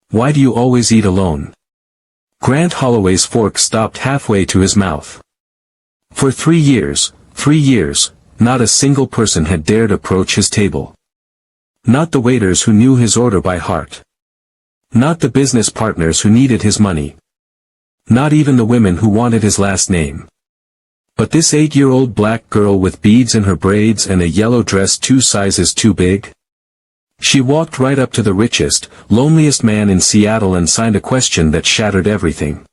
Why do you always eat alone? Grant Holloway's fork stopped halfway to his mouth. For 3 years, not a single person had dared approach his table. Not the waiters who knew his order by heart. Not the business partners who needed his money. Not even the women who wanted his last name. But this 8-year-old black girl with beads in her braids and a yellow dress 2 sizes too big? She walked right up to the richest, loneliest man in Seattle and signed a question that shattered everything.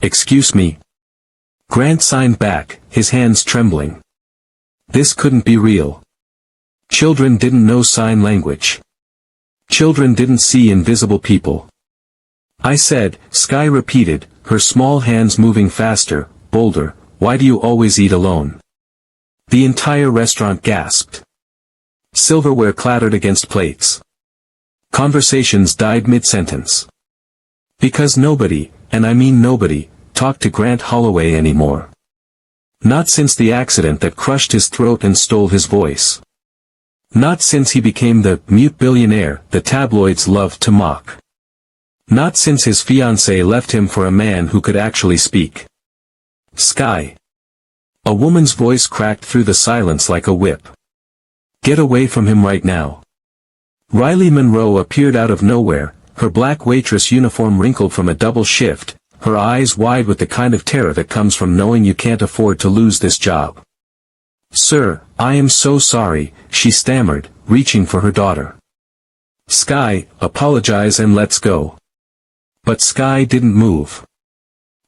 "Excuse me?" Grant signed back, his hands trembling. This couldn't be real. Children didn't know sign language. Children didn't see invisible people. "I said," Sky repeated, her small hands moving faster, bolder, "why do you always eat alone?" The entire restaurant gasped. Silverware clattered against plates. Conversations died mid-sentence. Because nobody, and I mean nobody, talked to Grant Holloway anymore. Not since the accident that crushed his throat and stole his voice. Not since he became the mute billionaire the tabloids loved to mock. Not since his fiancée left him for a man who could actually speak. Sky. A woman's voice cracked through the silence like a whip. "Get away from him right now." Riley Monroe appeared out of nowhere, her black waitress uniform wrinkled from a double shift, her eyes wide with the kind of terror that comes from knowing you can't afford to lose this job. "Sir, I am so sorry," she stammered, reaching for her daughter. "Sky, apologize and let's go." But Sky didn't move.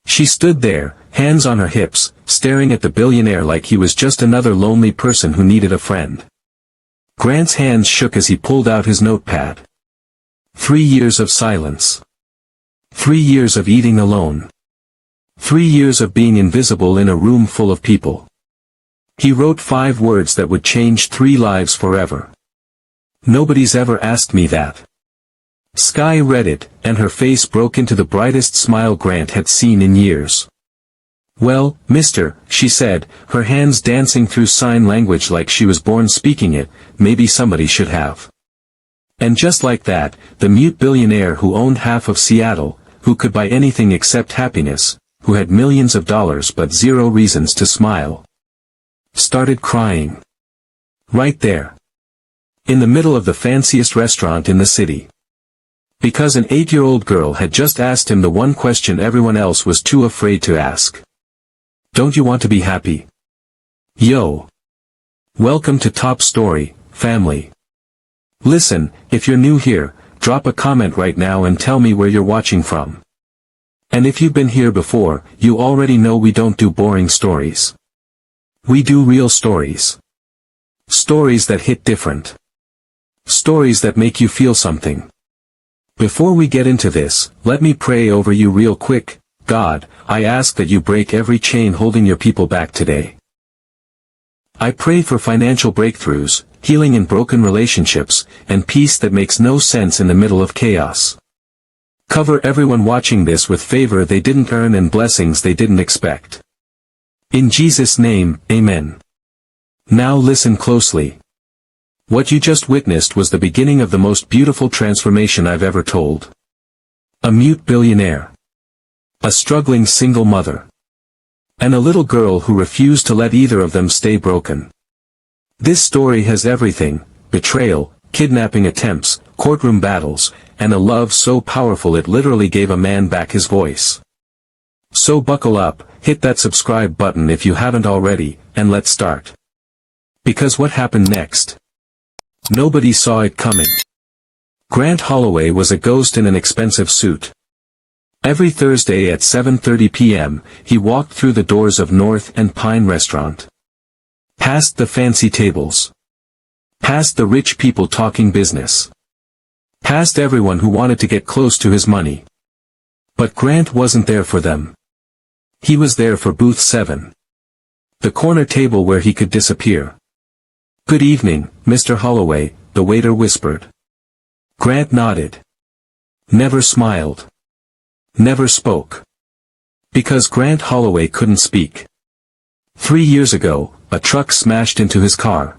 She stood there, hands on her hips, staring at the billionaire like he was just another lonely person who needed a friend. Grant's hands shook as he pulled out his notepad. 3 years of silence. 3 years of eating alone. 3 years of being invisible in a room full of people. He wrote 5 words that would change 3 lives forever. "Nobody's ever asked me that." Sky read it, and her face broke into the brightest smile Grant had seen in years. "Well, mister," she said, her hands dancing through sign language like she was born speaking it, "maybe somebody should have." And just like that, the mute billionaire who owned half of Seattle, who could buy anything except happiness, who had millions of dollars but 0 reasons to smile, started crying. Right there. In the middle of the fanciest restaurant in the city. Because an 8-year-old girl had just asked him the one question everyone else was too afraid to ask. "Don't you want to be happy?" Yo. Welcome to Top Story, family. Listen, if you're new here, drop a comment right now and tell me where you're watching from. And if you've been here before, you already know we don't do boring stories. We do real stories. Stories that hit different. Stories that make you feel something. Before we get into this, let me pray over you real quick. God, I ask that you break every chain holding your people back today. I pray for financial breakthroughs, healing in broken relationships, and peace that makes no sense in the middle of chaos. Cover everyone watching this with favor they didn't earn and blessings they didn't expect. In Jesus' name, amen. Now listen closely. What you just witnessed was the beginning of the most beautiful transformation I've ever told. A mute billionaire. A struggling single mother. And a little girl who refused to let either of them stay broken. This story has everything: betrayal, kidnapping attempts, courtroom battles, and a love so powerful it literally gave a man back his voice. So buckle up, hit that subscribe button if you haven't already, and let's start. Because what happened next? Nobody saw it coming. Grant Holloway was a ghost in an expensive suit. Every Thursday at 7:30 p.m., he walked through the doors of North and Pine Restaurant. Past the fancy tables. Past the rich people talking business. Past everyone who wanted to get close to his money. But Grant wasn't there for them. He was there for booth 7. The corner table where he could disappear. "Good evening, Mr. Holloway," the waiter whispered. Grant nodded. Never smiled. Never spoke. Because Grant Holloway couldn't speak. 3 years ago, a truck smashed into his car.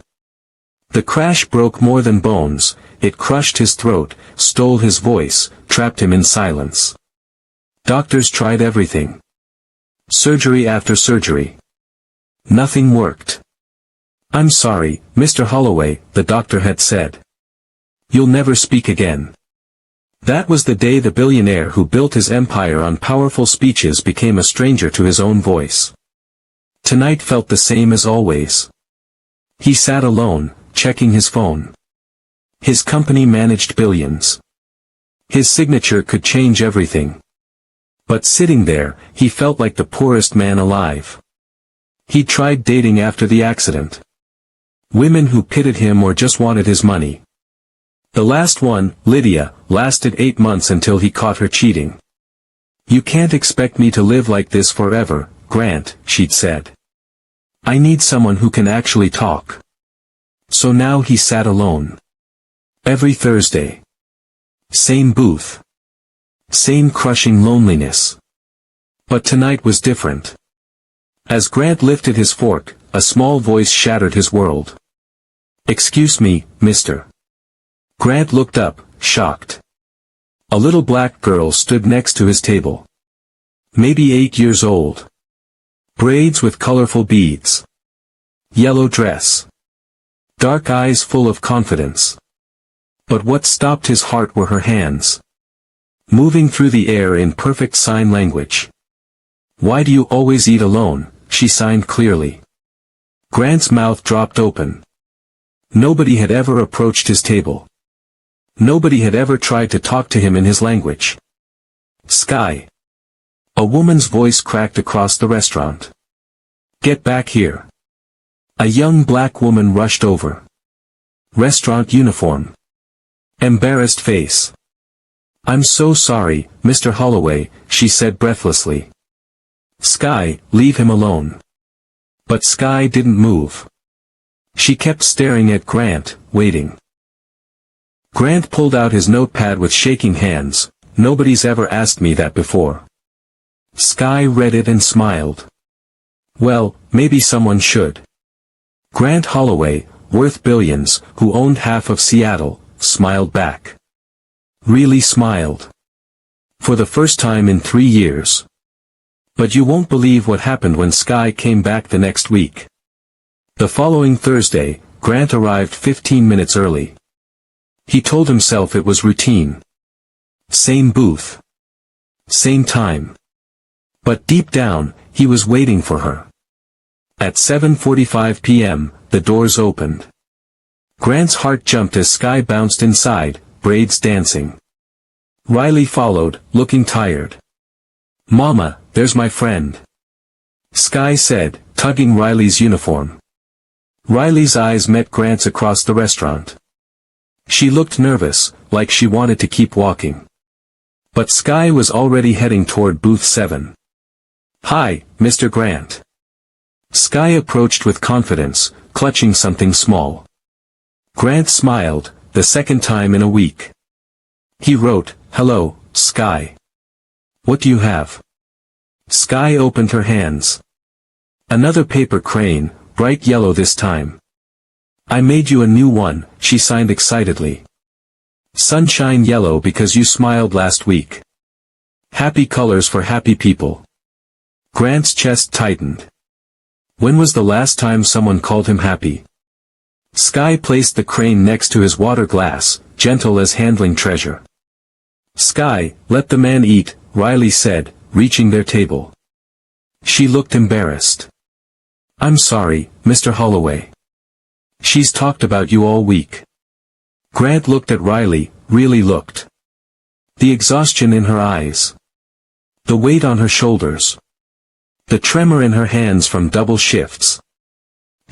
The crash broke more than bones, it crushed his throat, stole his voice, trapped him in silence. Doctors tried everything. Surgery after surgery. Nothing worked. "I'm sorry, Mr. Holloway," the doctor had said. "You'll never speak again." That was the day the billionaire who built his empire on powerful speeches became a stranger to his own voice. Tonight felt the same as always. He sat alone, checking his phone. His company managed billions. His signature could change everything. But sitting there, he felt like the poorest man alive. He'd tried dating after the accident. Women who pitied him or just wanted his money. The last one, Lydia, lasted 8 months until he caught her cheating. "You can't expect me to live like this forever, Grant," she'd said. "I need someone who can actually talk." So now he sat alone. Every Thursday. Same booth. Same crushing loneliness. But tonight was different. As Grant lifted his fork, a small voice shattered his world. "Excuse me, mister." Grant looked up, shocked. A little black girl stood next to his table. Maybe 8 years old. Braids with colorful beads. Yellow dress. Dark eyes full of confidence. But what stopped his heart were her hands. Moving through the air in perfect sign language. "Why do you always eat alone?" she signed clearly. Grant's mouth dropped open. Nobody had ever approached his table. Nobody had ever tried to talk to him in his language. "Sky." A woman's voice cracked across the restaurant. "Get back here." A young black woman rushed over. Restaurant uniform. Embarrassed face. "I'm so sorry, Mr. Holloway," she said breathlessly. "Sky, leave him alone." But Sky didn't move. She kept staring at Grant, waiting. Grant pulled out his notepad with shaking hands. "Nobody's ever asked me that before." Sky read it and smiled. "Well, maybe someone should." Grant Holloway, worth billions, who owned half of Seattle, smiled back. Really smiled. For the first time in 3 years. But you won't believe what happened when Sky came back the next week. The following Thursday, Grant arrived 15 minutes early. He told himself it was routine. Same booth. Same time. But deep down, he was waiting for her. At 7:45 p.m., the doors opened. Grant's heart jumped as Sky bounced inside, braids dancing. Riley followed, looking tired. "Mama, there's my friend," Sky said, tugging Riley's uniform. Riley's eyes met Grant's across the restaurant. She looked nervous, like she wanted to keep walking. But Sky was already heading toward booth 7. "Hi, Mr. Grant." Sky approached with confidence, clutching something small. Grant smiled, the second time in a week. He wrote, "Hello, Sky. What do you have?" Sky opened her hands. Another paper crane, bright yellow this time. "I made you a new one," she signed excitedly. "Sunshine yellow because you smiled last week. Happy colors for happy people." Grant's chest tightened. When was the last time someone called him happy? Sky placed the crane next to his water glass, gentle as handling treasure. "Sky, let the man eat," Riley said, reaching their table. She looked embarrassed. "I'm sorry, Mr. Holloway. She's talked about you all week." Grant looked at Riley, really looked. The exhaustion in her eyes. The weight on her shoulders. The tremor in her hands from double shifts.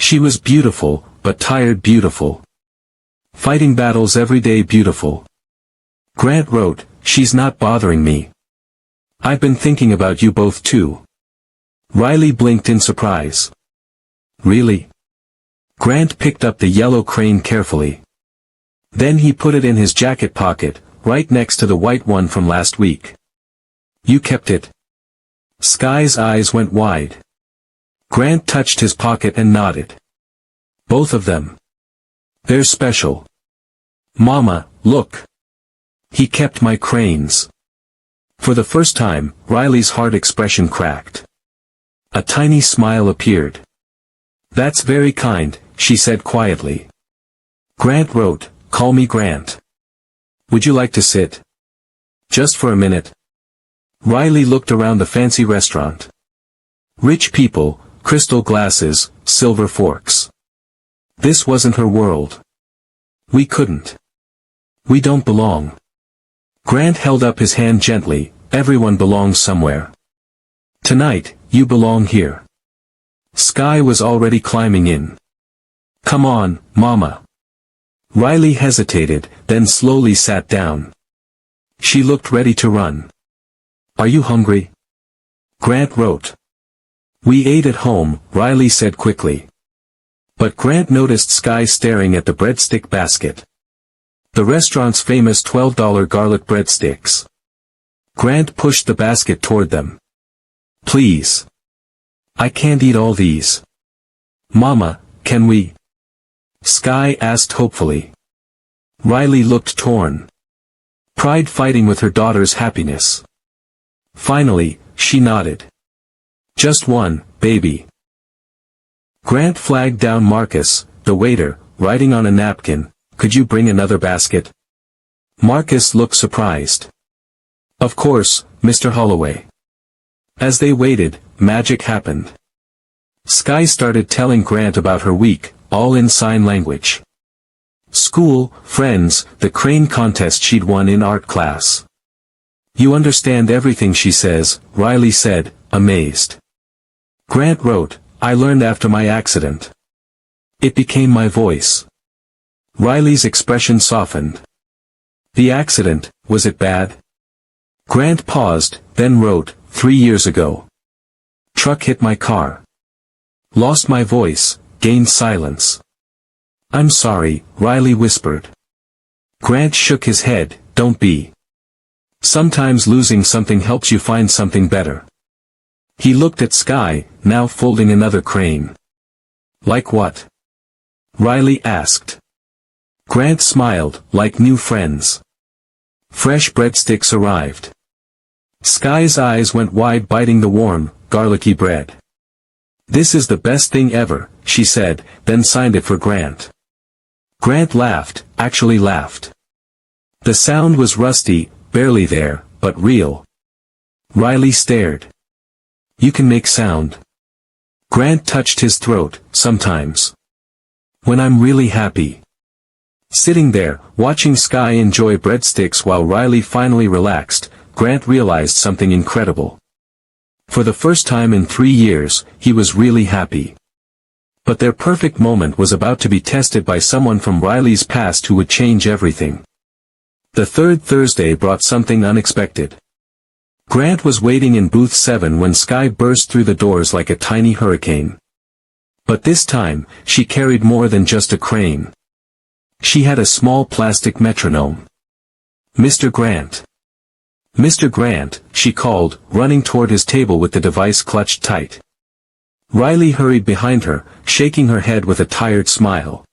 She was beautiful, but tired beautiful. Fighting battles every day beautiful. Grant wrote, "She's not bothering me. I've been thinking about you both too." Riley blinked in surprise. "Really?" Grant picked up the yellow crane carefully. Then he put it in his jacket pocket, right next to the white one from last week. "You kept it?" Sky's eyes went wide. Grant touched his pocket and nodded. "Both of them. They're special. Mama, look." He kept my cranes. For the first time, Riley's hard expression cracked. A tiny smile appeared. That's very kind, she said quietly. Grant wrote, call me Grant. Would you like to sit? Just for a minute. Riley looked around the fancy restaurant. Rich people, crystal glasses, silver forks. This wasn't her world. We couldn't. We don't belong. Grant held up his hand gently. Everyone belongs somewhere. Tonight, you belong here. Sky was already climbing in. Come on, Mama. Riley hesitated, then slowly sat down. She looked ready to run. Are you hungry? Grant wrote. We ate at home, Riley said quickly. But Grant noticed Sky staring at the breadstick basket. The restaurant's famous $12 garlic breadsticks. Grant pushed the basket toward them. Please. I can't eat all these. Mama, can we? Sky asked hopefully. Riley looked torn. Pride fighting with her daughter's happiness. Finally, she nodded. Just one, baby. Grant flagged down Marcus, the waiter, writing on a napkin, could you bring another basket? Marcus looked surprised. Of course, Mr. Holloway. As they waited, magic happened. Sky started telling Grant about her week, all in sign language. School, friends, the crane contest she'd won in art class. You understand everything she says, Riley said, amazed. Grant wrote, I learned after my accident. It became my voice. Riley's expression softened. The accident, was it bad? Grant paused, then wrote, 3 years ago. Truck hit my car. Lost my voice, gained silence. I'm sorry, Riley whispered. Grant shook his head, don't be. Sometimes losing something helps you find something better. He looked at Sky, now folding another crane. Like what? Riley asked. Grant smiled, like new friends. Fresh breadsticks arrived. Sky's eyes went wide biting the warm, garlicky bread. This is the best thing ever, she said, then signed it for Grant. Grant laughed, actually laughed. The sound was rusty, barely there, but real. Riley stared. You can make sound. Grant touched his throat, sometimes. When I'm really happy. Sitting there, watching Sky enjoy breadsticks while Riley finally relaxed, Grant realized something incredible. For the first time in 3 years, he was really happy. But their perfect moment was about to be tested by someone from Riley's past who would change everything. The third Thursday brought something unexpected. Grant was waiting in booth 7 when Sky burst through the doors like a tiny hurricane. But this time, she carried more than just a crane. She had a small plastic metronome. Mr. Grant. Mr. Grant, she called, running toward his table with the device clutched tight. Riley hurried behind her, shaking her head with a tired smile.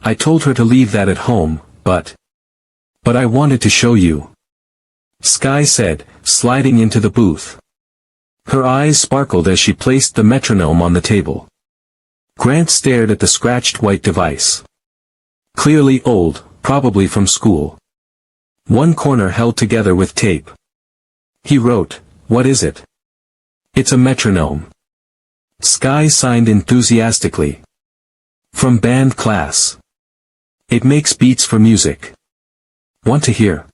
I told her to leave that at home, but I wanted to show you. Sky said, sliding into the booth. Her eyes sparkled as she placed the metronome on the table. Grant stared at the scratched white device. Clearly old, probably from school. One corner held together with tape. He wrote, what is it? It's a metronome. Sky signed enthusiastically. From band class. It makes beats for music. Want to hear?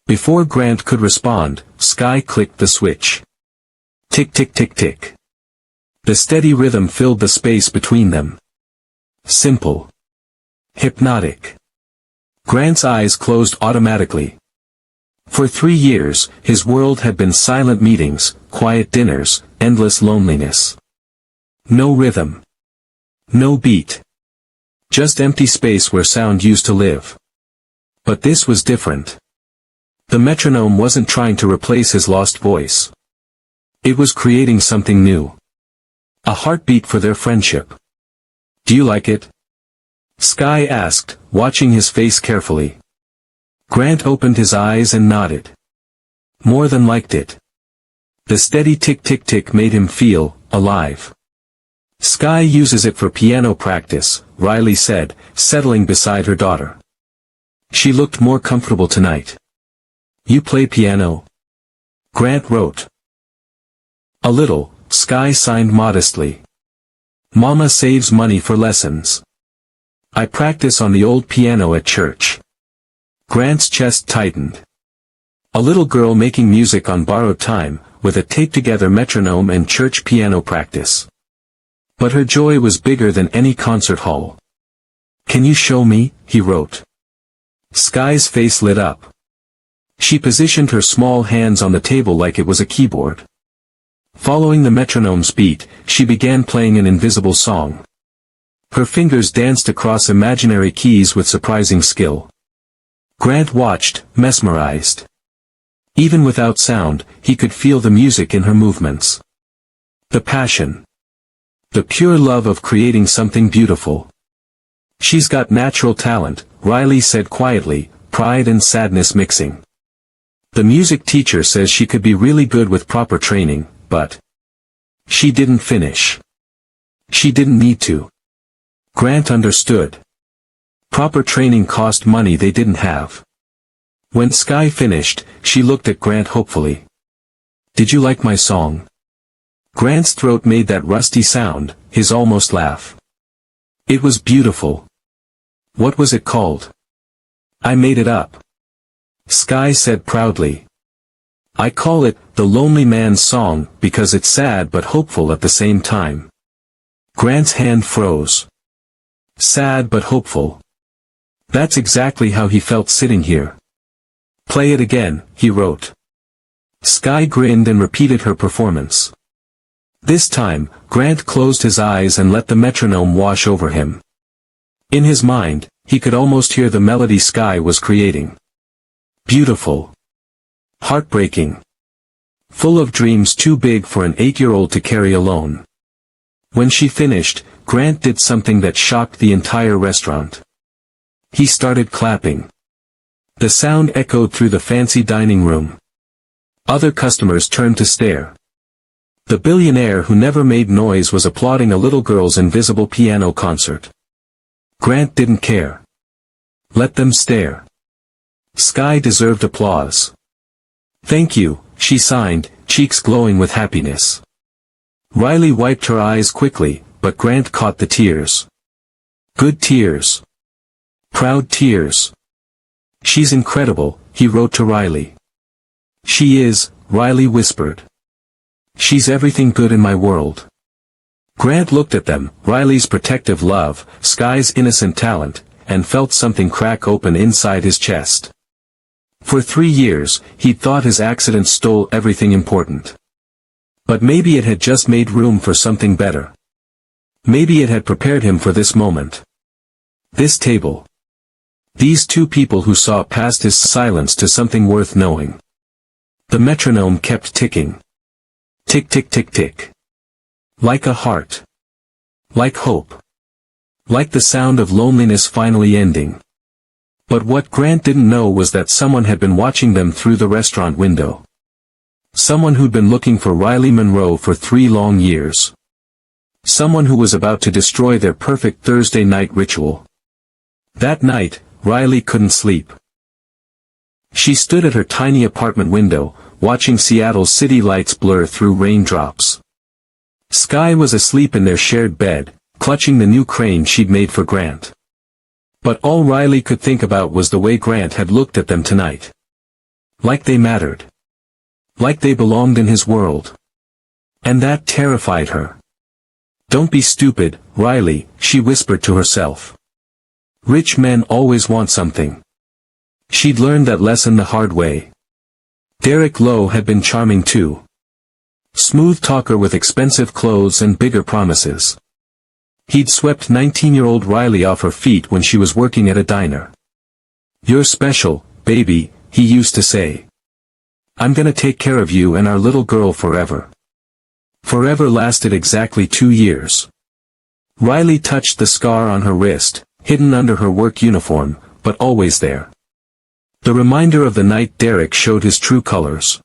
Before Grant could respond, Sky clicked the switch. Tick tick tick tick. The steady rhythm filled the space between them. Simple. Hypnotic. Grant's eyes closed automatically. For 3 years, his world had been silent meetings, quiet dinners, endless loneliness. No rhythm. No beat. Just empty space where sound used to live. But this was different. The metronome wasn't trying to replace his lost voice. It was creating something new. A heartbeat for their friendship. Do you like it? Sky asked, watching his face carefully. Grant opened his eyes and nodded. More than liked it. The steady tick-tick-tick made him feel alive. Sky uses it for piano practice, Riley said, settling beside her daughter. She looked more comfortable tonight. You play piano? Grant wrote. A little, Sky signed modestly. Mama saves money for lessons. I practice on the old piano at church. Grant's chest tightened. A little girl making music on borrowed time, with a taped-together metronome and church piano practice. But her joy was bigger than any concert hall. Can you show me? He wrote. Sky's face lit up. She positioned her small hands on the table like it was a keyboard. Following the metronome's beat, she began playing an invisible song. Her fingers danced across imaginary keys with surprising skill. Grant watched, mesmerized. Even without sound, he could feel the music in her movements. The passion. The pure love of creating something beautiful. She's got natural talent, Riley said quietly, pride and sadness mixing. The music teacher says she could be really good with proper training, but she didn't finish. She didn't need to. Grant understood. Proper training cost money they didn't have. When Sky finished, she looked at Grant hopefully. Did you like my song? Grant's throat made that rusty sound, his almost laugh. It was beautiful. What was it called? I made it up. Sky said proudly. I call it, The Lonely Man's Song, because it's sad but hopeful at the same time. Grant's hand froze. Sad but hopeful. That's exactly how he felt sitting here. Play it again, he wrote. Sky grinned and repeated her performance. This time, Grant closed his eyes and let the metronome wash over him. In his mind, he could almost hear the melody Sky was creating. Beautiful. Heartbreaking. Full of dreams too big for an 8-year-old to carry alone. When she finished, Grant did something that shocked the entire restaurant. He started clapping. The sound echoed through the fancy dining room. Other customers turned to stare. The billionaire who never made noise was applauding a little girl's invisible piano concert. Grant didn't care. Let them stare. Sky deserved applause. Thank you, she signed, cheeks glowing with happiness. Riley wiped her eyes quickly, but Grant caught the tears. Good tears. Proud tears. She's incredible, he wrote to Riley. She is, Riley whispered. She's everything good in my world. Grant looked at them, Riley's protective love, Sky's innocent talent, and felt something crack open inside his chest. For 3 years, he'd thought his accident stole everything important. But maybe it had just made room for something better. Maybe it had prepared him for this moment. This table. These two people who saw past his silence to something worth knowing. The metronome kept ticking. Tick tick tick tick. Like a heart. Like hope. Like the sound of loneliness finally ending. But what Grant didn't know was that someone had been watching them through the restaurant window. Someone who'd been looking for Riley Monroe for 3 long years. Someone who was about to destroy their perfect Thursday night ritual. That night, Riley couldn't sleep. She stood at her tiny apartment window, watching Seattle's city lights blur through raindrops. Sky was asleep in their shared bed, clutching the new crane she'd made for Grant. But all Riley could think about was the way Grant had looked at them tonight. Like they mattered. Like they belonged in his world. And that terrified her. Don't be stupid, Riley, she whispered to herself. Rich men always want something. She'd learned that lesson the hard way. Derek Lowe had been charming too. Smooth talker with expensive clothes and bigger promises. He'd swept 19-year-old Riley off her feet when she was working at a diner. You're special, baby, he used to say. I'm gonna take care of you and our little girl forever. Forever lasted exactly 2 years. Riley touched the scar on her wrist, hidden under her work uniform, but always there. The reminder of the night Derek showed his true colors.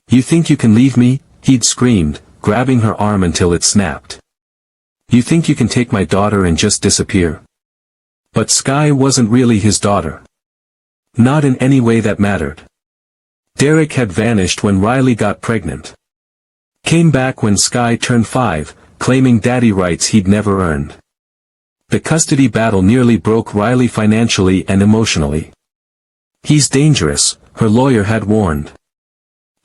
"You think you can leave me?" he'd screamed, grabbing her arm until it snapped. "You think you can take my daughter and just disappear?" But Sky wasn't really his daughter. Not in any way that mattered. Derek had vanished when Riley got pregnant. Came back when Sky turned 5, claiming daddy rights he'd never earned. The custody battle nearly broke Riley financially and emotionally. "He's dangerous," her lawyer had warned.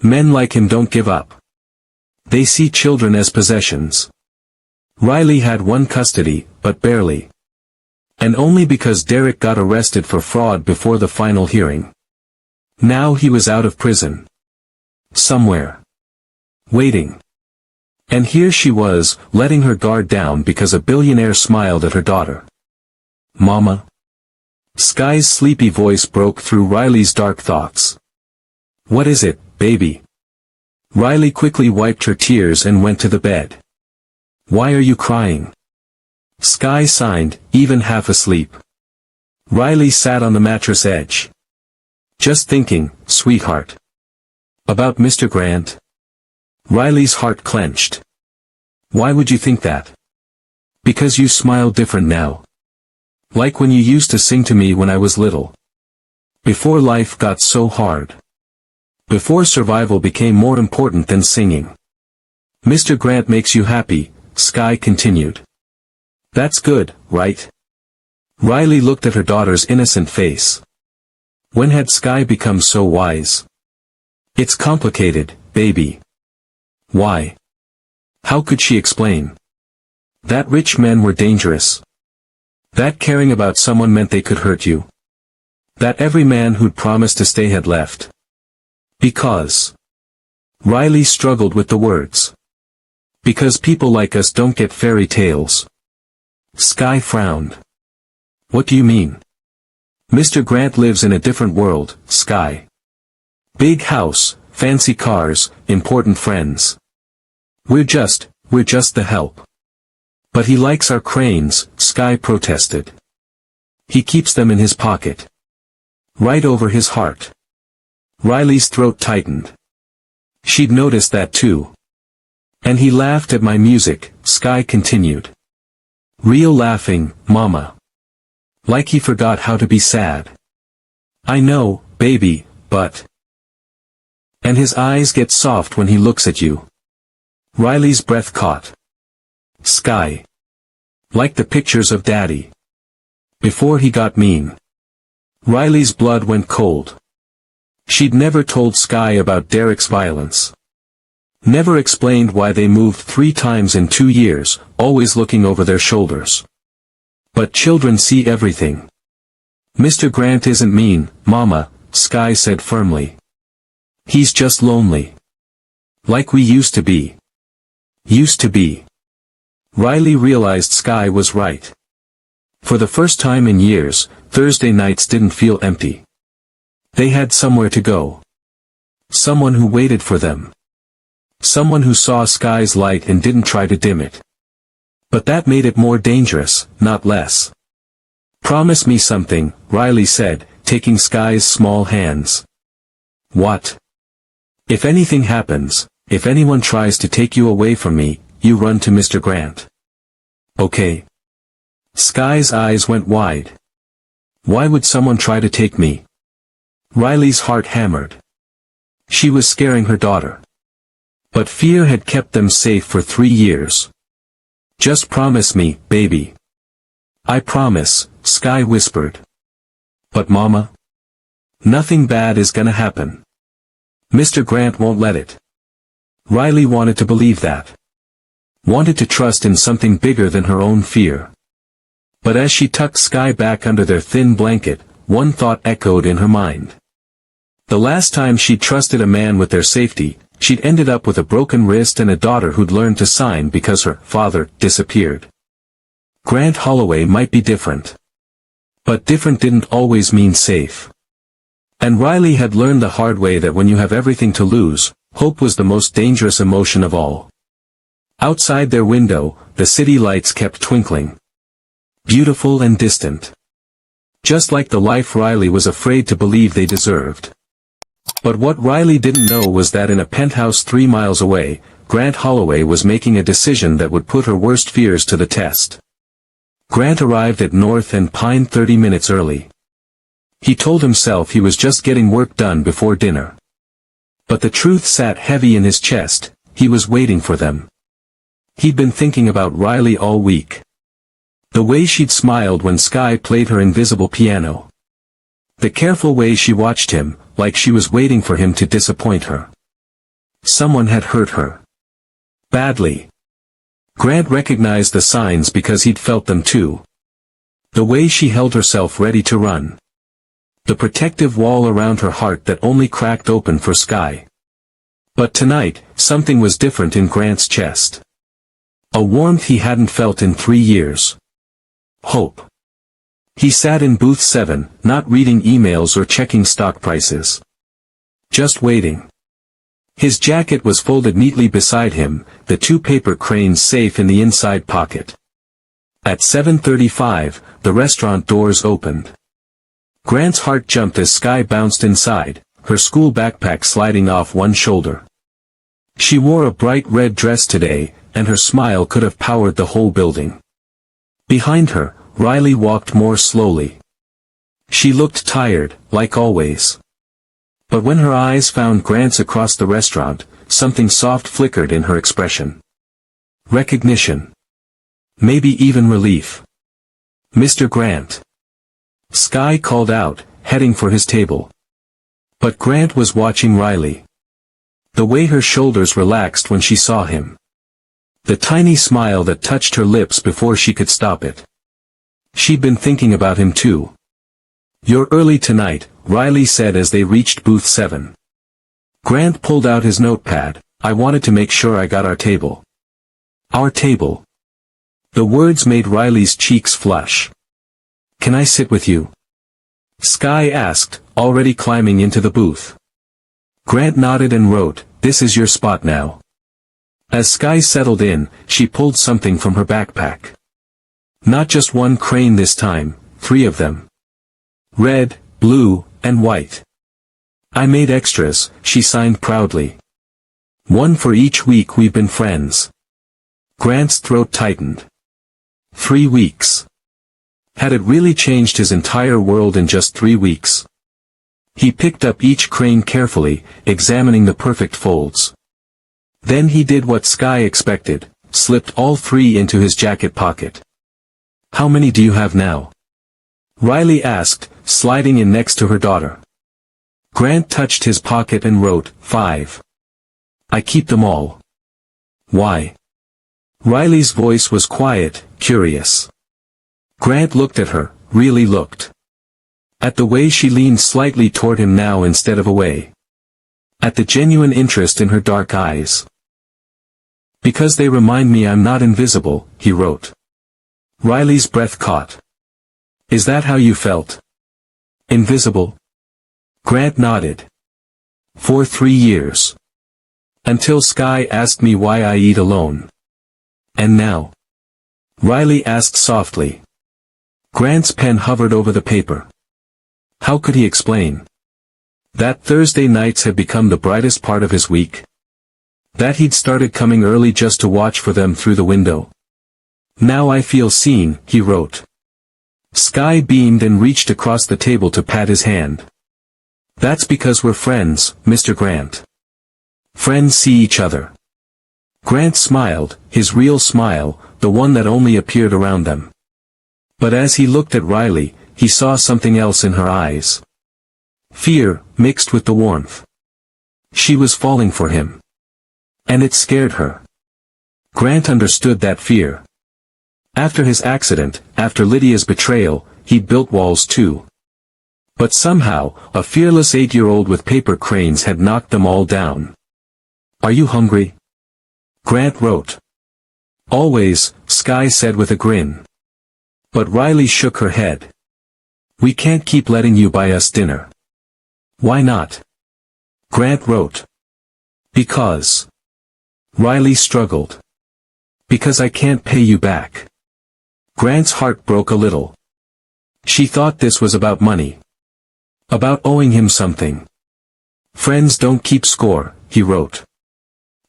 "Men like him don't give up. They see children as possessions." Riley had won custody, but barely. And only because Derek got arrested for fraud before the final hearing. Now he was out of prison. Somewhere. Waiting. And here she was, letting her guard down because a billionaire smiled at her daughter. "Mama?" Sky's sleepy voice broke through Riley's dark thoughts. "What is it, baby?" Riley quickly wiped her tears and went to the bed. "Why are you crying?" Sky signed, even half asleep. Riley sat on the mattress edge. "Just thinking, sweetheart. About Mr. Grant?" Riley's heart clenched. "Why would you think that?" "Because you smile different now. Like when you used to sing to me when I was little. Before life got so hard. Before survival became more important than singing." "Mr. Grant makes you happy," Sky continued. "That's good, right?" Riley looked at her daughter's innocent face. When had Sky become so wise? "It's complicated, baby." "Why?" How could she explain? That rich men were dangerous. That caring about someone meant they could hurt you. That every man who'd promised to stay had left. Because. Riley struggled with the words. Because people like us don't get fairy tales. Sky frowned. "What do you mean?" "Mr. Grant lives in a different world, Sky. Big house, fancy cars, important friends. We're just the help." "But he likes our cranes," Sky protested. "He keeps them in his pocket. Right over his heart." Riley's throat tightened. She'd noticed that too. "And he laughed at my music," Sky continued. "Real laughing, Mama. Like he forgot how to be sad." "I know, baby, but—" "And his eyes get soft when he looks at you." Riley's breath caught. "Sky. Like the pictures of Daddy. Before he got mean." Riley's blood went cold. She'd never told Sky about Derek's violence. Never explained why they moved 3 times in 2 years, always looking over their shoulders. But children see everything. "Mr. Grant isn't mean, Mama," Sky said firmly. "He's just lonely. Like we used to be." Used to be. Riley realized Sky was right. For the first time in years, Thursday nights didn't feel empty. They had somewhere to go. Someone who waited for them. Someone who saw Sky's light and didn't try to dim it. But that made it more dangerous, not less. "Promise me something," Riley said, taking Sky's small hands. "What?" "If anything happens, if anyone tries to take you away from me, you run to Mr. Grant." "Okay." Sky's eyes went wide. Why would someone try to take me? Riley's heart hammered. She was scaring her daughter. But fear had kept them safe for 3 years. "Just promise me, baby." "I promise," Sky whispered. "But Mama? Nothing bad is gonna happen. Mr. Grant won't let it." Riley wanted to believe that. Wanted to trust in something bigger than her own fear. But as she tucked Sky back under their thin blanket, one thought echoed in her mind. The last time she'd trusted a man with their safety, she'd ended up with a broken wrist and a daughter who'd learned to sign because her father disappeared. Grant Holloway might be different. But different didn't always mean safe. And Riley had learned the hard way that when you have everything to lose, hope was the most dangerous emotion of all. Outside their window, the city lights kept twinkling. Beautiful and distant. Just like the life Riley was afraid to believe they deserved. But what Riley didn't know was that in a penthouse 3 miles away, Grant Holloway was making a decision that would put her worst fears to the test. Grant arrived at North and Pine 30 minutes early. He told himself he was just getting work done before dinner. But the truth sat heavy in his chest, he was waiting for them. He'd been thinking about Riley all week. The way she'd smiled when Sky played her invisible piano. The careful way she watched him, like she was waiting for him to disappoint her. Someone had hurt her. Badly. Grant recognized the signs because he'd felt them too. The way she held herself ready to run. The protective wall around her heart that only cracked open for Sky. But tonight, something was different in Grant's chest. A warmth he hadn't felt in 3 years. Hope. He sat in booth 7, not reading emails or checking stock prices. Just waiting. His jacket was folded neatly beside him, the 2 paper cranes safe in the inside pocket. At 7:35, the restaurant doors opened. Grant's heart jumped as Sky bounced inside, her school backpack sliding off one shoulder. She wore a bright red dress today, and her smile could have powered the whole building. Behind her, Riley walked more slowly. She looked tired, like always. But when her eyes found Grant's across the restaurant, something soft flickered in her expression. Recognition. Maybe even relief. "Mr. Grant." Sky called out, heading for his table. But Grant was watching Riley. The way her shoulders relaxed when she saw him. The tiny smile that touched her lips before she could stop it. She'd been thinking about him too. "You're early tonight," Riley said as they reached booth 7. Grant pulled out his notepad. "I wanted to make sure I got our table." "Our table." The words made Riley's cheeks flush. "Can I sit with you?" Sky asked, already climbing into the booth. Grant nodded and wrote, "This is your spot now." As Sky settled in, she pulled something from her backpack. Not just one crane this time, 3 of them. Red, blue, and white. "I made extras," she signed proudly. "One for each week we've been friends." Grant's throat tightened. 3 weeks. Had it really changed his entire world in just 3 weeks? He picked up each crane carefully, examining the perfect folds. Then he did what Sky expected, slipped all 3 into his jacket pocket. "How many do you have now?" Riley asked, sliding in next to her daughter. Grant touched his pocket and wrote, 5. "I keep them all." "Why?" Riley's voice was quiet, curious. Grant looked at her, really looked. At the way she leaned slightly toward him now instead of away. At the genuine interest in her dark eyes. "Because they remind me I'm not invisible," he wrote. Riley's breath caught. "Is that how you felt? Invisible?" Grant nodded. "For 3 years. Until Sky asked me why I eat alone. And now?" Riley asked softly. Grant's pen hovered over the paper. How could he explain? That Thursday nights had become the brightest part of his week. That he'd started coming early just to watch for them through the window. "Now I feel seen," he wrote. Sky beamed and reached across the table to pat his hand. "That's because we're friends, Mr. Grant. Friends see each other." Grant smiled, his real smile, the one that only appeared around them. But as he looked at Riley, he saw something else in her eyes. Fear, mixed with the warmth. She was falling for him. And it scared her. Grant understood that fear. After his accident, after Lydia's betrayal, he'd built walls too. But somehow, a fearless 8-year-old with paper cranes had knocked them all down. "Are you hungry?" Grant wrote. "Always," Sky said with a grin. But Riley shook her head. "We can't keep letting you buy us dinner." "Why not?" Grant wrote. "Because." Riley struggled. "Because I can't pay you back." Grant's heart broke a little. She thought this was about money. About owing him something. Friends don't keep score, he wrote.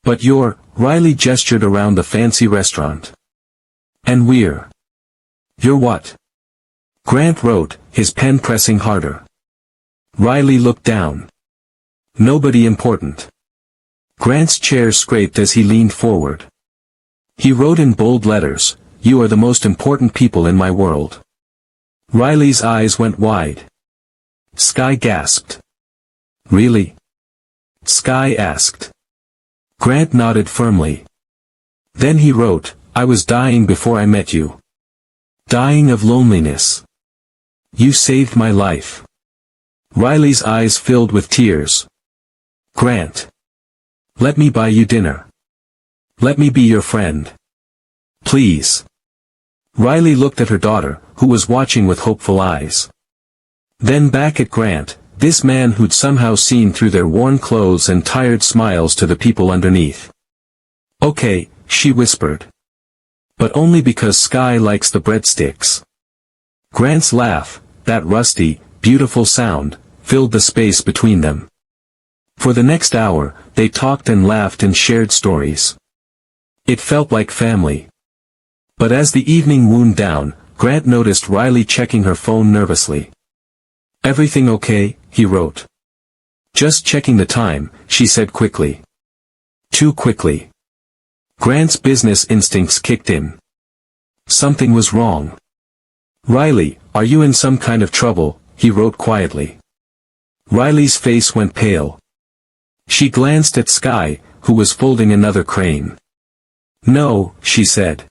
But Riley gestured around the fancy restaurant. And we're. You're what? Grant wrote, his pen pressing harder. Riley looked down. Nobody important. Grant's chair scraped as he leaned forward. He wrote in bold letters, "You are the most important people in my world." Riley's eyes went wide. Sky gasped. Really? Sky asked. Grant nodded firmly. Then he wrote, "I was dying before I met you. Dying of loneliness. You saved my life." Riley's eyes filled with tears. Grant. Let me buy you dinner. Let me be your friend. Please. Riley looked at her daughter, who was watching with hopeful eyes. Then back at Grant, this man who'd somehow seen through their worn clothes and tired smiles to the people underneath. "Okay," she whispered. "But only because Sky likes the breadsticks." Grant's laugh, that rusty, beautiful sound, filled the space between them. For the next hour, they talked and laughed and shared stories. It felt like family. But as the evening wound down, Grant noticed Riley checking her phone nervously. "Everything okay?" he wrote. "Just checking the time," she said quickly. Too quickly. Grant's business instincts kicked in. Something was wrong. "Riley, are you in some kind of trouble?" he wrote quietly. Riley's face went pale. She glanced at Sky, who was folding another crane. "No," she said.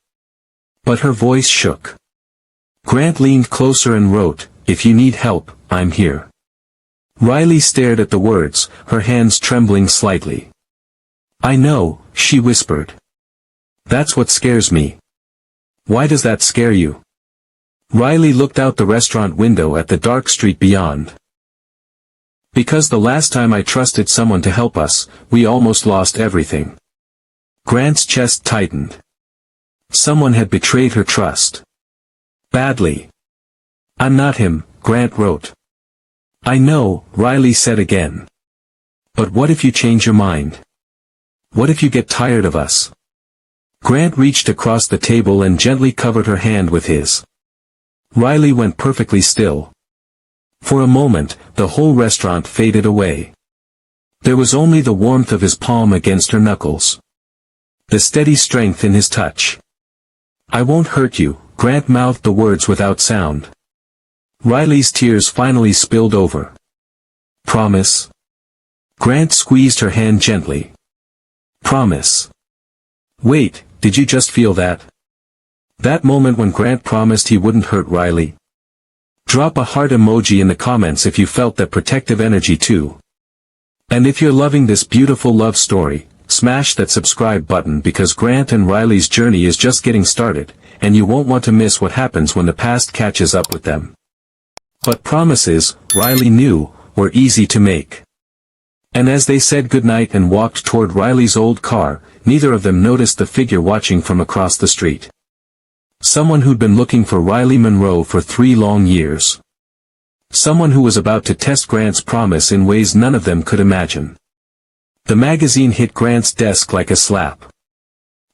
But her voice shook. Grant leaned closer and wrote, "If you need help, I'm here." Riley stared at the words, her hands trembling slightly. "I know," she whispered. "That's what scares me." "Why does that scare you?" Riley looked out the restaurant window at the dark street beyond. "Because the last time I trusted someone to help us, we almost lost everything." Grant's chest tightened. Someone had betrayed her trust. Badly. "I'm not him," Grant wrote. "I know," Riley said again. "But what if you change your mind? What if you get tired of us?" Grant reached across the table and gently covered her hand with his. Riley went perfectly still. For a moment, the whole restaurant faded away. There was only the warmth of his palm against her knuckles. The steady strength in his touch. "I won't hurt you," Grant mouthed the words without sound. Riley's tears finally spilled over. "Promise?" Grant squeezed her hand gently. "Promise." "Wait, did you just feel that?" That moment when Grant promised he wouldn't hurt Riley. Drop a heart emoji in the comments if you felt that protective energy too. And if you're loving this beautiful love story, smash that subscribe button because Grant and Riley's journey is just getting started, and you won't want to miss what happens when the past catches up with them. But promises, Riley knew, were easy to make. And as they said goodnight and walked toward Riley's old car, neither of them noticed the figure watching from across the street. Someone who'd been looking for Riley Monroe for 3 long years. Someone who was about to test Grant's promise in ways none of them could imagine. The magazine hit Grant's desk like a slap.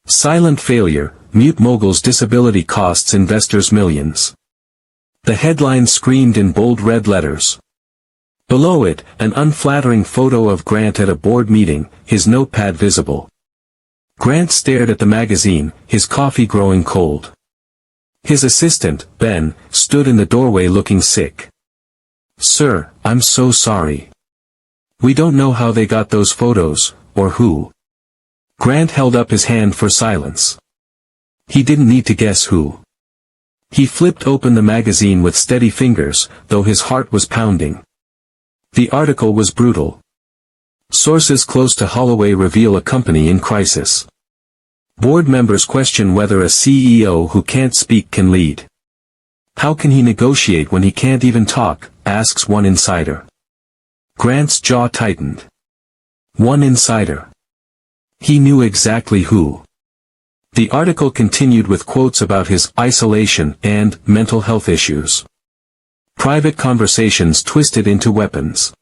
Silent failure, mute mogul's disability costs investors millions. The headline screamed in bold red letters. Below it, an unflattering photo of Grant at a board meeting, his notepad visible. Grant stared at the magazine, his coffee growing cold. His assistant, Ben, stood in the doorway looking sick. "Sir, I'm so sorry. We don't know how they got those photos, or who." Grant held up his hand for silence. He didn't need to guess who. He flipped open the magazine with steady fingers, though his heart was pounding. The article was brutal. Sources close to Holloway reveal a company in crisis. Board members question whether a CEO who can't speak can lead. How can he negotiate when he can't even talk, asks one insider. Grant's jaw tightened. One insider. He knew exactly who. The article continued with quotes about his isolation and mental health issues. Private conversations twisted into weapons.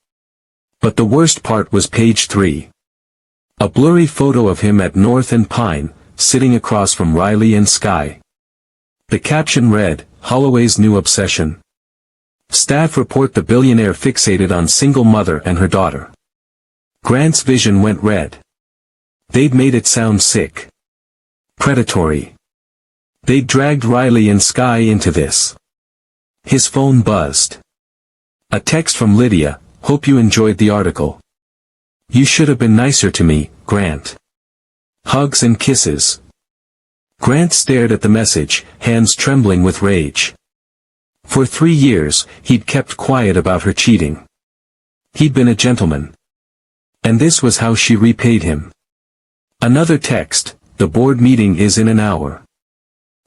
But the worst part was page 3. A blurry photo of him at North and Pine, sitting across from Riley and Sky. The caption read, Holloway's new obsession. Staff report the billionaire fixated on single mother and her daughter. Grant's vision went red. They'd made it sound sick. Predatory. They'd dragged Riley and Sky into this. His phone buzzed. A text from Lydia, hope you enjoyed the article. You should have been nicer to me, Grant. Hugs and kisses. Grant stared at the message, hands trembling with rage. For 3 years, he'd kept quiet about her cheating. He'd been a gentleman. And this was how she repaid him. Another text, the board meeting is in an hour.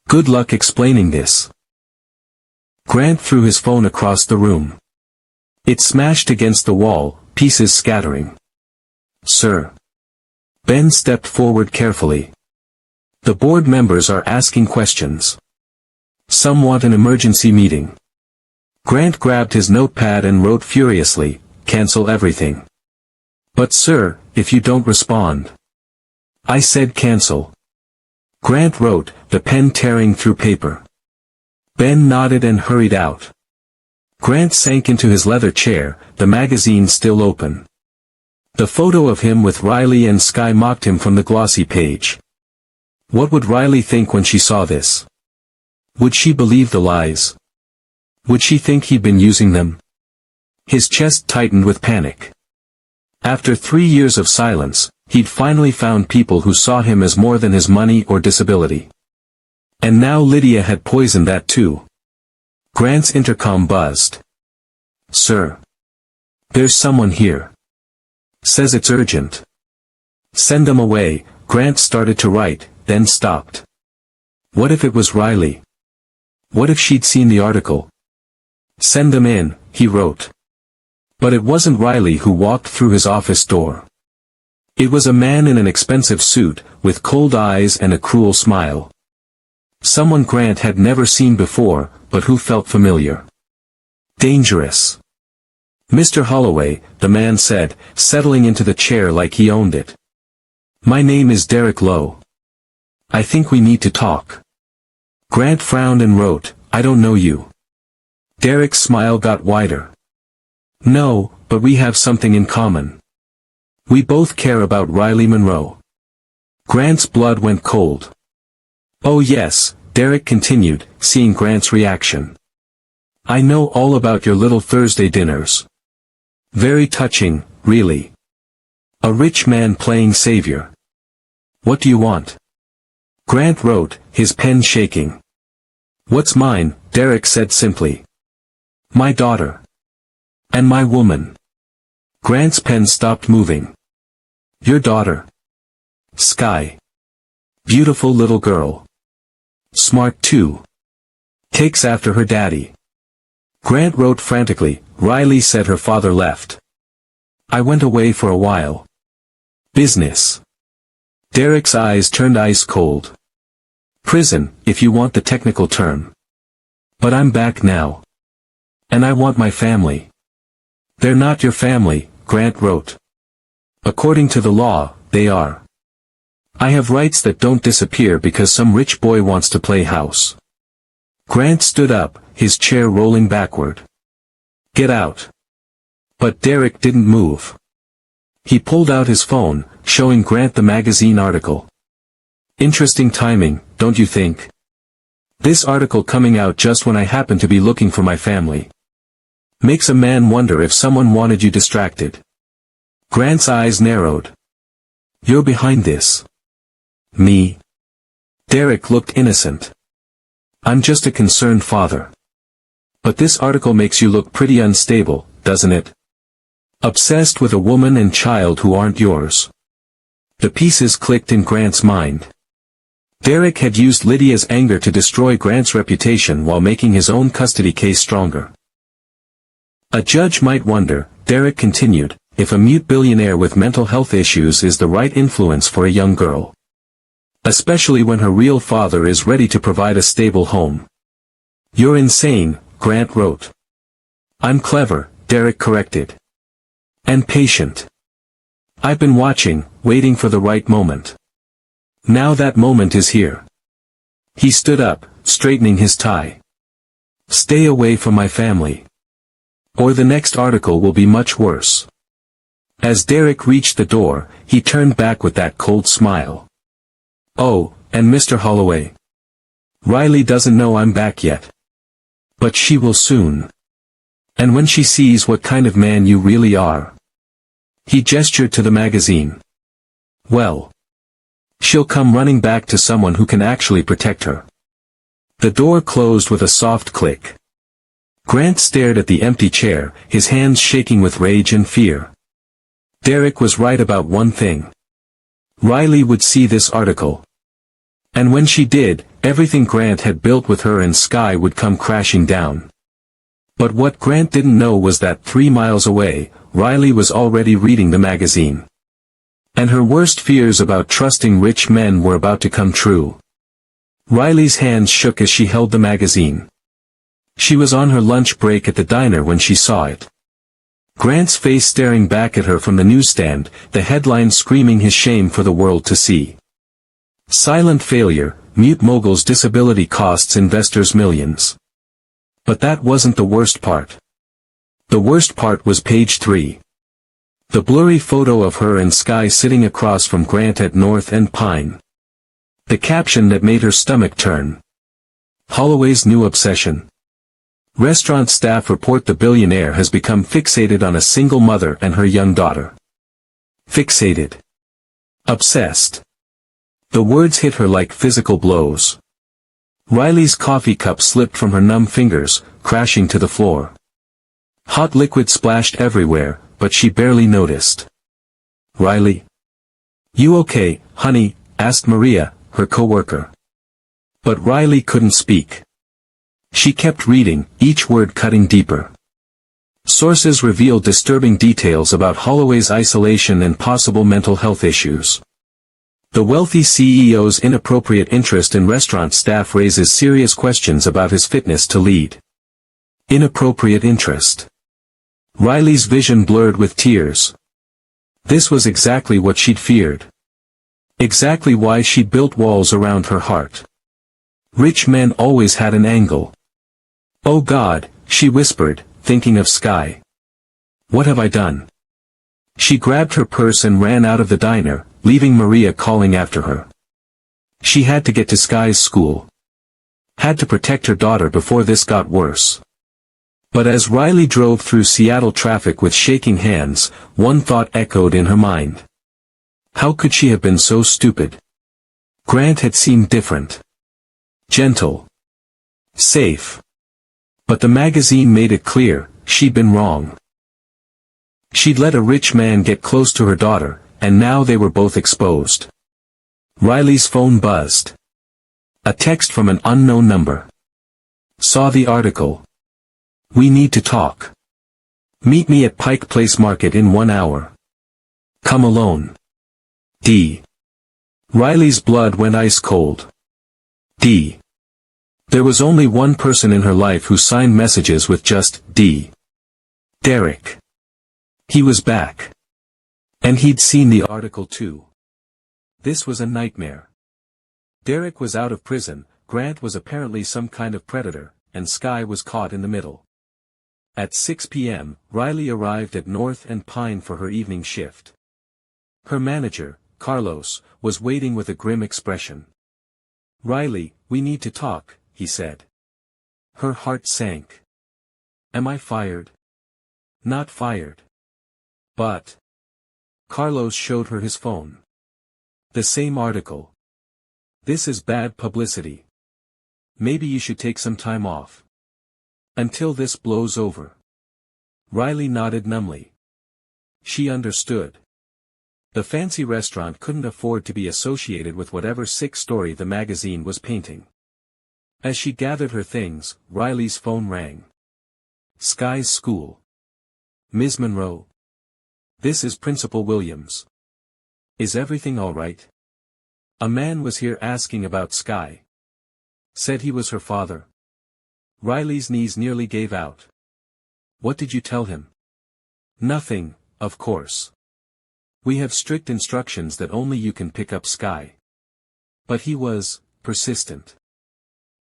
Good luck explaining this. Grant threw his phone across the room. It smashed against the wall, pieces scattering. Sir. Ben stepped forward carefully. The board members are asking questions. Some want an emergency meeting. Grant grabbed his notepad and wrote furiously, cancel everything. But sir, if you don't respond. I said cancel. Grant wrote, the pen tearing through paper. Ben nodded and hurried out. Grant sank into his leather chair, the magazine still open. The photo of him with Riley and Sky mocked him from the glossy page. What would Riley think when she saw this? Would she believe the lies? Would she think he'd been using them? His chest tightened with panic. After 3 years of silence, he'd finally found people who saw him as more than his money or disability. And now Lydia had poisoned that too. Grant's intercom buzzed. Sir. There's someone here. Says it's urgent. Send them away. Grant started to write, then stopped. What if it was Riley? What if she'd seen the article? Send them in, he wrote. But it wasn't Riley who walked through his office door. It was a man in an expensive suit, with cold eyes and a cruel smile. Someone Grant had never seen before, but who felt familiar. Dangerous. Mr. Holloway, the man said, settling into the chair like he owned it. My name is Derek Lowe. I think we need to talk. Grant frowned and wrote, I don't know you. Derek's smile got wider. No, but we have something in common. We both care about Riley Monroe. Grant's blood went cold. Oh yes, Derek continued, seeing Grant's reaction. I know all about your little Thursday dinners. Very touching, really. A rich man playing savior. What do you want? Grant wrote, his pen shaking. What's mine, Derek said simply. My daughter. And my woman. Grant's pen stopped moving. Your daughter. Sky. Beautiful little girl. Smart too. Takes after her daddy. Grant wrote frantically, Riley said her father left. I went away for a while. Business. Derek's eyes turned ice cold. Prison, if you want the technical term. But I'm back now. And I want my family. They're not your family, Grant wrote. According to the law, they are. I have rights that don't disappear because some rich boy wants to play house. Grant stood up, his chair rolling backward. Get out. But Derek didn't move. He pulled out his phone, showing Grant the magazine article. Interesting timing, don't you think? This article coming out just when I happen to be looking for my family. Makes a man wonder if someone wanted you distracted. Grant's eyes narrowed. You're behind this. Me? Derek looked innocent. I'm just a concerned father. But this article makes you look pretty unstable, doesn't it? Obsessed with a woman and child who aren't yours. The pieces clicked in Grant's mind. Derek had used Lydia's anger to destroy Grant's reputation while making his own custody case stronger. A judge might wonder, Derek continued, if a mute billionaire with mental health issues is the right influence for a young girl. Especially when her real father is ready to provide a stable home. You're insane, Grant wrote. I'm clever, Derek corrected. And patient. I've been watching, waiting for the right moment. Now that moment is here. He stood up, straightening his tie. Stay away from my family. Or the next article will be much worse. As Derek reached the door, he turned back with that cold smile. Oh, and Mr. Holloway. Riley doesn't know I'm back yet. But she will soon. And when she sees what kind of man you really are. He gestured to the magazine. Well. She'll come running back to someone who can actually protect her. The door closed with a soft click. Grant stared at the empty chair, his hands shaking with rage and fear. Derek was right about one thing. Riley would see this article. And when she did, everything Grant had built with her and Sky would come crashing down. But what Grant didn't know was that 3 miles away, Riley was already reading the magazine. And her worst fears about trusting rich men were about to come true. Riley's hands shook as she held the magazine. She was on her lunch break at the diner when she saw it. Grant's face staring back at her from the newsstand, the headline screaming his shame for the world to see. Silent failure, mute mogul's disability costs investors millions. But that wasn't the worst part. The worst part was page 3. The blurry photo of her and Sky sitting across from Grant at North and Pine. The caption that made her stomach turn. Holloway's new obsession. Restaurant staff report the billionaire has become fixated on a single mother and her young daughter. Fixated. Obsessed. The words hit her like physical blows. Riley's coffee cup slipped from her numb fingers, crashing to the floor. Hot liquid splashed everywhere, but she barely noticed. Riley? You okay, honey? Asked Maria, her co-worker. But Riley couldn't speak. She kept reading, each word cutting deeper. Sources revealed disturbing details about Holloway's isolation and possible mental health issues. The wealthy CEO's inappropriate interest in restaurant staff raises serious questions about his fitness to lead. Inappropriate interest. Riley's vision blurred with tears. This was exactly what she'd feared. Exactly why she'd built walls around her heart. Rich men always had an angle. Oh God, she whispered, thinking of Sky. What have I done? She grabbed her purse and ran out of the diner, leaving Maria calling after her. She had to get to Sky's school. Had to protect her daughter before this got worse. But as Riley drove through Seattle traffic with shaking hands, one thought echoed in her mind. How could she have been so stupid? Grant had seemed different. Gentle. Safe. But the magazine made it clear, she'd been wrong. She'd let a rich man get close to her daughter, and now they were both exposed. Riley's phone buzzed. A text from an unknown number. Saw the article. We need to talk. Meet me at Pike Place Market in 1 hour. Come alone. D. Riley's blood went ice cold. D. There was only one person in her life who signed messages with just D. Derek. He was back. And he'd seen the article too. This was a nightmare. Derek was out of prison, Grant was apparently some kind of predator, and Sky was caught in the middle. At 6 p.m., Riley arrived at North and Pine for her evening shift. Her manager, Carlos, was waiting with a grim expression. Riley, we need to talk, he said. Her heart sank. Am I fired? Not fired. But. Carlos showed her his phone. The same article. This is bad publicity. Maybe you should take some time off. Until this blows over. Riley nodded numbly. She understood. The fancy restaurant couldn't afford to be associated with whatever sick story the magazine was painting. As she gathered her things, Riley's phone rang. Sky's school. Ms. Monroe. This is Principal Williams. Is everything all right? A man was here asking about Sky. Said he was her father. Riley's knees nearly gave out. What did you tell him? Nothing, of course. We have strict instructions that only you can pick up Sky. But he was persistent.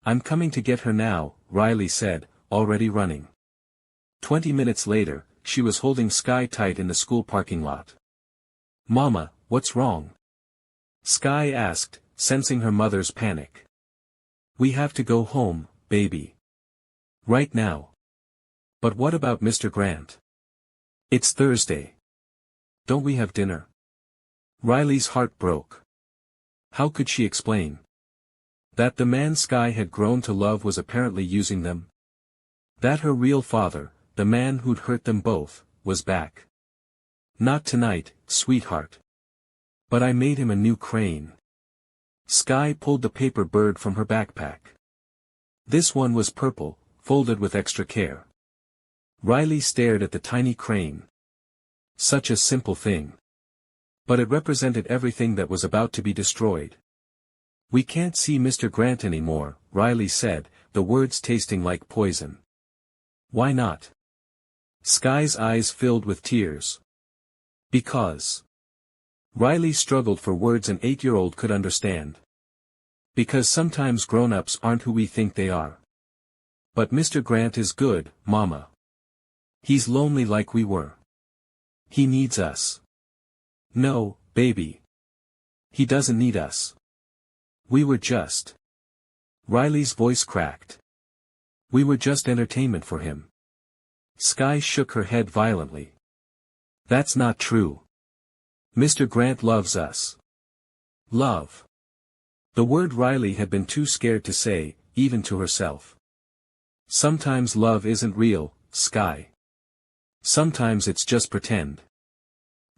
I'm coming to get her now, Riley said, already running. 20 minutes later, she was holding Sky tight in the school parking lot. Mama, what's wrong? Sky asked, sensing her mother's panic. We have to go home, baby. Right now. But what about Mr. Grant? It's Thursday. Don't we have dinner? Riley's heart broke. How could she explain? That the man Sky had grown to love was apparently using them? That her real father, the man who'd hurt them both, was back. Not tonight, sweetheart. But I made him a new crane. Sky pulled the paper bird from her backpack. This one was purple, folded with extra care. Riley stared at the tiny crane. Such a simple thing. But it represented everything that was about to be destroyed. We can't see Mr. Grant anymore, Riley said, the words tasting like poison. Why not? Sky's eyes filled with tears. Because. Riley struggled for words an 8-year-old could understand. Because sometimes grown-ups aren't who we think they are. But Mr. Grant is good, Mama. He's lonely like we were. He needs us. No, baby. He doesn't need us. We were just. Riley's voice cracked. We were just entertainment for him. Sky shook her head violently. That's not true. Mr. Grant loves us. Love. The word Riley had been too scared to say, even to herself. Sometimes love isn't real, Sky. Sometimes it's just pretend.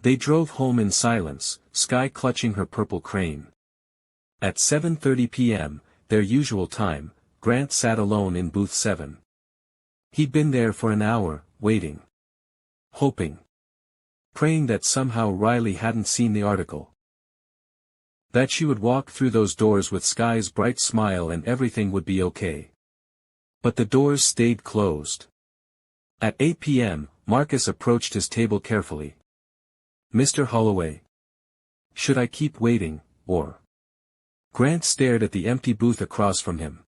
They drove home in silence, Sky clutching her purple crane. At 7:30 p.m., their usual time, Grant sat alone in booth 7. He'd been there for an hour, waiting. Hoping. Praying that somehow Riley hadn't seen the article. That she would walk through those doors with Sky's bright smile and everything would be okay. But the doors stayed closed. At 8 p.m., Marcus approached his table carefully. Mr. Holloway. Should I keep waiting, or? Grant stared at the empty booth across from him.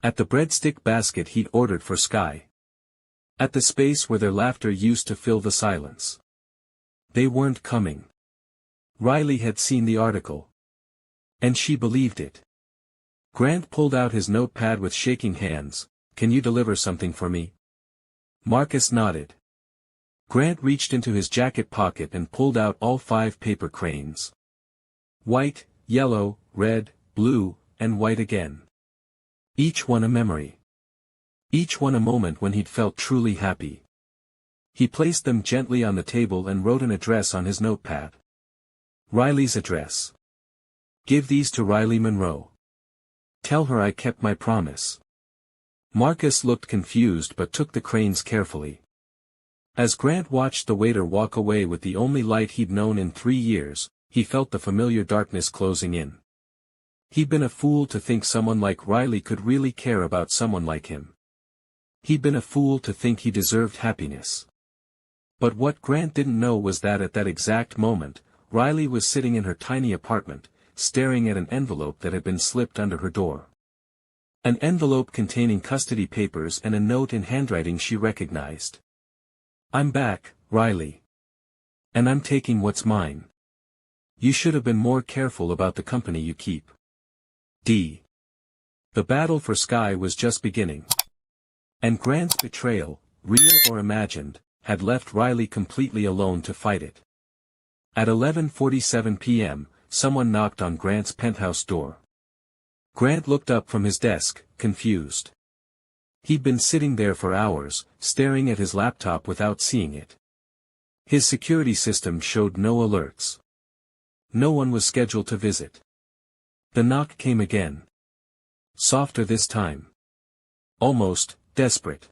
At the breadstick basket he'd ordered for Sky. At the space where their laughter used to fill the silence. They weren't coming. Riley had seen the article. And she believed it. Grant pulled out his notepad with shaking hands. Can you deliver something for me? Marcus nodded. Grant reached into his jacket pocket and pulled out all 5 paper cranes. White, yellow, red, blue, and white again. Each one a memory. Each one a moment when he'd felt truly happy. He placed them gently on the table and wrote an address on his notepad. Riley's address. Give these to Riley Monroe. Tell her I kept my promise. Marcus looked confused but took the cranes carefully. As Grant watched the waiter walk away with the only light he'd known in 3 years, he felt the familiar darkness closing in. He'd been a fool to think someone like Riley could really care about someone like him. He'd been a fool to think he deserved happiness. But what Grant didn't know was that at that exact moment, Riley was sitting in her tiny apartment, staring at an envelope that had been slipped under her door. An envelope containing custody papers and a note in handwriting she recognized. I'm back, Riley. And I'm taking what's mine. You should have been more careful about the company you keep. D. The battle for Sky was just beginning. And Grant's betrayal, real or imagined, had left Riley completely alone to fight it. At 11:47 p.m., someone knocked on Grant's penthouse door. Grant looked up from his desk, confused. He'd been sitting there for hours, staring at his laptop without seeing it. His security system showed no alerts. No one was scheduled to visit. The knock came again. Softer this time. Almost desperate.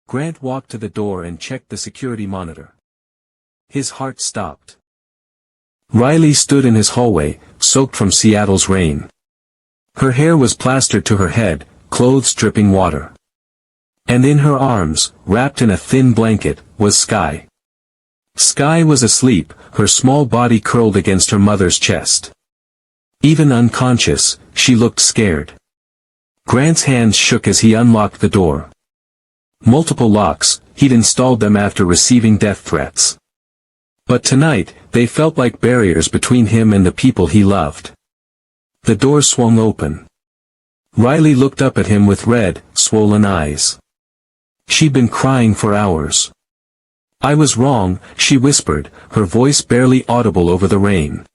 Grant walked to the door and checked the security monitor. His heart stopped. Riley stood in his hallway, soaked from Seattle's rain. Her hair was plastered to her head, clothes dripping water. And in her arms, wrapped in a thin blanket, was Sky. Sky was asleep, her small body curled against her mother's chest. Even unconscious, she looked scared. Grant's hands shook as he unlocked the door. Multiple locks, he'd installed them after receiving death threats. But tonight, they felt like barriers between him and the people he loved. The door swung open. Riley looked up at him with red, swollen eyes. She'd been crying for hours. "I was wrong," she whispered, her voice barely audible over the rain.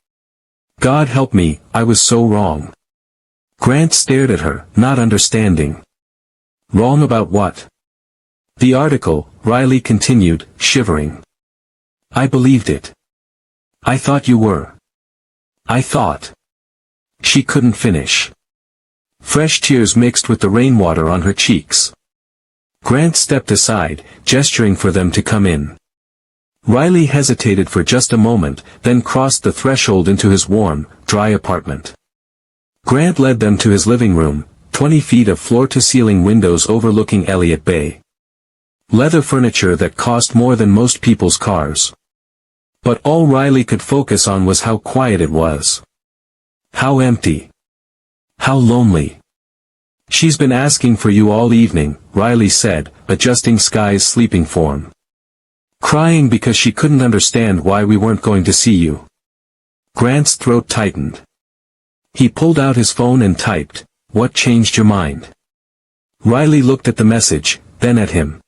"God help me, I was so wrong." Grant stared at her, not understanding. "Wrong about what?" "The article," Riley continued, shivering. "I believed it. I thought you were. I thought." She couldn't finish. Fresh tears mixed with the rainwater on her cheeks. Grant stepped aside, gesturing for them to come in. Riley hesitated for just a moment, then crossed the threshold into his warm, dry apartment. Grant led them to his living room, 20 feet of floor-to-ceiling windows overlooking Elliott Bay. Leather furniture that cost more than most people's cars. But all Riley could focus on was how quiet it was. How empty. How lonely. "She's been asking for you all evening," Riley said, adjusting Sky's sleeping form. "Crying because she couldn't understand why we weren't going to see you." Grant's throat tightened. He pulled out his phone and typed, "What changed your mind?" Riley looked at the message, then at him.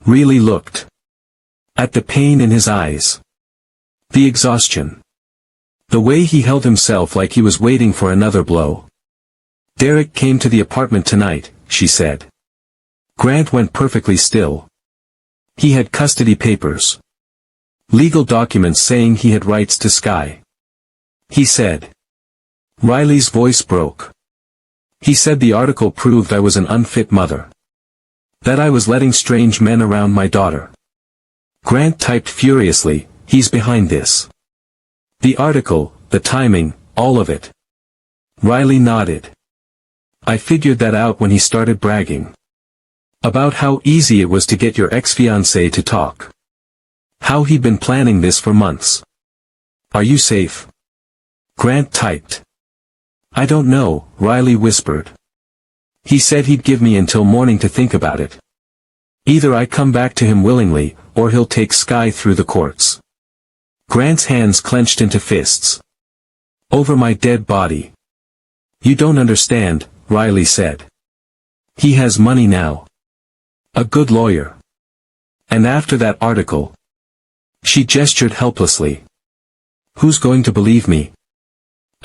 Really looked. At the pain in his eyes. The exhaustion. The way he held himself like he was waiting for another blow. "Derek came to the apartment tonight," she said. Grant went perfectly still. He had custody papers. Legal documents saying he had rights to Sky. He said. Riley's voice broke. "He said the article proved I was an unfit mother. That I was letting strange men around my daughter." Grant typed furiously, "He's behind this. The article, the timing, all of it." Riley nodded. "I figured that out when he started bragging. About how easy it was to get your ex-fiancée to talk. How he'd been planning this for months." "Are you safe?" Grant typed. "I don't know," Riley whispered. "He said he'd give me until morning to think about it. Either I come back to him willingly, or he'll take Sky through the courts." Grant's hands clenched into fists. "Over my dead body." "You don't understand," Riley said. "He has money now. A good lawyer. And after that article." She gestured helplessly. "Who's going to believe me?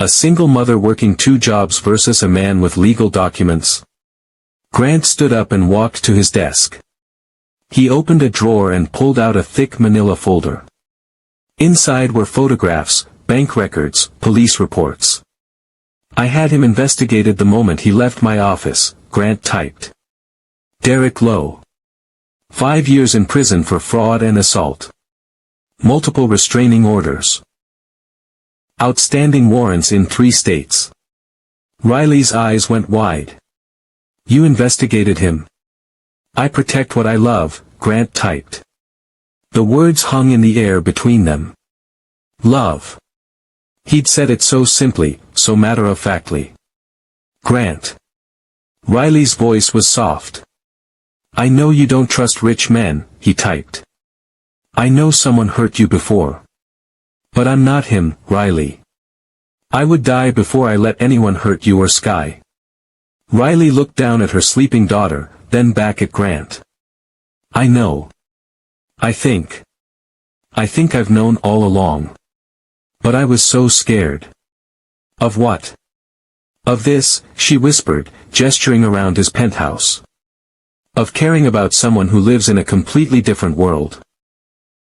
A single mother working 2 jobs versus a man with legal documents?" Grant stood up and walked to his desk. He opened a drawer and pulled out a thick manila folder. Inside were photographs, bank records, police reports. "I had him investigated the moment he left my office," Grant typed. "Derek Lowe. 5 years in prison for fraud and assault. Multiple restraining orders. Outstanding warrants in 3 states." Riley's eyes went wide. "You investigated him?" "I protect what I love," Grant typed. The words hung in the air between them. Love. He'd said it so simply, so matter-of-factly. "Grant." Riley's voice was soft. "I know you don't trust rich men," he typed. "I know someone hurt you before. But I'm not him, Riley. I would die before I let anyone hurt you or Sky." Riley looked down at her sleeping daughter, then back at Grant. "I know. I think I've known all along. But I was so scared." "Of what?" "Of this," she whispered, gesturing around his penthouse. "Of caring about someone who lives in a completely different world.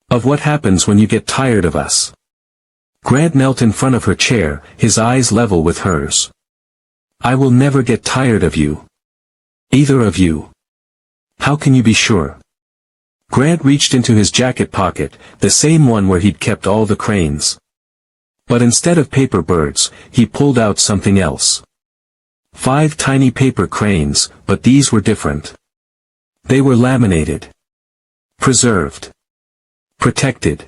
Of what happens when you get tired of us." Grant knelt in front of her chair, his eyes level with hers. "I will never get tired of you. Either of you. How can you be sure?" Grant reached into his jacket pocket, the same one where he'd kept all the cranes. But instead of paper birds, he pulled out something else. 5 tiny paper cranes, but these were different. They were laminated. Preserved. Protected.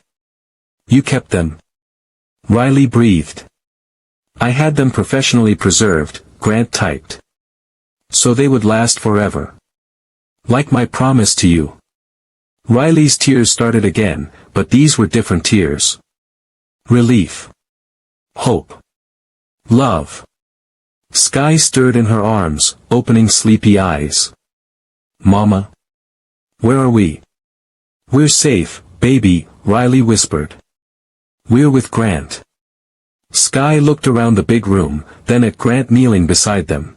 You kept them. Riley breathed. I had them professionally preserved, Grant typed. So they would last forever. Like my promise to you. Riley's tears started again, but these were different tears. Relief. Hope. Love. Sky stirred in her arms, opening sleepy eyes. Mama? Where are we? We're safe, baby, Riley whispered. We're with Grant. Sky looked around the big room, then at Grant kneeling beside them.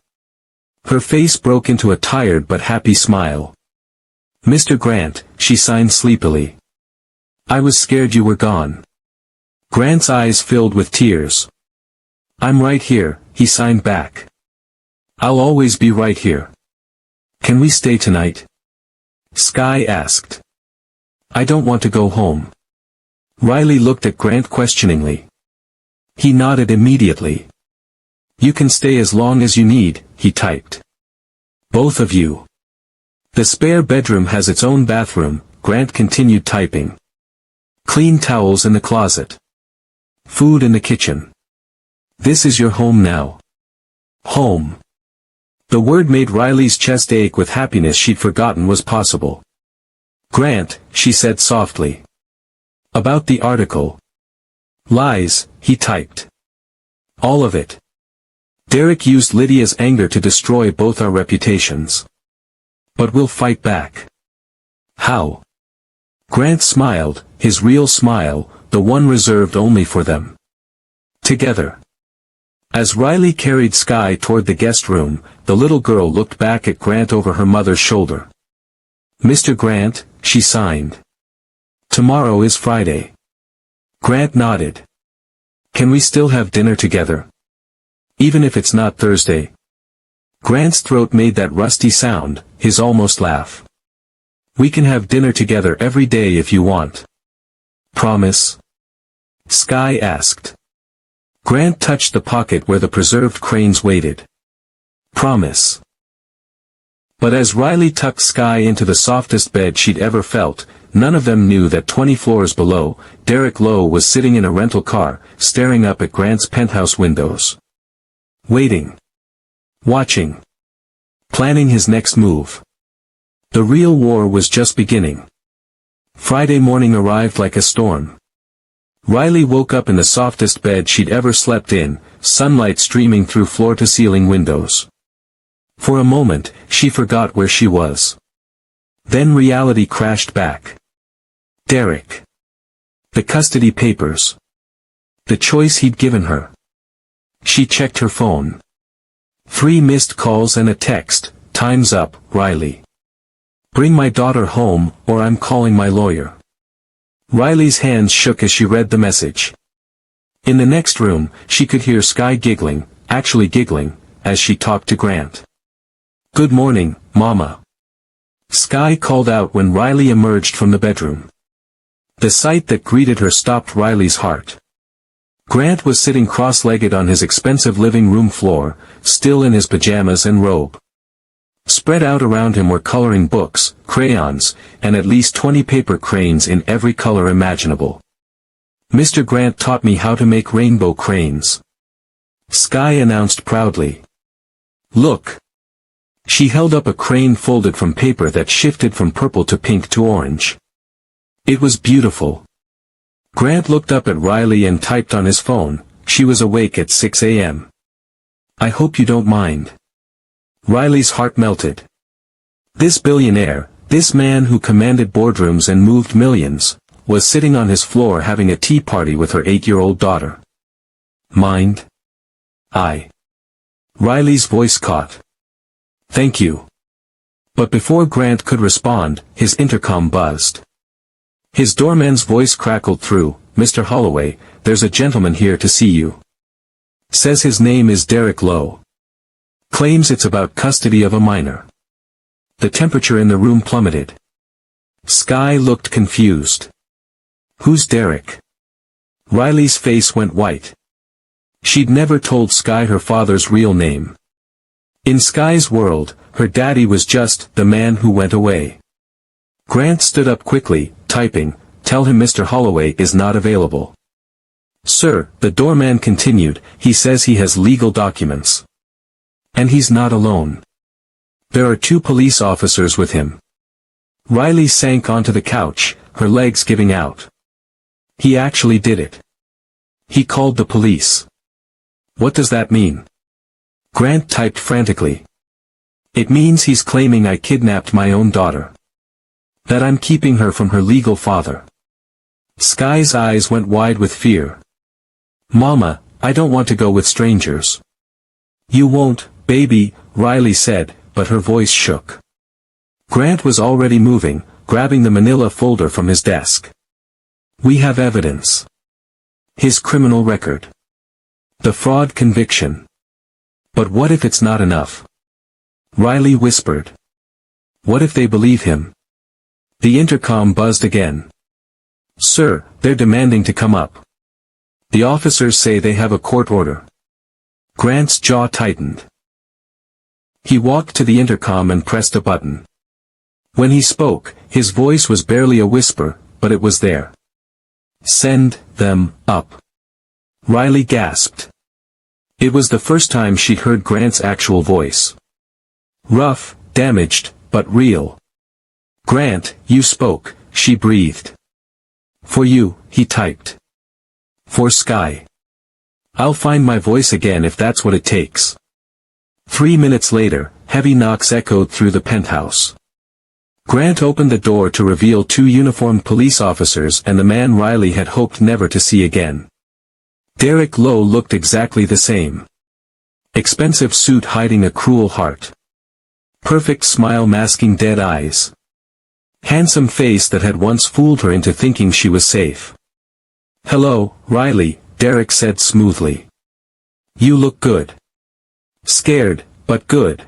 Her face broke into a tired but happy smile. Mr. Grant, she signed sleepily. I was scared you were gone. Grant's eyes filled with tears. I'm right here, he signed back. I'll always be right here. Can we stay tonight? Sky asked. I don't want to go home. Riley looked at Grant questioningly. He nodded immediately. You can stay as long as you need, he typed. Both of you. The spare bedroom has its own bathroom, Grant continued typing. Clean towels in the closet. Food in the kitchen. This is your home now. Home. The word made Riley's chest ache with happiness she'd forgotten was possible. Grant, she said softly. About the article. Lies, he typed. All of it. Derek used Lydia's anger to destroy both our reputations. But we'll fight back. How? Grant smiled, his real smile, the one reserved only for them. Together. As Riley carried Sky toward the guest room, the little girl looked back at Grant over her mother's shoulder. Mr. Grant, she signed. Tomorrow is Friday. Grant nodded. Can we still have dinner together? Even if it's not Thursday? Grant's throat made that rusty sound, his almost laugh. We can have dinner together every day if you want. Promise? Sky asked. Grant touched the pocket where the preserved cranes waited. Promise. But as Riley tucked Sky into the softest bed she'd ever felt, none of them knew that 20 floors below, Derek Lowe was sitting in a rental car, staring up at Grant's penthouse windows. Waiting. Watching. Planning his next move. The real war was just beginning. Friday morning arrived like a storm. Riley woke up in the softest bed she'd ever slept in, sunlight streaming through floor-to-ceiling windows. For a moment, she forgot where she was. Then reality crashed back. Derek. The custody papers. The choice he'd given her. She checked her phone. 3 missed calls and a text, time's up, Riley. Bring my daughter home, or I'm calling my lawyer. Riley's hands shook as she read the message. In the next room, she could hear Sky giggling, actually giggling, as she talked to Grant. Good morning, Mama. Sky called out when Riley emerged from the bedroom. The sight that greeted her stopped Riley's heart. Grant was sitting cross-legged on his expensive living room floor, still in his pajamas and robe. Spread out around him were coloring books, crayons, and at least 20 paper cranes in every color imaginable. Mr. Grant taught me how to make rainbow cranes. Sky announced proudly. Look. She held up a crane folded from paper that shifted from purple to pink to orange. It was beautiful. Grant looked up at Riley and typed on his phone. She was awake at 6 a.m. I hope you don't mind. Riley's heart melted. This billionaire, this man who commanded boardrooms and moved millions, was sitting on his floor having a tea party with her 8-year-old daughter. Mind? Riley's voice caught. Thank you. But before Grant could respond, his intercom buzzed. His doorman's voice crackled through. Mr. Holloway, there's a gentleman here to see you. Says his name is Derek Lowe. Claims it's about custody of a minor. The temperature in the room plummeted. Sky looked confused. Who's Derek? Riley's face went white. She'd never told Sky her father's real name. In Sky's world, her daddy was just the man who went away. Grant stood up quickly, typing, "Tell him Mr. Holloway is not available." "Sir," the doorman continued, "he says he has legal documents. And he's not alone. There are 2 police officers with him." Riley sank onto the couch, her legs giving out. "He actually did it. He called the police." "What does that mean?" Grant typed frantically. "It means he's claiming I kidnapped my own daughter. That I'm keeping her from her legal father." Sky's eyes went wide with fear. "Mama, I don't want to go with strangers." "You won't, baby," Riley said, but her voice shook. Grant was already moving, grabbing the manila folder from his desk. "We have evidence. His criminal record. The fraud conviction. But what if it's not enough?" Riley whispered. "What if they believe him?" The intercom buzzed again. "Sir, they're demanding to come up. The officers say they have a court order." Grant's jaw tightened. He walked to the intercom and pressed a button. When he spoke, his voice was barely a whisper, but it was there. "Send them up." Riley gasped. It was the first time she'd heard Grant's actual voice. Rough, damaged, but real. "Grant, you spoke," she breathed. "For you," he typed. "For Sky. I'll find my voice again if that's what it takes." 3 minutes later, heavy knocks echoed through the penthouse. Grant opened the door to reveal 2 uniformed police officers and the man Riley had hoped never to see again. Derek Lowe looked exactly the same. Expensive suit hiding a cruel heart. Perfect smile masking dead eyes. Handsome face that had once fooled her into thinking she was safe. "Hello, Riley," Derek said smoothly. "You look good." "Scared, but good."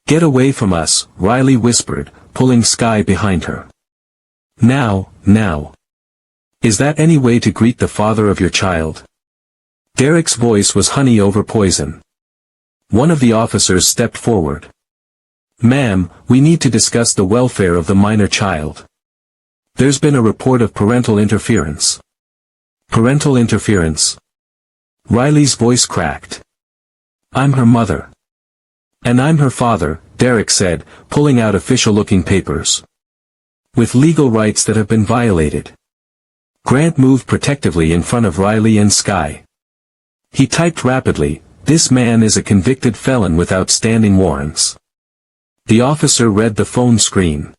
"Get away from us," Riley whispered, pulling Sky behind her. Now. Is that any way to greet the father of your child?" Derek's voice was honey over poison. One of the officers stepped forward. "Ma'am, we need to discuss the welfare of the minor child. There's been a report of parental interference." "Parental interference?" Riley's voice cracked. "I'm her mother." "And I'm her father," Derek said, pulling out official-looking papers. "With legal rights that have been violated." Grant moved protectively in front of Riley and Sky. He typed rapidly, "This man is a convicted felon with outstanding warrants." The officer read the phone screen.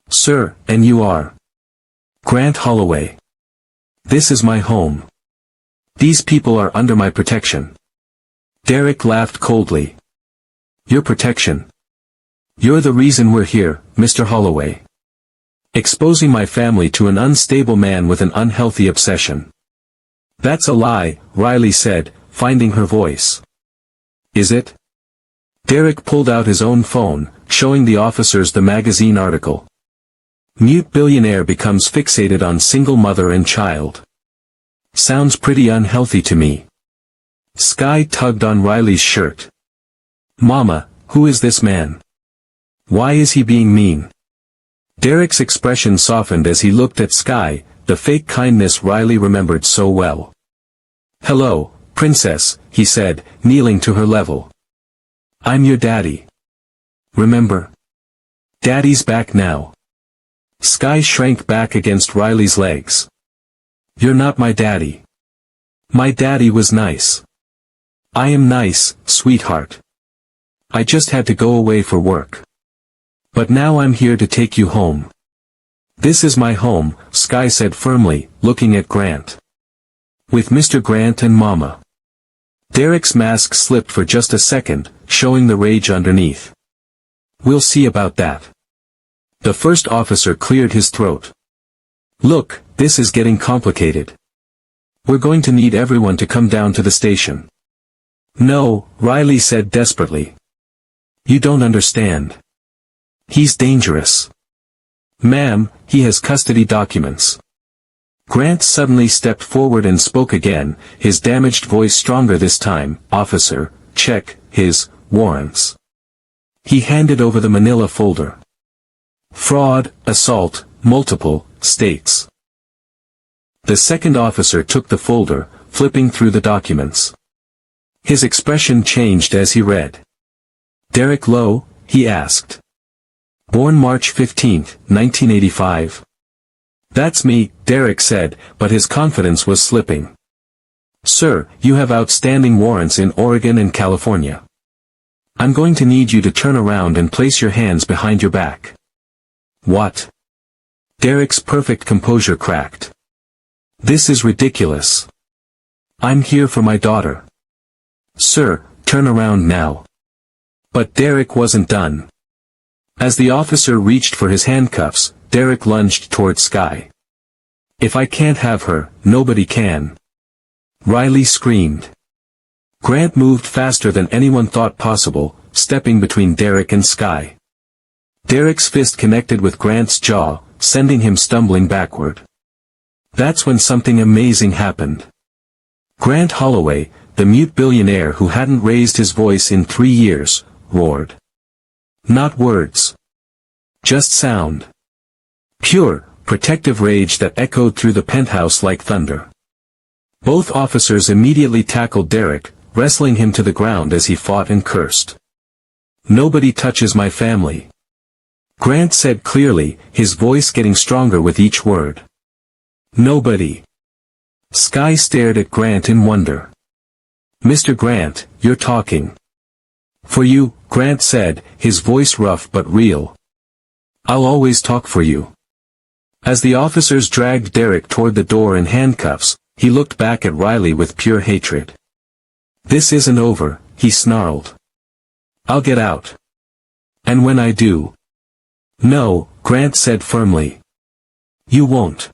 "Sir, and you are?" "Grant Holloway. This is my home. These people are under my protection." Derek laughed coldly. "Your protection? You're the reason we're here, Mr. Holloway. Exposing my family to an unstable man with an unhealthy obsession." "That's a lie," Riley said, finding her voice. "Is it?" Derek pulled out his own phone, showing the officers the magazine article. "Mute billionaire becomes fixated on single mother and child." Sounds pretty unhealthy to me. Sky tugged on Riley's shirt. "Mama, who is this man? Why is he being mean?" Derek's expression softened as he looked at Sky, the fake kindness Riley remembered so well. "Hello, princess," he said, kneeling to her level. "I'm your daddy. Remember? Daddy's back now." Sky shrank back against Riley's legs. "You're not my daddy. My daddy was nice. I am nice, sweetheart. I just had to go away for work. But now I'm here to take you home." "This is my home," Sky said firmly, looking at Grant. "With Mr. Grant and Mama." Derek's mask slipped for just a second, showing the rage underneath. "We'll see about that." The first officer cleared his throat. "Look, this is getting complicated. We're going to need everyone to come down to the station." "No," Riley said desperately. "You don't understand. He's dangerous. Ma'am, he has custody documents." Grant suddenly stepped forward and spoke again, his damaged voice stronger this time. "Officer, check his warrants. He handed over the manila folder. Fraud, assault, multiple states. The second officer took the folder, flipping through the documents. His expression changed as he read. Derek Lowe, he asked. Born March 15, 1985. That's me, Derek said, but his confidence was slipping. Sir, you have outstanding warrants in Oregon and California. I'm going to need you to turn around and place your hands behind your back. What? Derek's perfect composure cracked. This is ridiculous. I'm here for my daughter. Sir, turn around now. But Derek wasn't done. As the officer reached for his handcuffs, Derek lunged toward Sky. If I can't have her, nobody can. Riley screamed. Grant moved faster than anyone thought possible, stepping between Derek and Sky. Derek's fist connected with Grant's jaw, sending him stumbling backward. That's when something amazing happened. Grant Holloway, the mute billionaire who hadn't raised his voice in 3 years, roared. Not words. Just sound. Pure, protective rage that echoed through the penthouse like thunder. Both officers immediately tackled Derek, wrestling him to the ground as he fought and cursed. Nobody touches my family. Grant said clearly, his voice getting stronger with each word. Nobody. Sky stared at Grant in wonder. Mr. Grant, you're talking. For you, Grant said, his voice rough but real. I'll always talk for you. As the officers dragged Derek toward the door in handcuffs, he looked back at Riley with pure hatred. This isn't over, he snarled. I'll get out. And when I do. No, Grant said firmly. You won't.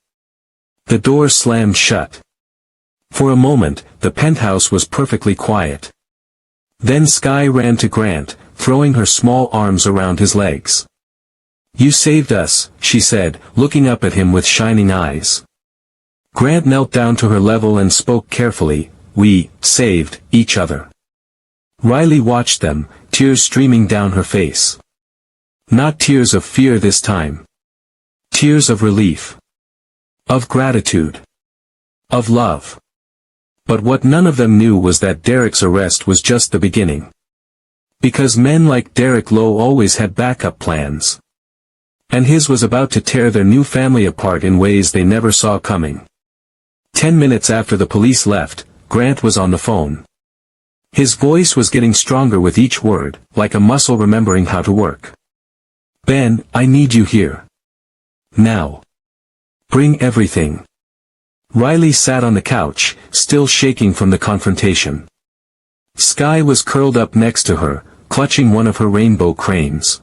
The door slammed shut. For a moment, the penthouse was perfectly quiet. Then Sky ran to Grant, throwing her small arms around his legs. You saved us, she said, looking up at him with shining eyes. Grant knelt down to her level and spoke carefully, we saved each other. Riley watched them, tears streaming down her face. Not tears of fear this time. Tears of relief. Of gratitude. Of love. But what none of them knew was that Derek's arrest was just the beginning. Because men like Derek Lowe always had backup plans. And his was about to tear their new family apart in ways they never saw coming. 10 minutes after the police left, Grant was on the phone. His voice was getting stronger with each word, like a muscle remembering how to work. Ben, I need you here. Now. Bring everything. Riley sat on the couch, still shaking from the confrontation. Sky was curled up next to her, clutching one of her rainbow cranes.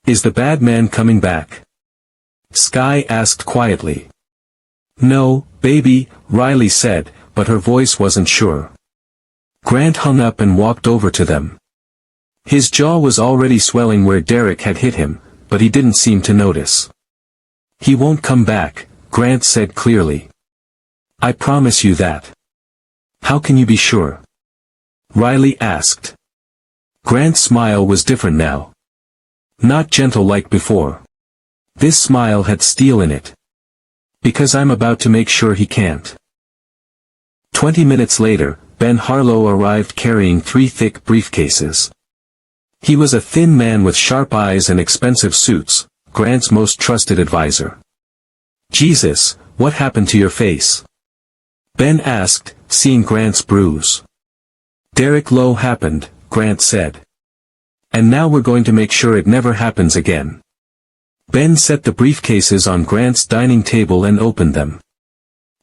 Is the bad man coming back? Sky asked quietly. No, baby, Riley said, but her voice wasn't sure. Grant hung up and walked over to them. His jaw was already swelling where Derek had hit him, but he didn't seem to notice. He won't come back, Grant said clearly. I promise you that. How can you be sure? Riley asked. Grant's smile was different now. Not gentle like before. This smile had steel in it. Because I'm about to make sure he can't. 20 minutes later, Ben Harlow arrived carrying 3 thick briefcases. He was a thin man with sharp eyes and expensive suits, Grant's most trusted advisor. Jesus, what happened to your face? Ben asked, seeing Grant's bruise. Derek Lowe happened, Grant said. And now we're going to make sure it never happens again. Ben set the briefcases on Grant's dining table and opened them.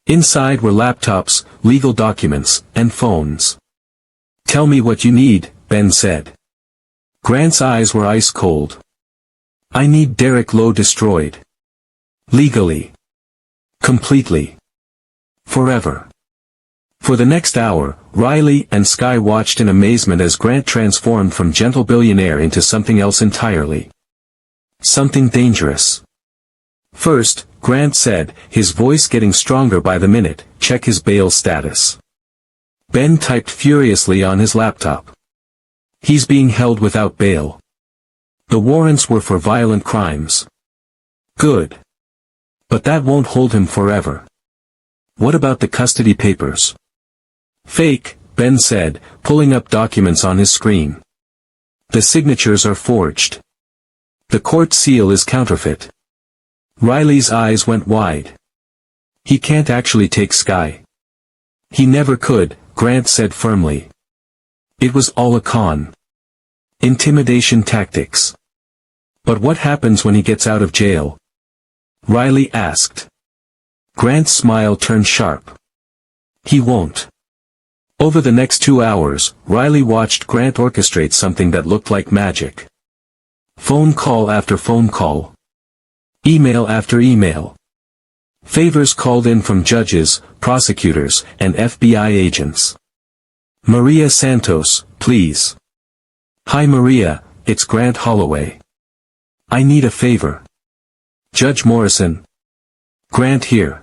Inside were laptops, legal documents, and phones. Tell me what you need, Ben said. Grant's eyes were ice cold. I need Derek Lowe destroyed. Legally. Completely. Forever. For the next hour, Riley and Sky watched in amazement as Grant transformed from gentle billionaire into something else entirely. Something dangerous. First, Grant said, his voice getting stronger by the minute, check his bail status. Ben typed furiously on his laptop. He's being held without bail. The warrants were for violent crimes. Good. But that won't hold him forever. What about the custody papers? Fake, Ben said, pulling up documents on his screen. The signatures are forged. The court seal is counterfeit. Riley's eyes went wide. He can't actually take Sky. He never could, Grant said firmly. It was all a con. Intimidation tactics. But what happens when he gets out of jail? Riley asked. Grant's smile turned sharp. He won't. Over the next 2 hours, Riley watched Grant orchestrate something that looked like magic. Phone call after phone call. Email after email. Favors called in from judges, prosecutors, and FBI agents. Maria Santos, please. Hi Maria, it's Grant Holloway. I need a favor. Judge Morrison. Grant here.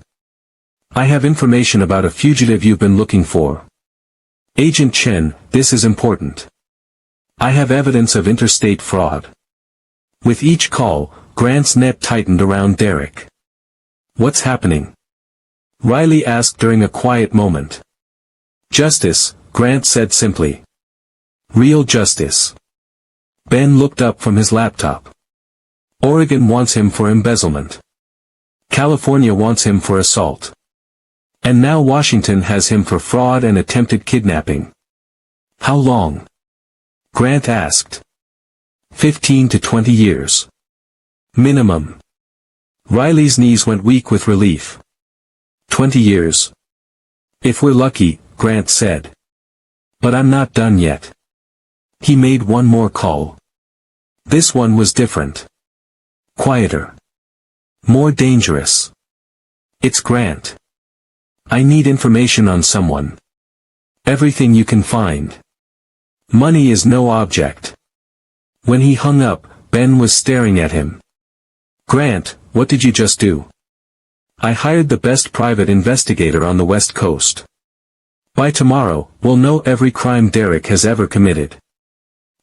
I have information about a fugitive you've been looking for. Agent Chen, this is important. I have evidence of interstate fraud. With each call, Grant's net tightened around Derek. What's happening? Riley asked during a quiet moment. Justice, Grant said simply. Real justice. Ben looked up from his laptop. Oregon wants him for embezzlement. California wants him for assault. And now Washington has him for fraud and attempted kidnapping. How long? Grant asked. 15 to 20 years. Minimum. Riley's knees went weak with relief. 20 years. If we're lucky, Grant said. But I'm not done yet. He made one more call. This one was different. Quieter. More dangerous. It's Grant. I need information on someone. Everything you can find. Money is no object. When he hung up, Ben was staring at him. Grant, what did you just do? I hired the best private investigator on the West Coast. By tomorrow, we'll know every crime Derek has ever committed.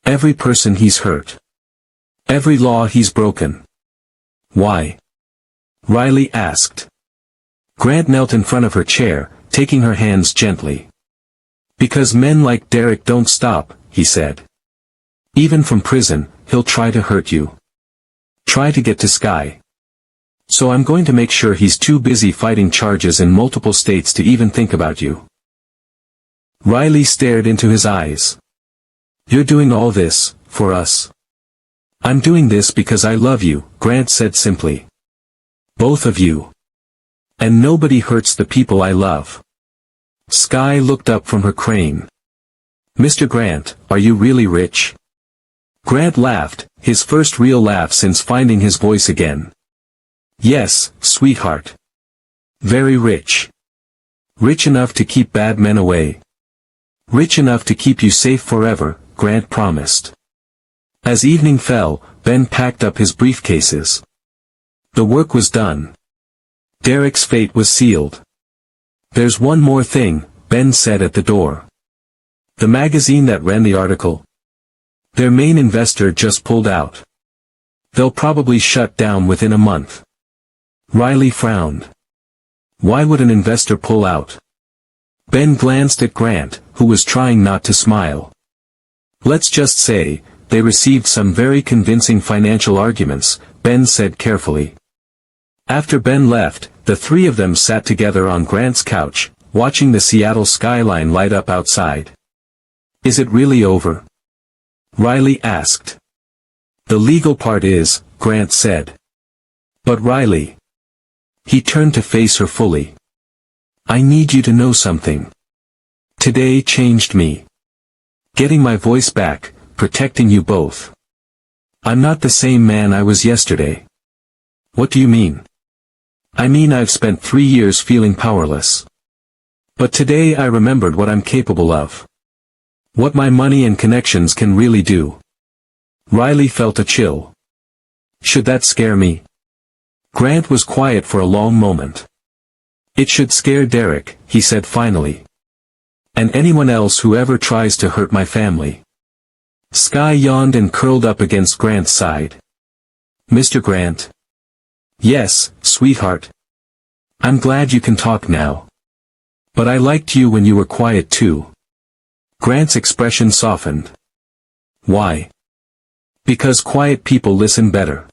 Every person he's hurt. Every law he's broken. Why? Riley asked. Grant knelt in front of her chair, taking her hands gently. Because men like Derek don't stop, he said. Even from prison, he'll try to hurt you. Try to get to Sky. So I'm going to make sure he's too busy fighting charges in multiple states to even think about you. Riley stared into his eyes. You're doing all this, for us. I'm doing this because I love you, Grant said simply. Both of you. And nobody hurts the people I love. Sky looked up from her crane. Mr. Grant, are you really rich? Grant laughed, his first real laugh since finding his voice again. Yes, sweetheart. Very rich. Rich enough to keep bad men away. Rich enough to keep you safe forever, Grant promised. As evening fell, Ben packed up his briefcases. The work was done. Derek's fate was sealed. There's one more thing, Ben said at the door. The magazine that ran the article. Their main investor just pulled out. They'll probably shut down within a month. Riley frowned. Why would an investor pull out? Ben glanced at Grant, who was trying not to smile. Let's just say, they received some very convincing financial arguments, Ben said carefully. After Ben left, the three of them sat together on Grant's couch, watching the Seattle skyline light up outside. Is it really over? Riley asked. The legal part is, Grant said. But Riley. He turned to face her fully. I need you to know something. Today changed me. Getting my voice back, protecting you both. I'm not the same man I was yesterday. What do you mean? I mean I've spent 3 years feeling powerless. But today I remembered what I'm capable of. What my money and connections can really do. Riley felt a chill. Should that scare me? Grant was quiet for a long moment. It should scare Derek, he said finally. And anyone else who ever tries to hurt my family. Sky yawned and curled up against Grant's side. Mr. Grant. Yes, sweetheart. I'm glad you can talk now. But I liked you when you were quiet too. Grant's expression softened. Why? Because quiet people listen better.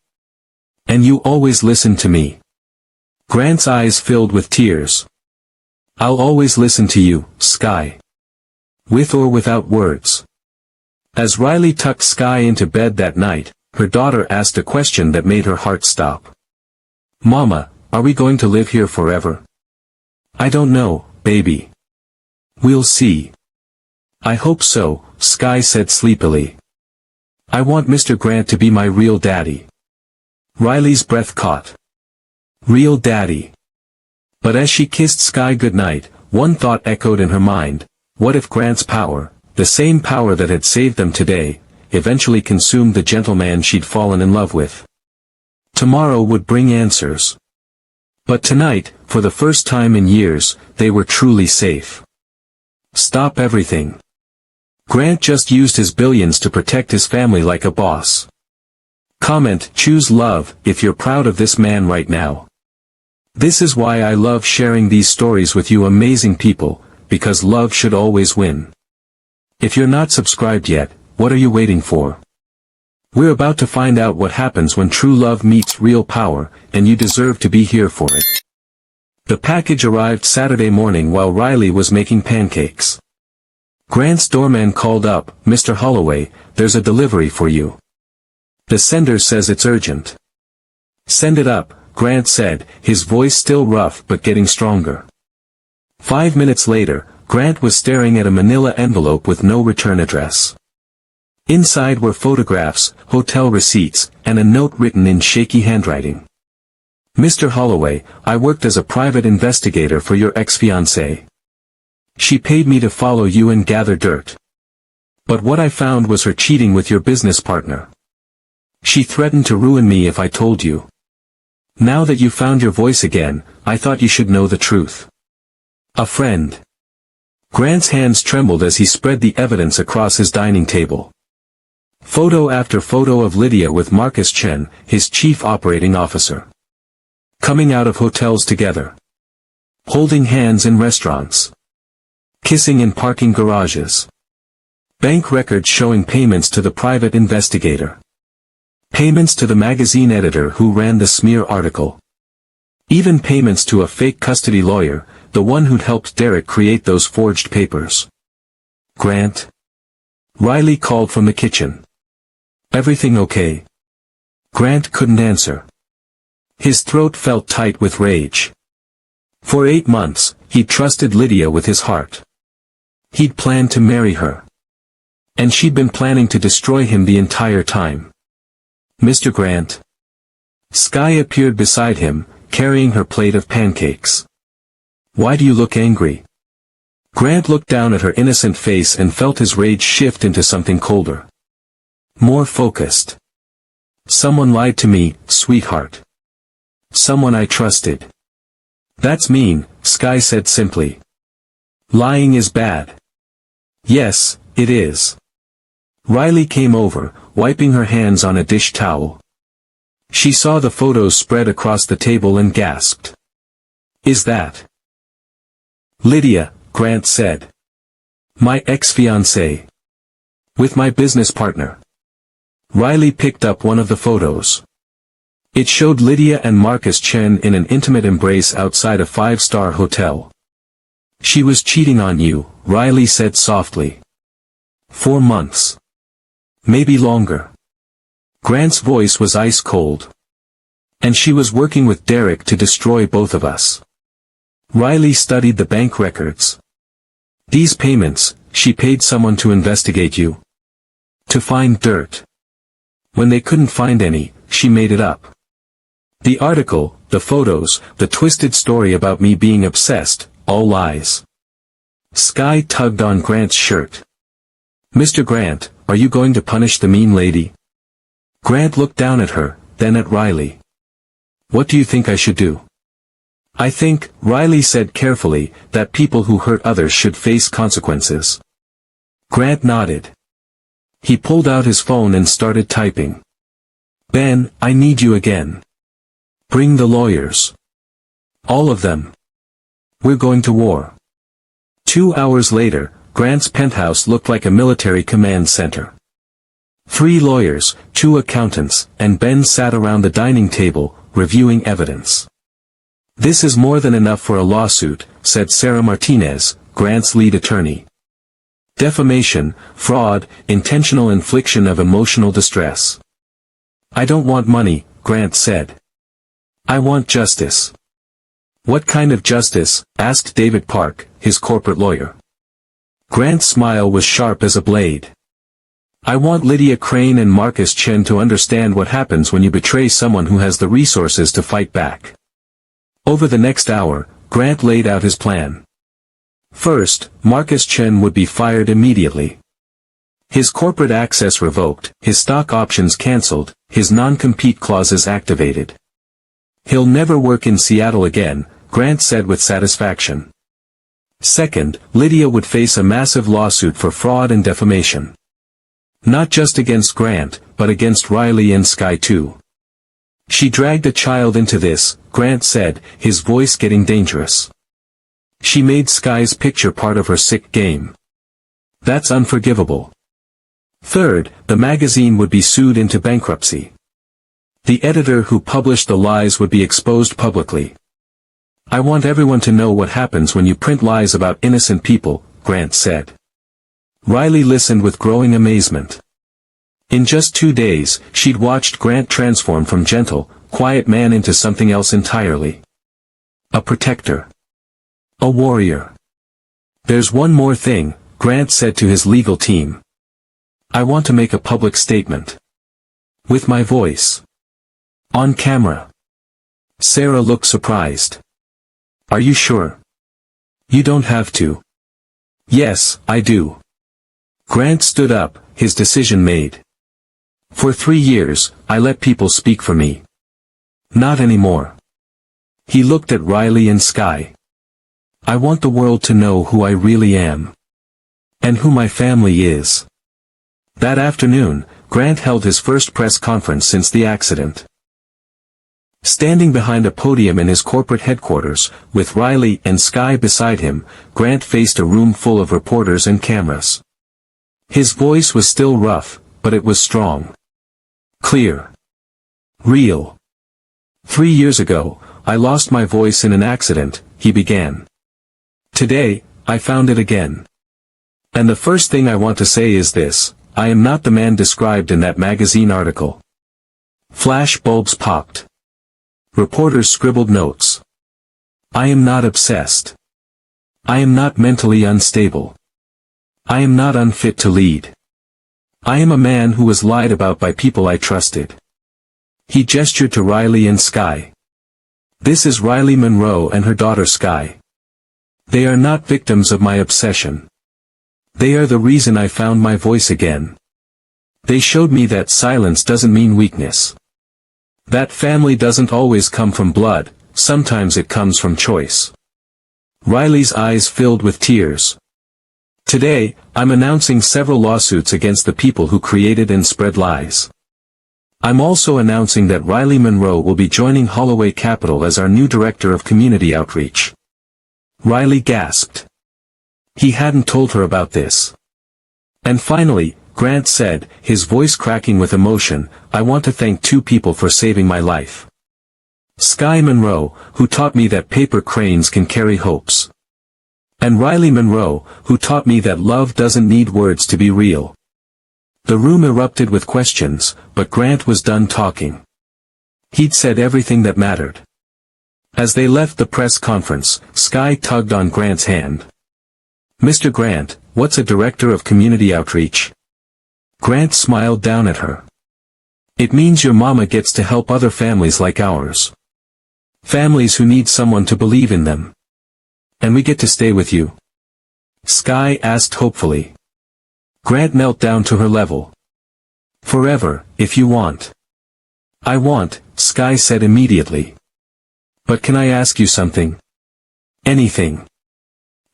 And you always listen to me. Grant's eyes filled with tears. I'll always listen to you, Sky. With or without words. As Riley tucked Sky into bed that night, her daughter asked a question that made her heart stop. Mama, are we going to live here forever? I don't know, baby. We'll see. I hope so, Sky said sleepily. I want Mr. Grant to be my real daddy. Riley's breath caught. Real daddy. But as she kissed Sky goodnight, one thought echoed in her mind. What if Grant's power, the same power that had saved them today, eventually consumed the gentleman she'd fallen in love with? Tomorrow would bring answers. But tonight, for the first time in years, they were truly safe. Stop everything. Grant just used his billions to protect his family like a boss. Comment, choose love, if you're proud of this man right now. This is why I love sharing these stories with you amazing people, because love should always win. If you're not subscribed yet, what are you waiting for? We're about to find out what happens when true love meets real power, and you deserve to be here for it. The package arrived Saturday morning while Riley was making pancakes. Grant's doorman called up, Mr. Holloway, there's a delivery for you. The sender says it's urgent. Send it up, Grant said, his voice still rough but getting stronger. 5 minutes later, Grant was staring at a manila envelope with no return address. Inside were photographs, hotel receipts, and a note written in shaky handwriting. Mr. Holloway, I worked as a private investigator for your ex-fiancée. She paid me to follow you and gather dirt. But what I found was her cheating with your business partner. She threatened to ruin me if I told you. Now that you found your voice again, I thought you should know the truth. A friend. Grant's hands trembled as he spread the evidence across his dining table. Photo after photo of Lydia with Marcus Chen, his chief operating officer. Coming out of hotels together. Holding hands in restaurants. Kissing in parking garages. Bank records showing payments to the private investigator. Payments to the magazine editor who ran the smear article. Even payments to a fake custody lawyer, the one who'd helped Derek create those forged papers. Grant? Riley called from the kitchen. Everything okay? Grant couldn't answer. His throat felt tight with rage. For 8 months, he'd trusted Lydia with his heart. He'd planned to marry her. And she'd been planning to destroy him the entire time. Mr. Grant? Sky appeared beside him, carrying her plate of pancakes. Why do you look angry? Grant looked down at her innocent face and felt his rage shift into something colder. More focused. Someone lied to me, sweetheart. Someone I trusted. That's mean, Sky said simply. Lying is bad. Yes, it is. Riley came over, wiping her hands on a dish towel. She saw the photos spread across the table and gasped. Is that Lydia? Grant said. My ex-fiancée. With my business partner. Riley picked up one of the photos. It showed Lydia and Marcus Chen in an intimate embrace outside a 5-star hotel. She was cheating on you, Riley said softly. 4 months. Maybe longer. Grant's voice was ice cold. And she was working with Derek to destroy both of us. Riley studied the bank records. These payments, she paid someone to investigate you. To find dirt. When they couldn't find any, she made it up. The article, the photos, the twisted story about me being obsessed, all lies. Sky tugged on Grant's shirt. Mr. Grant, are you going to punish the mean lady? Grant looked down at her, then at Riley. What do you think I should do? I think, Riley said carefully, that people who hurt others should face consequences. Grant nodded. He pulled out his phone and started typing. Ben, I need you again. Bring the lawyers. All of them. We're going to war. 2 hours later, Grant's penthouse looked like a military command center. 3 lawyers, 2 accountants, and Ben sat around the dining table, reviewing evidence. This is more than enough for a lawsuit, said Sarah Martinez, Grant's lead attorney. Defamation, fraud, intentional infliction of emotional distress. I don't want money, Grant said. I want justice. What kind of justice? Asked David Park, his corporate lawyer. Grant's smile was sharp as a blade. I want Lydia Crane and Marcus Chen to understand what happens when you betray someone who has the resources to fight back. Over the next hour, Grant laid out his plan. First, Marcus Chen would be fired immediately. His corporate access revoked, his stock options cancelled, his non-compete clauses activated. He'll never work in Seattle again, Grant said with satisfaction. Second, Lydia would face a massive lawsuit for fraud and defamation. Not just against Grant, but against Riley and Sky too. She dragged a child into this, Grant said, his voice getting dangerous. She made Sky's picture part of her sick game. That's unforgivable. Third, the magazine would be sued into bankruptcy. The editor who published the lies would be exposed publicly. I want everyone to know what happens when you print lies about innocent people, Grant said. Riley listened with growing amazement. In just 2 days, she'd watched Grant transform from gentle, quiet man into something else entirely. A protector. A warrior. There's one more thing, Grant said to his legal team. I want to make a public statement. With my voice. On camera. Sarah looked surprised. Are you sure? You don't have to. Yes, I do. Grant stood up, his decision made. For 3 years, I let people speak for me. Not anymore. He looked at Riley and Sky. I want the world to know who I really am. And who my family is. That afternoon, Grant held his first press conference since the accident. Standing behind a podium in his corporate headquarters, with Riley and Sky beside him, Grant faced a room full of reporters and cameras. His voice was still rough, but it was strong. Clear. Real. 3 years ago, I lost my voice in an accident, he began. Today, I found it again. And the first thing I want to say is this, I am not the man described in that magazine article. Flash bulbs popped. Reporters scribbled notes. I am not obsessed. I am not mentally unstable. I am not unfit to lead. I am a man who was lied about by people I trusted. He gestured to Riley and Sky. This is Riley Monroe and her daughter Sky. They are not victims of my obsession. They are the reason I found my voice again. They showed me that silence doesn't mean weakness. That family doesn't always come from blood, sometimes it comes from choice. Riley's eyes filled with tears. Today, I'm announcing several lawsuits against the people who created and spread lies. I'm also announcing that Riley Monroe will be joining Holloway Capital as our new Director of Community Outreach. Riley gasped. He hadn't told her about this. And finally, Grant said, his voice cracking with emotion, I want to thank 2 people for saving my life. Sky Monroe, who taught me that paper cranes can carry hopes. And Riley Monroe, who taught me that love doesn't need words to be real. The room erupted with questions, but Grant was done talking. He'd said everything that mattered. As they left the press conference, Sky tugged on Grant's hand. Mr. Grant, what's a Director of Community Outreach? Grant smiled down at her. It means your mama gets to help other families like ours. Families who need someone to believe in them. And we get to stay with you? Sky asked hopefully. Grant knelt down to her level. Forever, if you want. I want, Sky said immediately. But can I ask you something? Anything.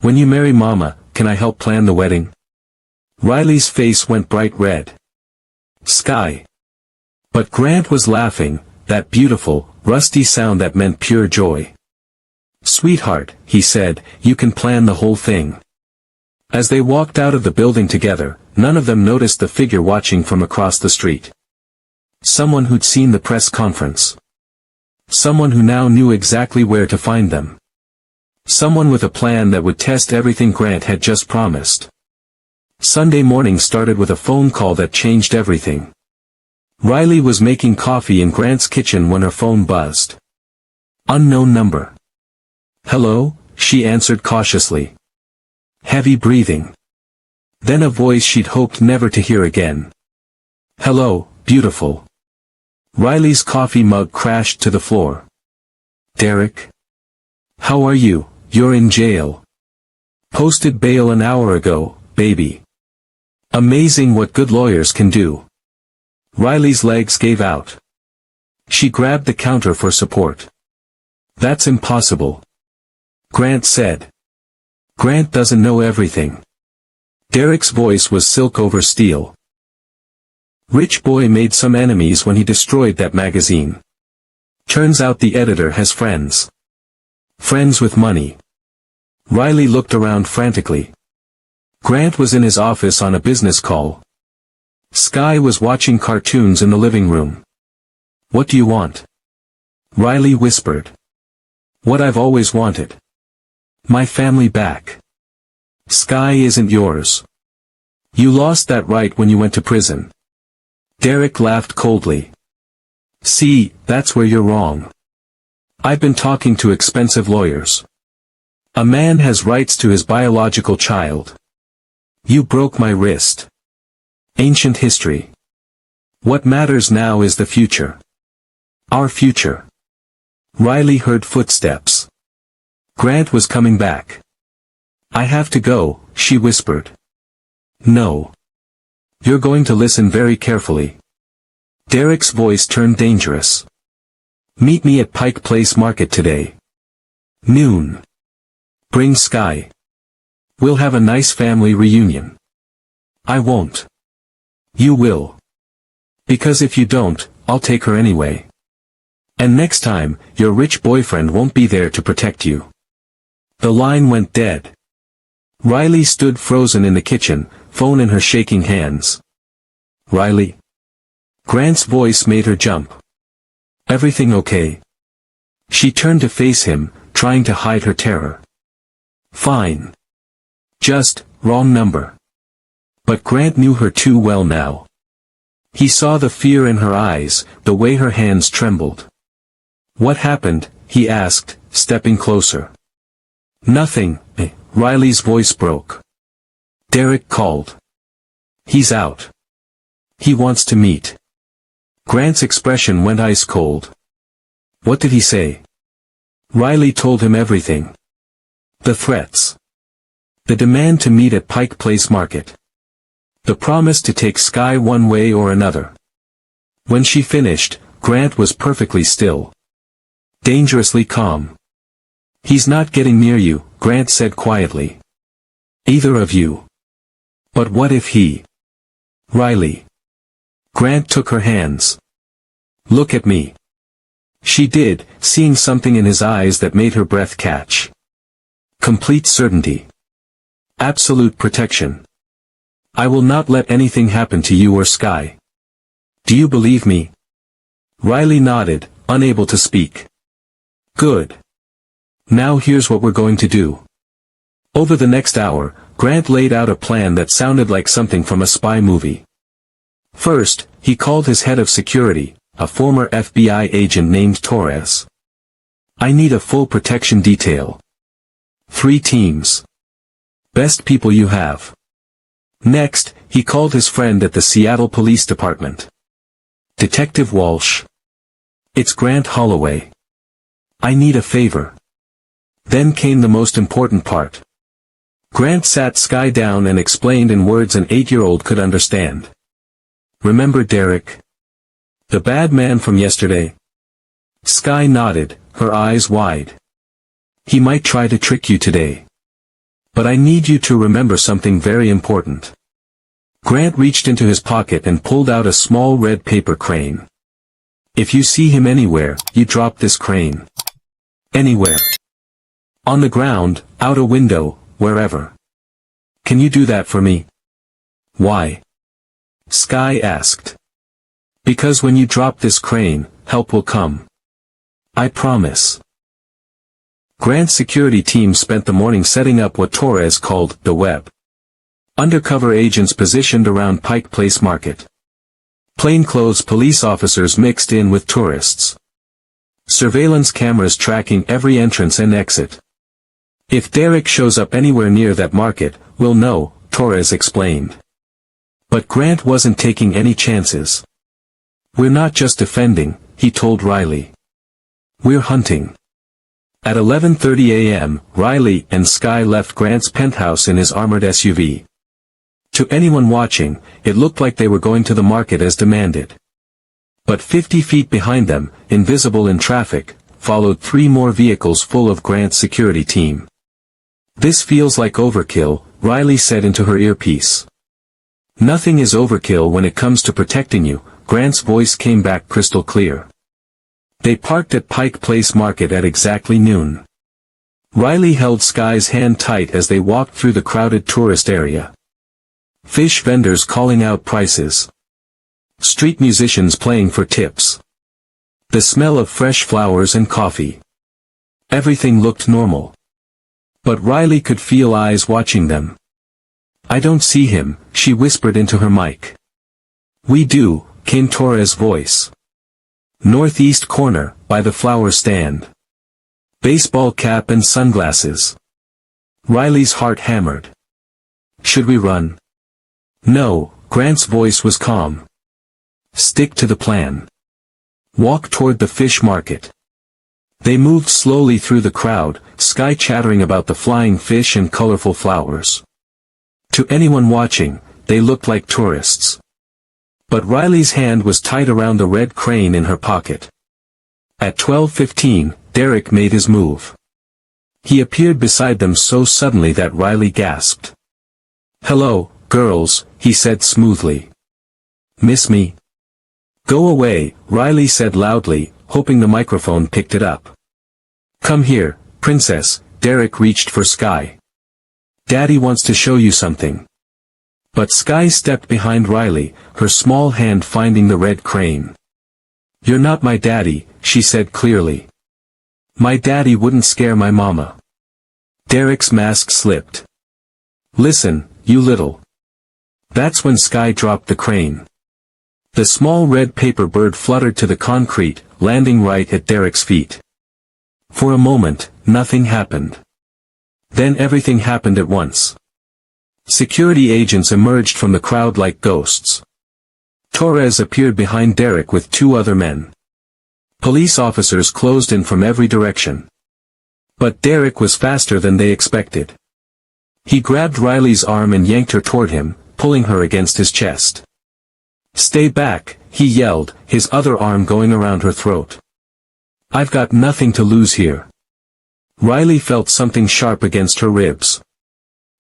When you marry Mama, can I help plan the wedding? Riley's face went bright red. Sky. But Grant was laughing, that beautiful, rusty sound that meant pure joy. Sweetheart, he said, you can plan the whole thing. As they walked out of the building together, none of them noticed the figure watching from across the street. Someone who'd seen the press conference. Someone who now knew exactly where to find them. Someone with a plan that would test everything Grant had just promised. Sunday morning started with a phone call that changed everything. Riley was making coffee in Grant's kitchen when her phone buzzed. Unknown number. Hello, she answered cautiously. Heavy breathing. Then a voice she'd hoped never to hear again. Hello, beautiful. Riley's coffee mug crashed to the floor. Derek? How are you? You're in jail. Posted bail an hour ago, baby. Amazing what good lawyers can do. Riley's legs gave out. She grabbed the counter for support. That's impossible. Grant said. Grant doesn't know everything. Derek's voice was silk over steel. Rich boy made some enemies when he destroyed that magazine. Turns out the editor has friends. Friends with money. Riley looked around frantically. Grant was in his office on a business call. Sky was watching cartoons in the living room. What do you want? Riley whispered. What I've always wanted. My family back. Sky isn't yours. You lost that right when you went to prison. Derek laughed coldly. See, that's where you're wrong. I've been talking to expensive lawyers. A man has rights to his biological child. You broke my wrist. Ancient history. What matters now is the future. Our future. Riley heard footsteps. Grant was coming back. I have to go, she whispered. No. You're going to listen very carefully. Derek's voice turned dangerous. Meet me at Pike Place Market today. Noon. Bring Sky. We'll have a nice family reunion. I won't. You will. Because if you don't, I'll take her anyway. And next time, your rich boyfriend won't be there to protect you. The line went dead. Riley stood frozen in the kitchen, phone in her shaking hands. Riley? Grant's voice made her jump. Everything okay? She turned to face him, trying to hide her terror. Fine. Just, wrong number. But Grant knew her too well now. He saw the fear in her eyes, the way her hands trembled. What happened? He asked, stepping closer. Nothing, Riley's voice broke. Derek called. He's out. He wants to meet. Grant's expression went ice cold. What did he say? Riley told him everything. The threats. The demand to meet at Pike Place Market. The promise to take Sky one way or another. When she finished, Grant was perfectly still. Dangerously calm. He's not getting near you, Grant said quietly. Either of you. But what if he? Riley. Grant took her hands. Look at me. She did, seeing something in his eyes that made her breath catch. Complete certainty. Absolute protection. I will not let anything happen to you or Sky. Do you believe me? Riley nodded, unable to speak. Good. Now here's what we're going to do. Over the next hour, Grant laid out a plan that sounded like something from a spy movie. First, he called his head of security, a former FBI agent named Torres. I need a full protection detail. 3 teams. Best people you have. Next, he called his friend at the Seattle Police Department. Detective Walsh. It's Grant Holloway. I need a favor. Then came the most important part. Grant sat Sky down and explained in words an 8-year-old could understand. Remember Derek? The bad man from yesterday? Sky nodded, her eyes wide. He might try to trick you today. But I need you to remember something very important. Grant reached into his pocket and pulled out a small red paper crane. If you see him anywhere, you drop this crane. Anywhere. On the ground, out a window, wherever. Can you do that for me? Why? Sky asked. Because when you drop this crane, help will come. I promise. Grant's security team spent the morning setting up what Torres called the web. Undercover agents positioned around Pike Place Market. Plainclothes police officers mixed in with tourists. Surveillance cameras tracking every entrance and exit. If Derek shows up anywhere near that market, we'll know, Torres explained. But Grant wasn't taking any chances. We're not just defending, he told Riley. We're hunting. At 11:30 a.m., Riley and Sky left Grant's penthouse in his armored SUV. To anyone watching, it looked like they were going to the market as demanded. But 50 feet behind them, invisible in traffic, followed 3 more vehicles full of Grant's security team. This feels like overkill, Riley said into her earpiece. Nothing is overkill when it comes to protecting you, Grant's voice came back crystal clear. They parked at Pike Place Market at exactly noon. Riley held Sky's hand tight as they walked through the crowded tourist area. Fish vendors calling out prices. Street musicians playing for tips. The smell of fresh flowers and coffee. Everything looked normal. But Riley could feel eyes watching them. I don't see him, she whispered into her mic. We do, came Torres' voice. Northeast corner, by the flower stand. Baseball cap and sunglasses. Riley's heart hammered. Should we run? No, Grant's voice was calm. Stick to the plan. Walk toward the fish market. They moved slowly through the crowd, Sky chattering about the flying fish and colorful flowers. To anyone watching, they looked like tourists. But Riley's hand was tight around the red crane in her pocket. At 12:15, Derek made his move. He appeared beside them so suddenly that Riley gasped. Hello, girls, he said smoothly. Miss me? Go away, Riley said loudly, hoping the microphone picked it up. Come here, princess, Derek reached for Sky. Daddy wants to show you something. But Sky stepped behind Riley, her small hand finding the red crane. You're not my daddy, she said clearly. My daddy wouldn't scare my mama. Derek's mask slipped. Listen, you little. That's when Sky dropped the crane. The small red paper bird fluttered to the concrete, landing right at Derek's feet. For a moment, nothing happened. Then everything happened at once. Security agents emerged from the crowd like ghosts. Torres appeared behind Derek with 2 other men. Police officers closed in from every direction. But Derek was faster than they expected. He grabbed Riley's arm and yanked her toward him, pulling her against his chest. Stay back, he yelled, his other arm going around her throat. I've got nothing to lose here. Riley felt something sharp against her ribs.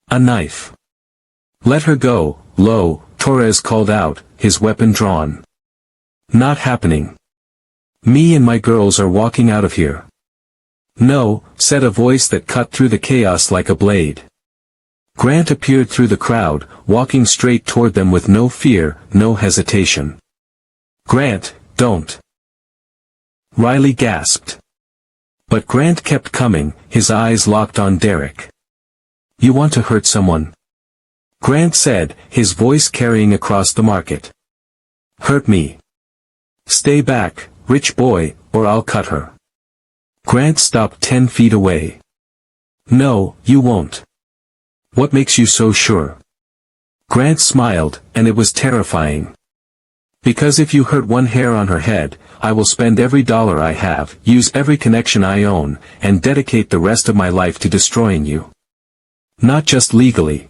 A knife. Let her go, Lo, Torres called out, his weapon drawn. Not happening. Me and my girls are walking out of here. No, said a voice that cut through the chaos like a blade. Grant appeared through the crowd, walking straight toward them with no fear, no hesitation. Grant, don't. Riley gasped. But Grant kept coming, his eyes locked on Derek. You want to hurt someone? Grant said, his voice carrying across the market. Hurt me. Stay back, rich boy, or I'll cut her. Grant stopped 10 feet away. No, you won't. What makes you so sure? Grant smiled, and it was terrifying. Because if you hurt one hair on her head, I will spend every dollar I have, use every connection I own, and dedicate the rest of my life to destroying you. Not just legally.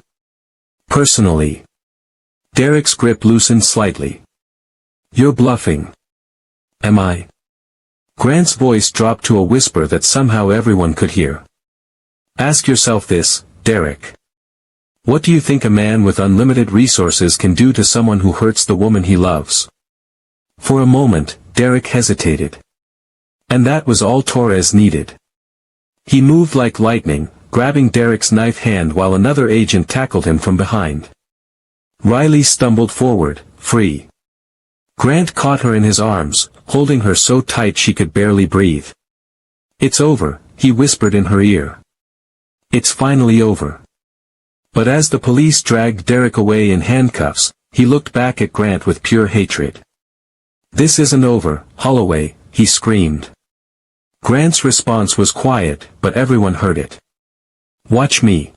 Personally. Derek's grip loosened slightly. You're bluffing. Am I? Grant's voice dropped to a whisper that somehow everyone could hear. Ask yourself this, Derek. What do you think a man with unlimited resources can do to someone who hurts the woman he loves? For a moment, Derek hesitated. And that was all Torres needed. He moved like lightning, grabbing Derek's knife hand while another agent tackled him from behind. Riley stumbled forward, free. Grant caught her in his arms, holding her so tight she could barely breathe. "It's over," he whispered in her ear. "It's finally over." But as the police dragged Derek away in handcuffs, he looked back at Grant with pure hatred. "This isn't over, Holloway," he screamed. Grant's response was quiet, but everyone heard it. "Watch me."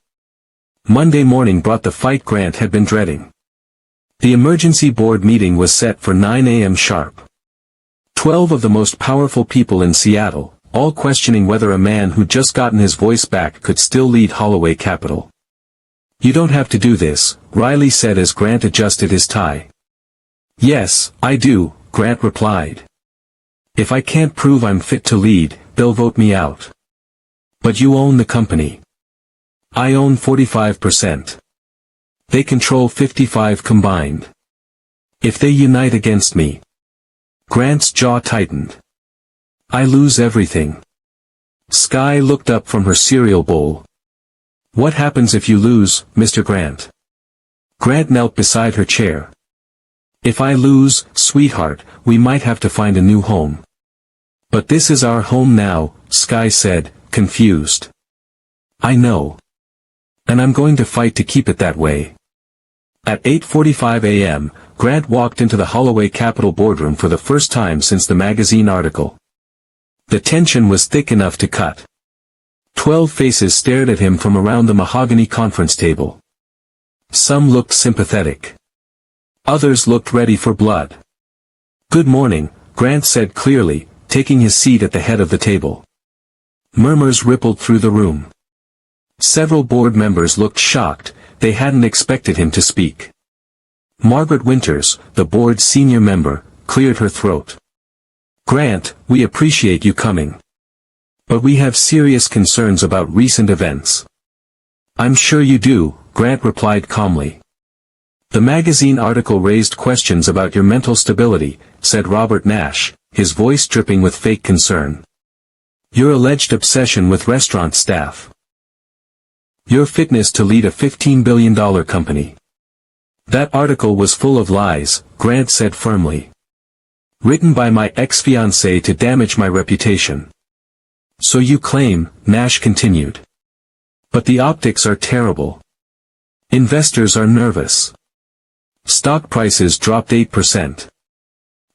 Monday morning brought the fight Grant had been dreading. The emergency board meeting was set for 9 a.m. sharp. 12 of the most powerful people in Seattle, all questioning whether a man who'd just gotten his voice back could still lead Holloway Capital. "You don't have to do this," Riley said as Grant adjusted his tie. "Yes, I do," Grant replied. "If I can't prove I'm fit to lead, they'll vote me out." "But you own the company." "I own 45%. They control 55 combined. If they unite against me..." Grant's jaw tightened. "I lose everything." Skye looked up from her cereal bowl. "What happens if you lose, Mr. Grant?" Grant knelt beside her chair. "If I lose, sweetheart, we might have to find a new home." "But this is our home now," Skye said, confused. "I know. And I'm going to fight to keep it that way." At 8:45 a.m., Grant walked into the Holloway Capital boardroom for the first time since the magazine article. The tension was thick enough to cut. 12 faces stared at him from around the mahogany conference table. Some looked sympathetic. Others looked ready for blood. "Good morning," Grant said clearly, taking his seat at the head of the table. Murmurs rippled through the room. Several board members looked shocked, they hadn't expected him to speak. Margaret Winters, the board's senior member, cleared her throat. "Grant, we appreciate you coming. But we have serious concerns about recent events." "I'm sure you do," Grant replied calmly. "The magazine article raised questions about your mental stability," said Robert Nash, his voice dripping with fake concern. "Your alleged obsession with restaurant staff. Your fitness to lead a $15 billion company." "That article was full of lies," Grant said firmly. "Written by my ex-fiancée to damage my reputation." "So you claim," Nash continued. "But the optics are terrible. Investors are nervous. Stock prices dropped 8%.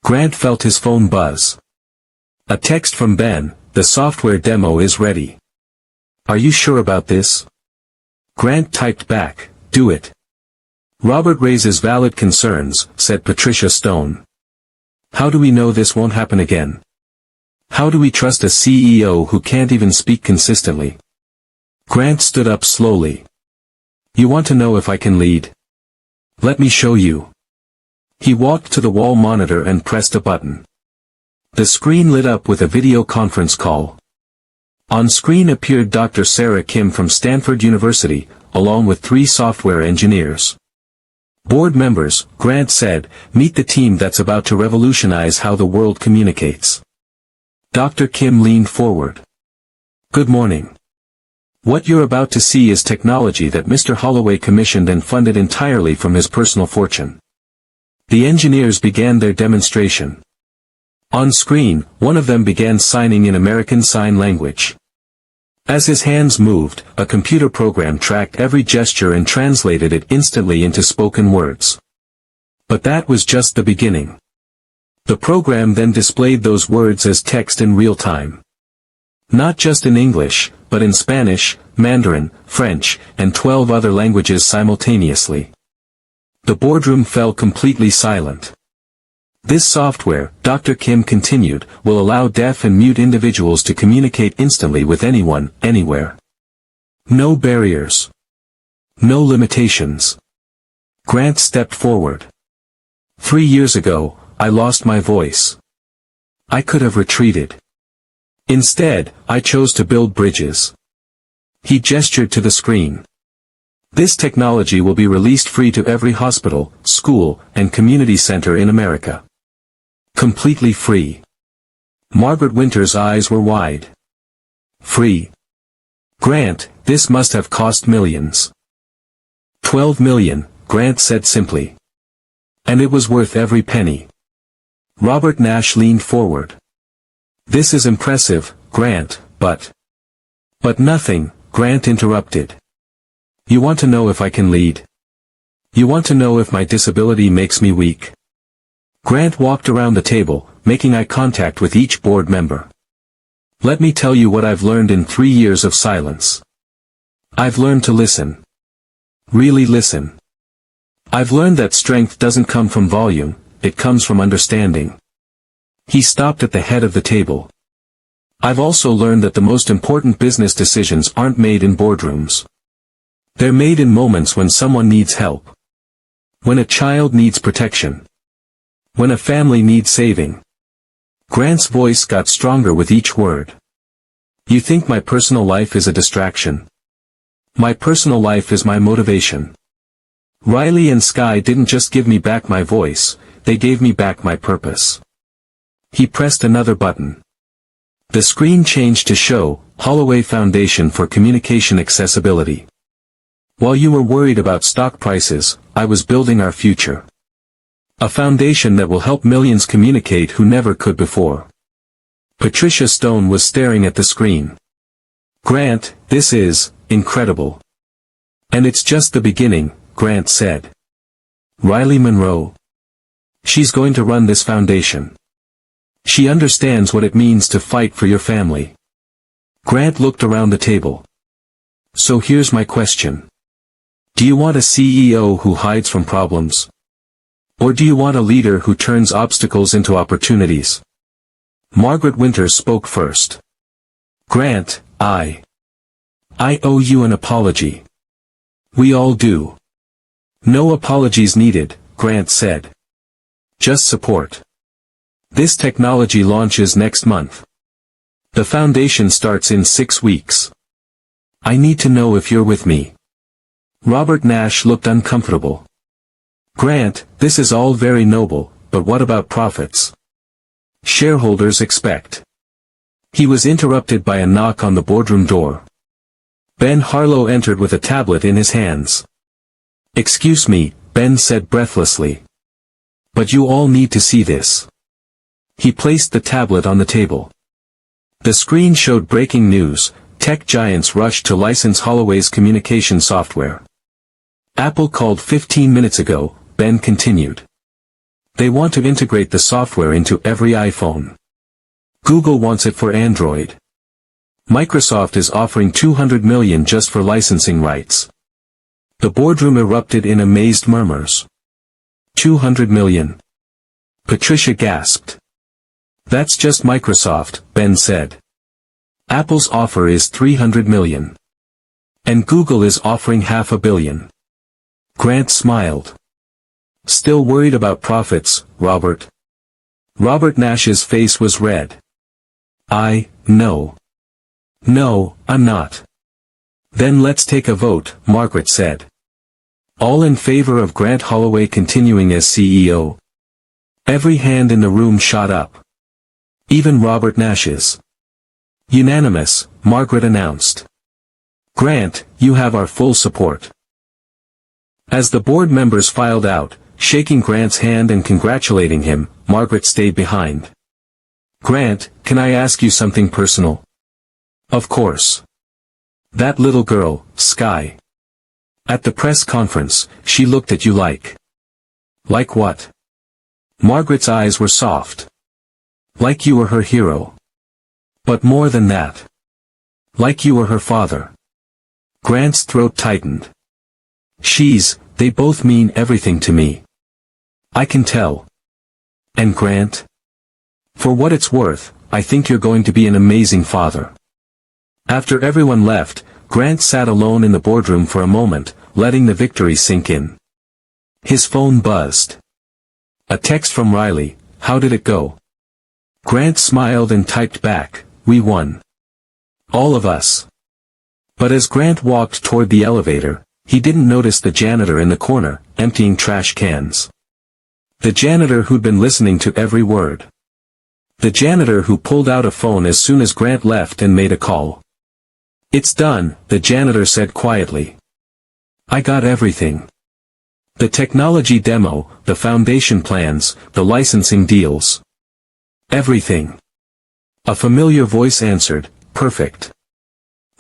Grant felt his phone buzz. A text from Ben, "The software demo is ready." "Are you sure about this?" Grant typed back, "Do it." "Robert raises valid concerns," said Patricia Stone. "How do we know this won't happen again? How do we trust a CEO who can't even speak consistently?" Grant stood up slowly. "You want to know if I can lead? Let me show you." He walked to the wall monitor and pressed a button. The screen lit up with a video conference call. On screen appeared Dr. Sarah Kim from Stanford University, along with 3 software engineers. "Board members," Grant said, "meet the team that's about to revolutionize how the world communicates." Dr. Kim leaned forward. "Good morning. What you're about to see is technology that Mr. Holloway commissioned and funded entirely from his personal fortune." The engineers began their demonstration. On screen, one of them began signing in American Sign Language. As his hands moved, a computer program tracked every gesture and translated it instantly into spoken words. But that was just the beginning. The program then displayed those words as text in real time. Not just in English, but in Spanish, Mandarin, French, and 12 other languages simultaneously. The boardroom fell completely silent. "This software," Dr. Kim continued, "will allow deaf and mute individuals to communicate instantly with anyone, anywhere. No barriers. No limitations." Grant stepped forward. 3 years ago, I lost my voice. I could have retreated. Instead, I chose to build bridges." He gestured to the screen. This technology will be released free to every hospital, school, and community center in America. Completely free. Margaret Winter's eyes were wide. Free. Grant, this must have cost millions. 12 million, Grant said simply. And it was worth every penny. Robert Nash leaned forward. This is impressive, Grant, but nothing, Grant interrupted. You want to know if I can lead? You want to know if my disability makes me weak? Grant walked around the table, making eye contact with each board member. Let me tell you what I've learned in 3 years of silence. I've learned to listen. Really listen. I've learned that strength doesn't come from volume, it comes from understanding. He stopped at the head of the table. I've also learned that the most important business decisions aren't made in boardrooms. They're made in moments when someone needs help. When a child needs protection. When a family needs saving. Grant's voice got stronger with each word. You think my personal life is a distraction? My personal life is my motivation. Riley and Sky didn't just give me back my voice, they gave me back my purpose. He pressed another button. The screen changed to show, Holloway Foundation for Communication Accessibility. While you were worried about stock prices, I was building our future. A foundation that will help millions communicate who never could before. Patricia Stone was staring at the screen. Grant, this is incredible. And it's just the beginning, Grant said. Riley Monroe. She's going to run this foundation. She understands what it means to fight for your family. Grant looked around the table. So here's my question. Do you want a CEO who hides from problems? Or do you want a leader who turns obstacles into opportunities? Margaret Winters spoke first. Grant, I owe you an apology. We all do. No apologies needed, Grant said. Just support. This technology launches next month. The foundation starts in 6 weeks. I need to know if you're with me. Robert Nash looked uncomfortable. Grant, this is all very noble, but what about profits? Shareholders expect. He was interrupted by a knock on the boardroom door. Ben Harlow entered with a tablet in his hands. Excuse me, Ben said breathlessly. But you all need to see this. He placed the tablet on the table. The screen showed breaking news, tech giants rushed to license Holloway's communication software. Apple called 15 minutes ago, Ben continued. They want to integrate the software into every iPhone. Google wants it for Android. Microsoft is offering $200 million just for licensing rights. The boardroom erupted in amazed murmurs. $200 million. Patricia gasped. That's just Microsoft, Ben said. Apple's offer is $300 million. And Google is offering $500 million. Grant smiled. Still worried about profits, Robert? Robert Nash's face was red. No. No, I'm not. Then let's take a vote, Margaret said. All in favor of Grant Holloway continuing as CEO? Every hand in the room shot up. Even Robert Nash's. Unanimous, Margaret announced. Grant, you have our full support. As the board members filed out, shaking Grant's hand and congratulating him, Margaret stayed behind. Grant, can I ask you something personal? Of course. That little girl, Sky. At the press conference, she looked at you like. Like what? Margaret's eyes were soft. Like you were her hero. But more than that. Like you were her father. Grant's throat tightened. They both mean everything to me. I can tell. And Grant? For what it's worth, I think you're going to be an amazing father. After everyone left, Grant sat alone in the boardroom for a moment, letting the victory sink in. His phone buzzed. A text from Riley, how did it go? Grant smiled and typed back, we won. All of us. But as Grant walked toward the elevator, He didn't notice the janitor in the corner, emptying trash cans. The janitor who'd been listening to every word. The janitor who pulled out a phone as soon as Grant left and made a call. "It's done," the janitor said quietly. "I got everything. The technology demo, the foundation plans, the licensing deals. Everything." A familiar voice answered, "Perfect.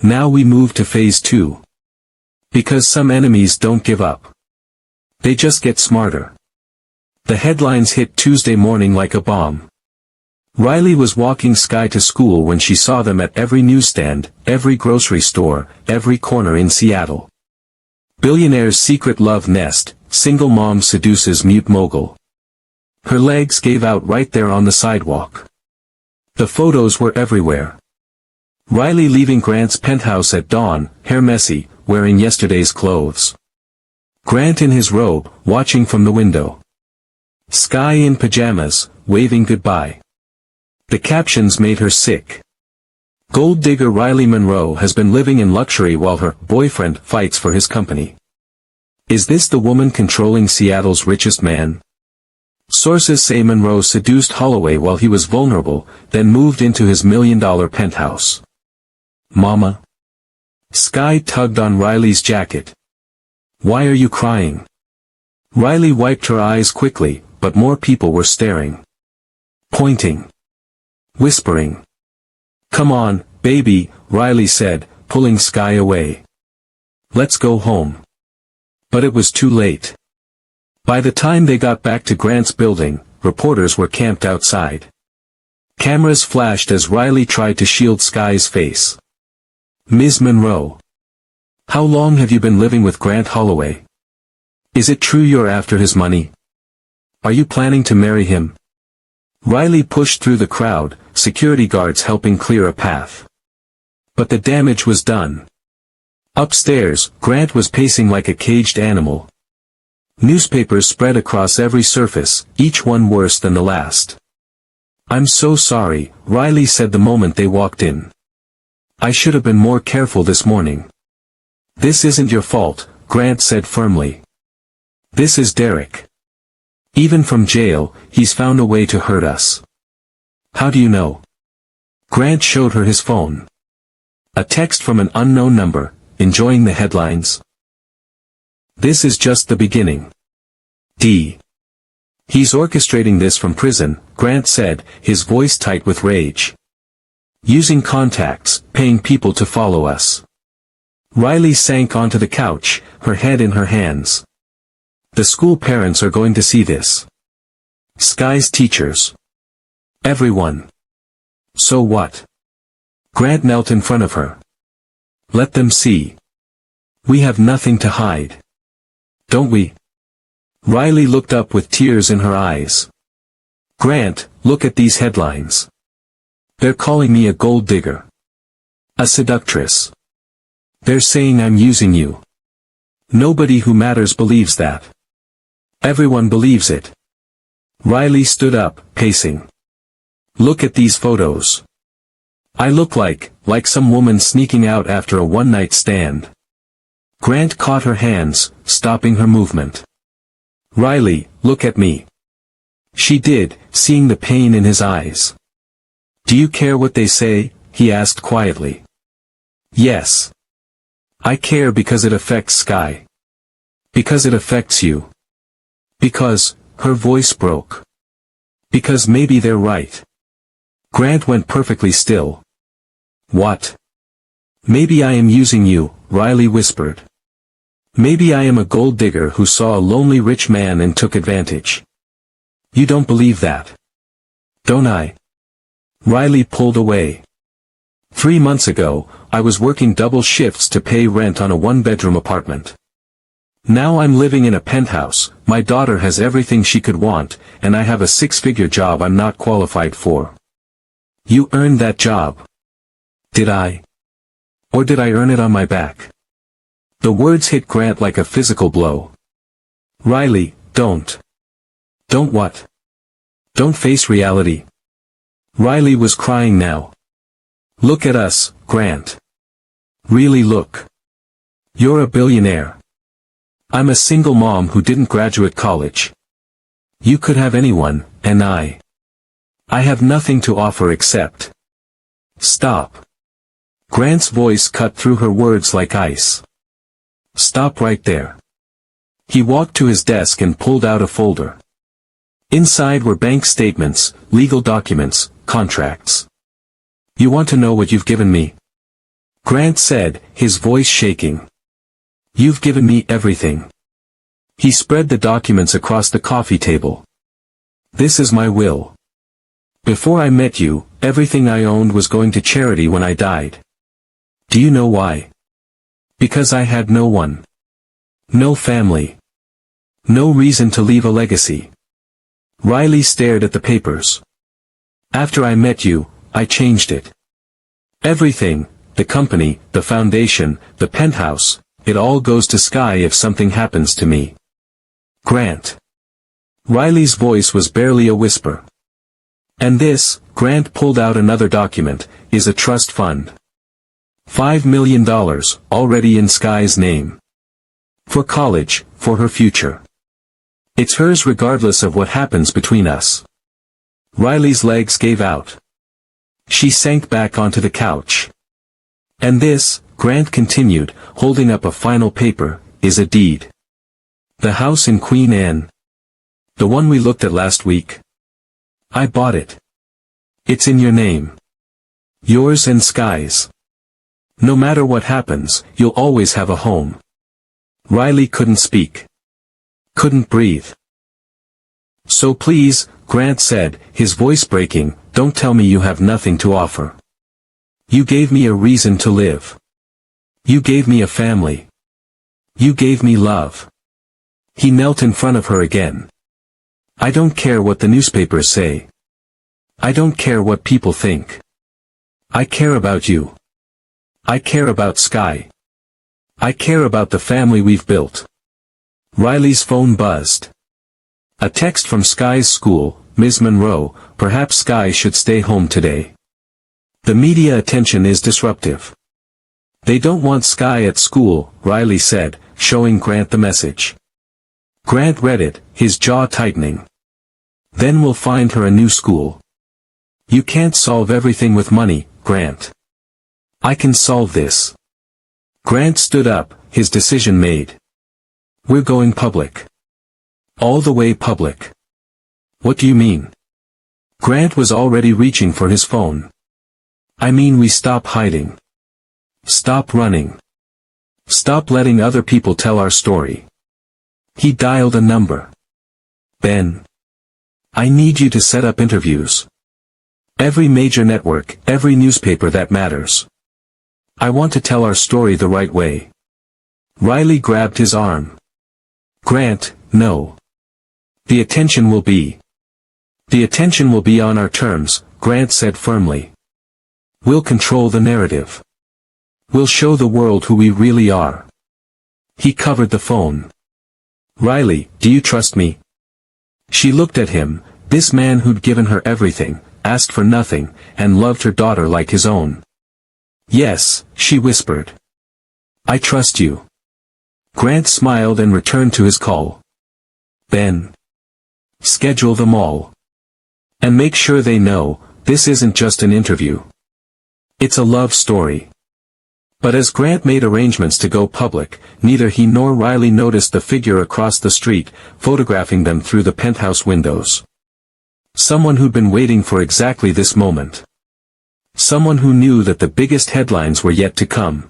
Now we move to phase 2. Because some enemies don't give up. They just get smarter." The headlines hit Tuesday morning like a bomb. Riley was walking Sky to school when she saw them at every newsstand, every grocery store, every corner in Seattle. Billionaire's secret love nest, single mom seduces mute mogul. Her legs gave out right there on the sidewalk. The photos were everywhere. Riley leaving Grant's penthouse at dawn, hair messy, wearing yesterday's clothes. Grant in his robe, watching from the window. Sky in pajamas, waving goodbye. The captions made her sick. Gold digger Riley Monroe has been living in luxury while her boyfriend fights for his company. Is this the woman controlling Seattle's richest man? Sources say Monroe seduced Holloway while he was vulnerable, then moved into his $1 million penthouse. "Mama?" Sky tugged on Riley's jacket. "Why are you crying?" Riley wiped her eyes quickly, but more people were staring. Pointing. Whispering. "Come on, baby," Riley said, pulling Sky away. "Let's go home." But it was too late. By the time they got back to Grant's building, reporters were camped outside. Cameras flashed as Riley tried to shield Sky's face. "Ms. Monroe. How long have you been living with Grant Holloway? Is it true you're after his money? Are you planning to marry him?" Riley pushed through the crowd, security guards helping clear a path. But the damage was done. Upstairs, Grant was pacing like a caged animal. Newspapers spread across every surface, each one worse than the last. "I'm so sorry," Riley said the moment they walked in. "I should have been more careful this morning." "This isn't your fault," Grant said firmly. "This is Derek. Even from jail, he's found a way to hurt us." "How do you know?" Grant showed her his phone. A text from an unknown number, enjoying the headlines. "This is just the beginning. D. He's orchestrating this from prison," Grant said, his voice tight with rage. "Using contacts, paying people to follow us." Riley sank onto the couch, her head in her hands. The school parents are going to see this. Sky's teachers. Everyone. So what? Grant knelt in front of her. "Let them see. We have nothing to hide. Don't we?" Riley looked up with tears in her eyes. "Grant, look at these headlines. They're calling me a gold digger. A seductress. They're saying I'm using you. Nobody who matters believes that. Everyone believes it." Riley stood up, pacing. "Look at these photos. I look like some woman sneaking out after a one-night stand." Grant caught her hands, stopping her movement. "Riley, look at me." She did, seeing the pain in his eyes. "Do you care what they say?" he asked quietly. "Yes. I care because it affects Sky. Because it affects you. Because," her voice broke. "Because maybe they're right." Grant went perfectly still. "What?" "Maybe I am using you," Riley whispered. "Maybe I am a gold digger who saw a lonely rich man and took advantage. You don't believe that. Don't I?" Riley pulled away. 3 months ago, I was working double shifts to pay rent on a one-bedroom apartment. Now I'm living in a penthouse, my daughter has everything she could want, and I have a 6-figure job I'm not qualified for. You earned that job. Did I? Or did I earn it on my back? The words hit Grant like a physical blow. "Riley, don't. Don't what? Don't face reality." Riley was crying now. "Look at us, Grant. Really look. You're a billionaire. I'm a single mom who didn't graduate college. You could have anyone, and I have nothing to offer except. Stop. Grant's voice cut through her words like ice. Stop right there. He walked to his desk and pulled out a folder. Inside were bank statements, legal documents, contracts. You want to know what you've given me? Grant said, his voice shaking. You've given me everything. He spread the documents across the coffee table. This is my will. Before I met you, everything I owned was going to charity when I died. Do you know why? Because I had no one. No family. No reason to leave a legacy. Riley stared at the papers. After I met you, I changed it. Everything, the company, the foundation, the penthouse, it all goes to sky if something happens to me. Grant. Riley's voice was barely a whisper. And this, Grant pulled out another document, is a trust fund. $5 million, already in Sky's name. For college, for her future. It's hers regardless of what happens between us. Riley's legs gave out. She sank back onto the couch. And this, Grant continued, holding up a final paper, is a deed. The house in Queen Anne. The one we looked at last week. I bought it. It's in your name. Yours and Sky's. No matter what happens, you'll always have a home. Riley couldn't speak. Couldn't breathe. So please, Grant said, his voice breaking, don't tell me you have nothing to offer. You gave me a reason to live. You gave me a family. You gave me love. He knelt in front of her again. I don't care what the newspapers say. I don't care what people think. I care about you. I care about Sky. I care about the family we've built. Riley's phone buzzed. A text from Sky's school, Ms. Monroe, perhaps Sky should stay home today. The media attention is disruptive. They don't want Sky at school, Riley said, showing Grant the message. Grant read it, his jaw tightening. Then we'll find her a new school. You can't solve everything with money, Grant. I can solve this. Grant stood up, his decision made. We're going public. All the way public. What do you mean? Grant was already reaching for his phone. I mean we stop hiding. Stop running. Stop letting other people tell our story. He dialed a number. Ben. I need you to set up interviews. Every major network, every newspaper that matters. I want to tell our story the right way. Riley grabbed his arm. Grant, no. The attention will be on our terms, Grant said firmly. We'll control the narrative. We'll show the world who we really are. He covered the phone. Riley, do you trust me? She looked at him, this man who'd given her everything, asked for nothing, and loved her daughter like his own. Yes, she whispered. I trust you. Grant smiled and returned to his call. Ben. Schedule them all. And make sure they know, this isn't just an interview. It's a love story. But as Grant made arrangements to go public, neither he nor Riley noticed the figure across the street, photographing them through the penthouse windows. Someone who'd been waiting for exactly this moment. Someone who knew that the biggest headlines were yet to come.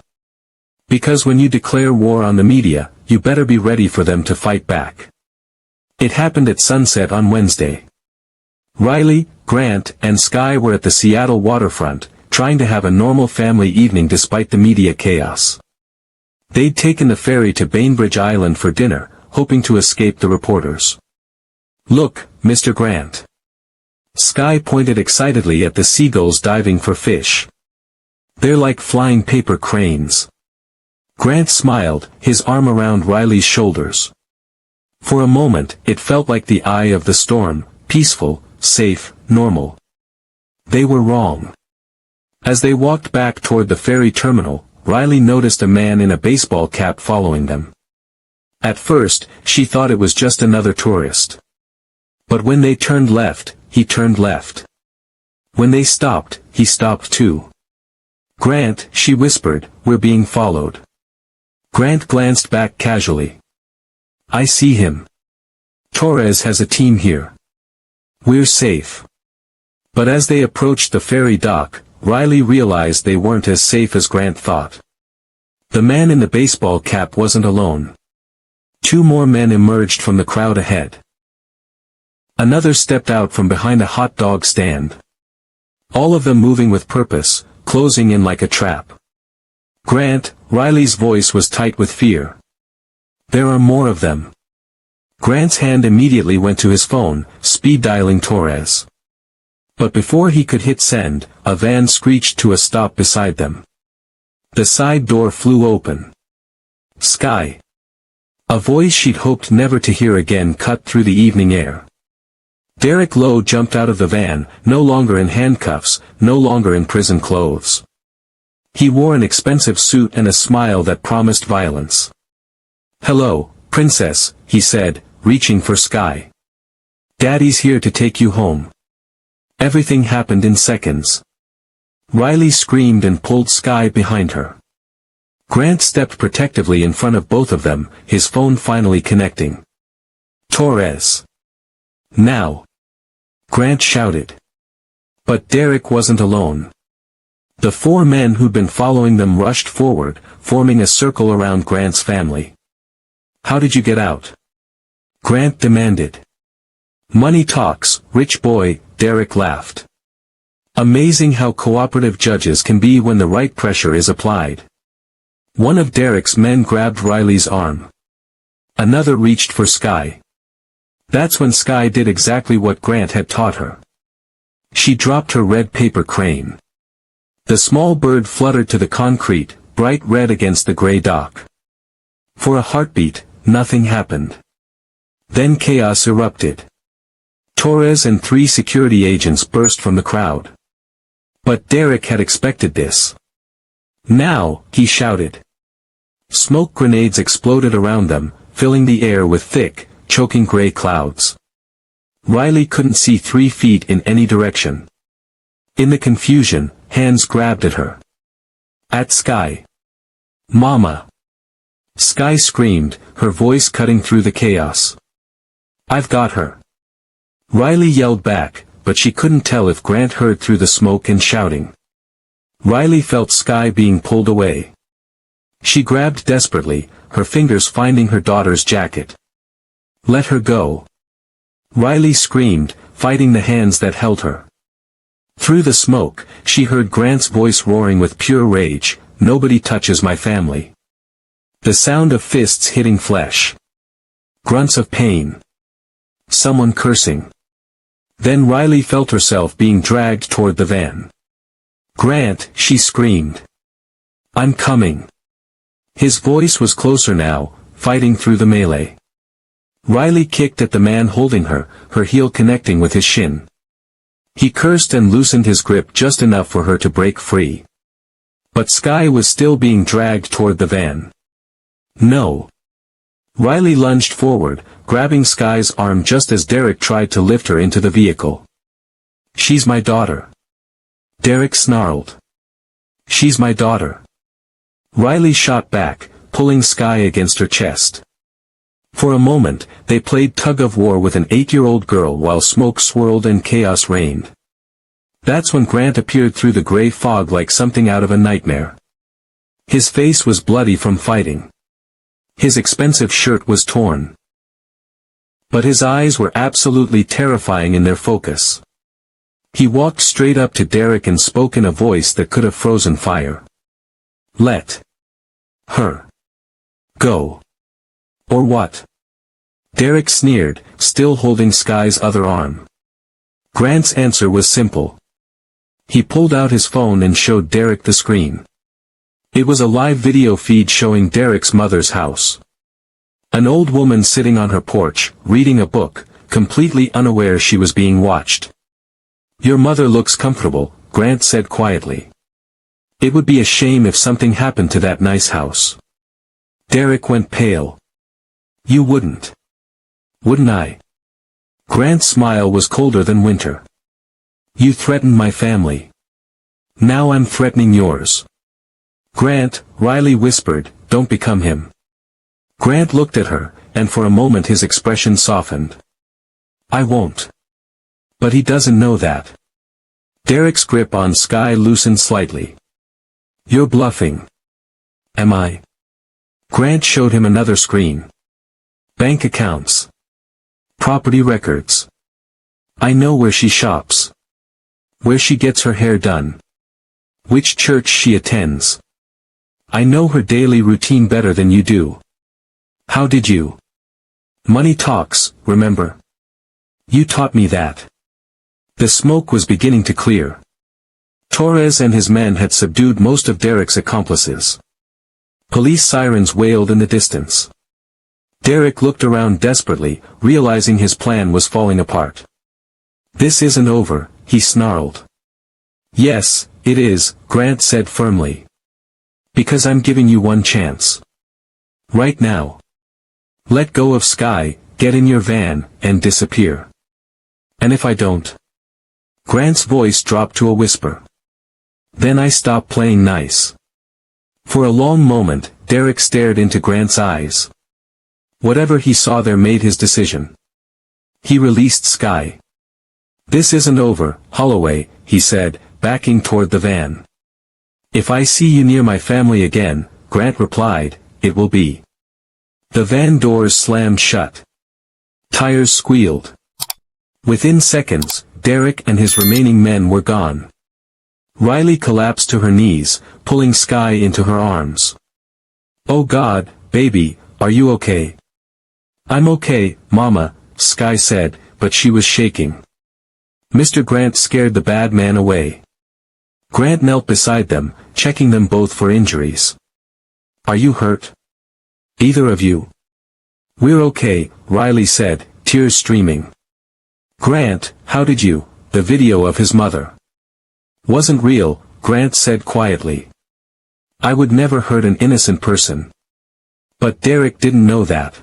Because when you declare war on the media, you better be ready for them to fight back. It happened at sunset on Wednesday. Riley, Grant, and Sky were at the Seattle waterfront, trying to have a normal family evening despite the media chaos. They'd taken the ferry to Bainbridge Island for dinner, hoping to escape the reporters. Look, Mr. Grant. Sky pointed excitedly at the seagulls diving for fish. They're like flying paper cranes. Grant smiled, his arm around Riley's shoulders. For a moment, it felt like the eye of the storm, peaceful, safe, normal. They were wrong. As they walked back toward the ferry terminal, Riley noticed a man in a baseball cap following them. At first, she thought it was just another tourist. But when they turned left, he turned left. When they stopped, he stopped too. "Grant," she whispered, "we're being followed." Grant glanced back casually. "I see him. Torres has a team here. We're safe." But as they approached the ferry dock, Riley realized they weren't as safe as Grant thought. The man in the baseball cap wasn't alone. Two more men emerged from the crowd ahead. Another stepped out from behind a hot dog stand. All of them moving with purpose, closing in like a trap. "Grant," Riley's voice was tight with fear. "There are more of them." Grant's hand immediately went to his phone, speed dialing Torres. But before he could hit send, a van screeched to a stop beside them. The side door flew open. "Sky." A voice she'd hoped never to hear again cut through the evening air. Derek Lowe jumped out of the van, no longer in handcuffs, no longer in prison clothes. He wore an expensive suit and a smile that promised violence. "Hello, Princess," he said, reaching for Sky. "Daddy's here to take you home." Everything happened in seconds. Riley screamed and pulled Sky behind her. Grant stepped protectively in front of both of them, his phone finally connecting. "Torres. Now!" Grant shouted. But Derek wasn't alone. The four men who'd been following them rushed forward, forming a circle around Grant's family. "How did you get out?" Grant demanded. "Money talks, rich boy," Derek laughed. Amazing how cooperative judges can be when the right pressure is applied. One of Derek's men grabbed Riley's arm. Another reached for Sky. That's when Sky did exactly what Grant had taught her. She dropped her red paper crane. The small bird fluttered to the concrete, bright red against the gray dock. For a heartbeat, nothing happened. Then chaos erupted. Torres and 3 security agents burst from the crowd. But Derek had expected this. "Now," he shouted. Smoke grenades exploded around them, filling the air with thick, choking gray clouds. Riley couldn't see 3 feet in any direction. In the confusion, hands grabbed at her. At Sky. "Mama!" Sky screamed, her voice cutting through the chaos. "I've got her!" Riley yelled back, but she couldn't tell if Grant heard through the smoke and shouting. Riley felt Sky being pulled away. She grabbed desperately, her fingers finding her daughter's jacket. "Let her go!" Riley screamed, fighting the hands that held her. Through the smoke, she heard Grant's voice roaring with pure rage, "Nobody touches my family." The sound of fists hitting flesh. Grunts of pain. Someone cursing. Then Riley felt herself being dragged toward the van. "Grant," she screamed. "I'm coming." His voice was closer now, fighting through the melee. Riley kicked at the man holding her, her heel connecting with his shin. He cursed and loosened his grip just enough for her to break free. But Sky was still being dragged toward the van. "No." Riley lunged forward, grabbing Sky's arm just as Derek tried to lift her into the vehicle. "She's my daughter." Derek snarled. "She's my daughter." Riley shot back, pulling Sky against her chest. For a moment, they played tug-of-war with an 8-year-old girl while smoke swirled and chaos reigned. That's when Grant appeared through the gray fog like something out of a nightmare. His face was bloody from fighting. His expensive shirt was torn. But his eyes were absolutely terrifying in their focus. He walked straight up to Derek and spoke in a voice that could have frozen fire. "Let her go. Or what?" Derek sneered, still holding Sky's other arm. Grant's answer was simple. He pulled out his phone and showed Derek the screen. It was a live video feed showing Derek's mother's house. An old woman sitting on her porch, reading a book, completely unaware she was being watched. "Your mother looks comfortable," Grant said quietly. "It would be a shame if something happened to that nice house." Derek went pale. You wouldn't. Wouldn't I? Grant's smile was colder than winter. You threatened my family. Now I'm threatening yours. Grant, Riley whispered, don't become him. Grant looked at her, and for a moment his expression softened. I won't. But he doesn't know that. Derek's grip on Sky loosened slightly. You're bluffing. Am I? Grant showed him another screen. Bank accounts. Property records. I know where she shops. Where she gets her hair done. Which church she attends. I know her daily routine better than you do. How did you? Money talks, remember? You taught me that. The smoke was beginning to clear. Torres and his men had subdued most of Derek's accomplices. Police sirens wailed in the distance. Derek looked around desperately, realizing his plan was falling apart. This isn't over, he snarled. Yes, it is, Grant said firmly. Because I'm giving you one chance. Right now. Let go of Sky, get in your van, and disappear. And if I don't? Grant's voice dropped to a whisper. Then I stop playing nice. For a long moment, Derek stared into Grant's eyes. Whatever he saw there made his decision. He released Sky. This isn't over, Holloway, he said, backing toward the van. If I see you near my family again, Grant replied, it will be. The van doors slammed shut. Tires squealed. Within seconds, Derek and his remaining men were gone. Riley collapsed to her knees, pulling Sky into her arms. Oh God, baby, are you okay? I'm okay, Mama, Sky said, but she was shaking. Mr. Grant scared the bad man away. Grant knelt beside them, checking them both for injuries. Are you hurt? Either of you? We're okay, Riley said, tears streaming. Grant, how did you? The video of his mother. Wasn't real, Grant said quietly. I would never hurt an innocent person. But Derek didn't know that.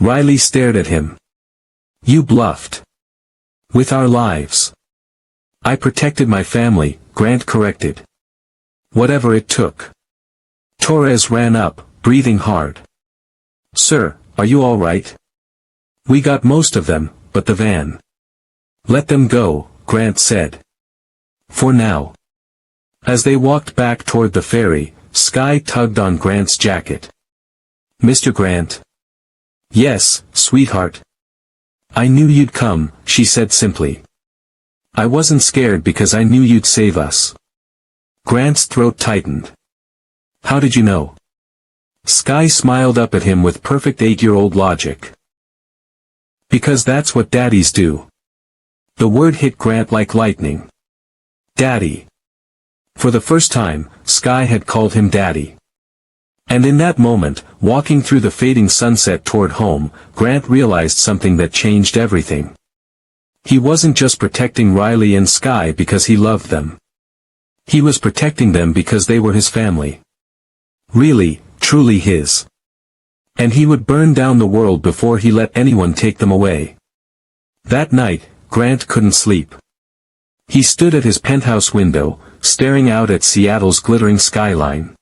Riley stared at him. You bluffed. With our lives. I protected my family, Grant corrected. Whatever it took. Torres ran up, breathing hard. Sir, are you all right? We got most of them, but the van. Let them go, Grant said. For now. As they walked back toward the ferry, Sky tugged on Grant's jacket. Mr. Grant. Yes, sweetheart. I knew you'd come, she said simply. I wasn't scared because I knew you'd save us. Grant's throat tightened. How did you know? Sky smiled up at him with perfect 8-year-old logic. Because that's what daddies do. The word hit Grant like lightning. Daddy. For the first time, Sky had called him Daddy. And in that moment, walking through the fading sunset toward home, Grant realized something that changed everything. He wasn't just protecting Riley and Sky because he loved them. He was protecting them because they were his family. Really, truly his. And he would burn down the world before he let anyone take them away. That night, Grant couldn't sleep. He stood at his penthouse window, staring out at Seattle's glittering skyline.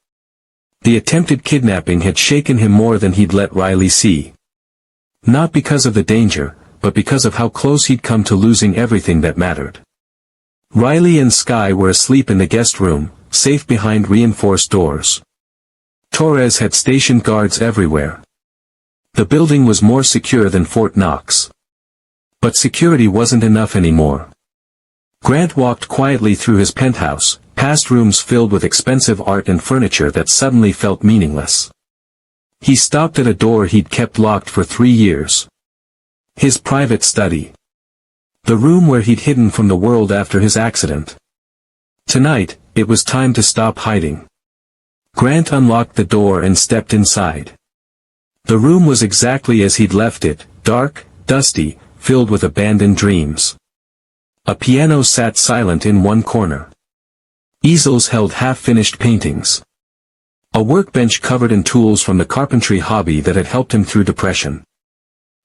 The attempted kidnapping had shaken him more than he'd let Riley see. Not because of the danger, but because of how close he'd come to losing everything that mattered. Riley and Sky were asleep in the guest room, safe behind reinforced doors. Torres had stationed guards everywhere. The building was more secure than Fort Knox. But security wasn't enough anymore. Grant walked quietly through his penthouse, past rooms filled with expensive art and furniture that suddenly felt meaningless. He stopped at a door he'd kept locked for 3 years. His private study. The room where he'd hidden from the world after his accident. Tonight, it was time to stop hiding. Grant unlocked the door and stepped inside. The room was exactly as he'd left it, dark, dusty, filled with abandoned dreams. A piano sat silent in one corner. Easels held half-finished paintings. A workbench covered in tools from the carpentry hobby that had helped him through depression.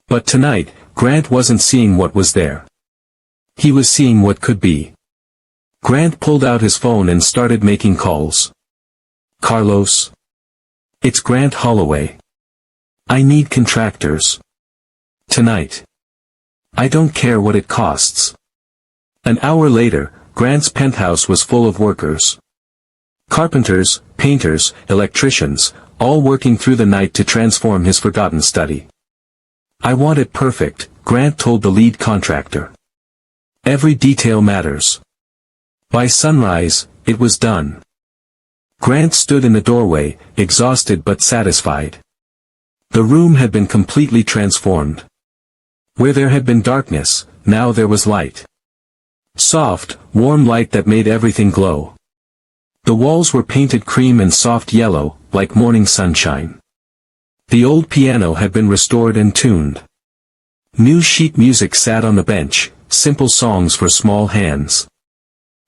But tonight, Grant wasn't seeing what was there. He was seeing what could be. Grant pulled out his phone and started making calls. Carlos? It's Grant Holloway. I need contractors. Tonight. I don't care what it costs. An hour later, Grant's penthouse was full of workers. Carpenters, painters, electricians, all working through the night to transform his forgotten study. I want it perfect, Grant told the lead contractor. Every detail matters. By sunrise, it was done. Grant stood in the doorway, exhausted but satisfied. The room had been completely transformed. Where there had been darkness, now there was light. Soft, warm light that made everything glow. The walls were painted cream and soft yellow, like morning sunshine. The old piano had been restored and tuned. New sheet music sat on the bench, simple songs for small hands.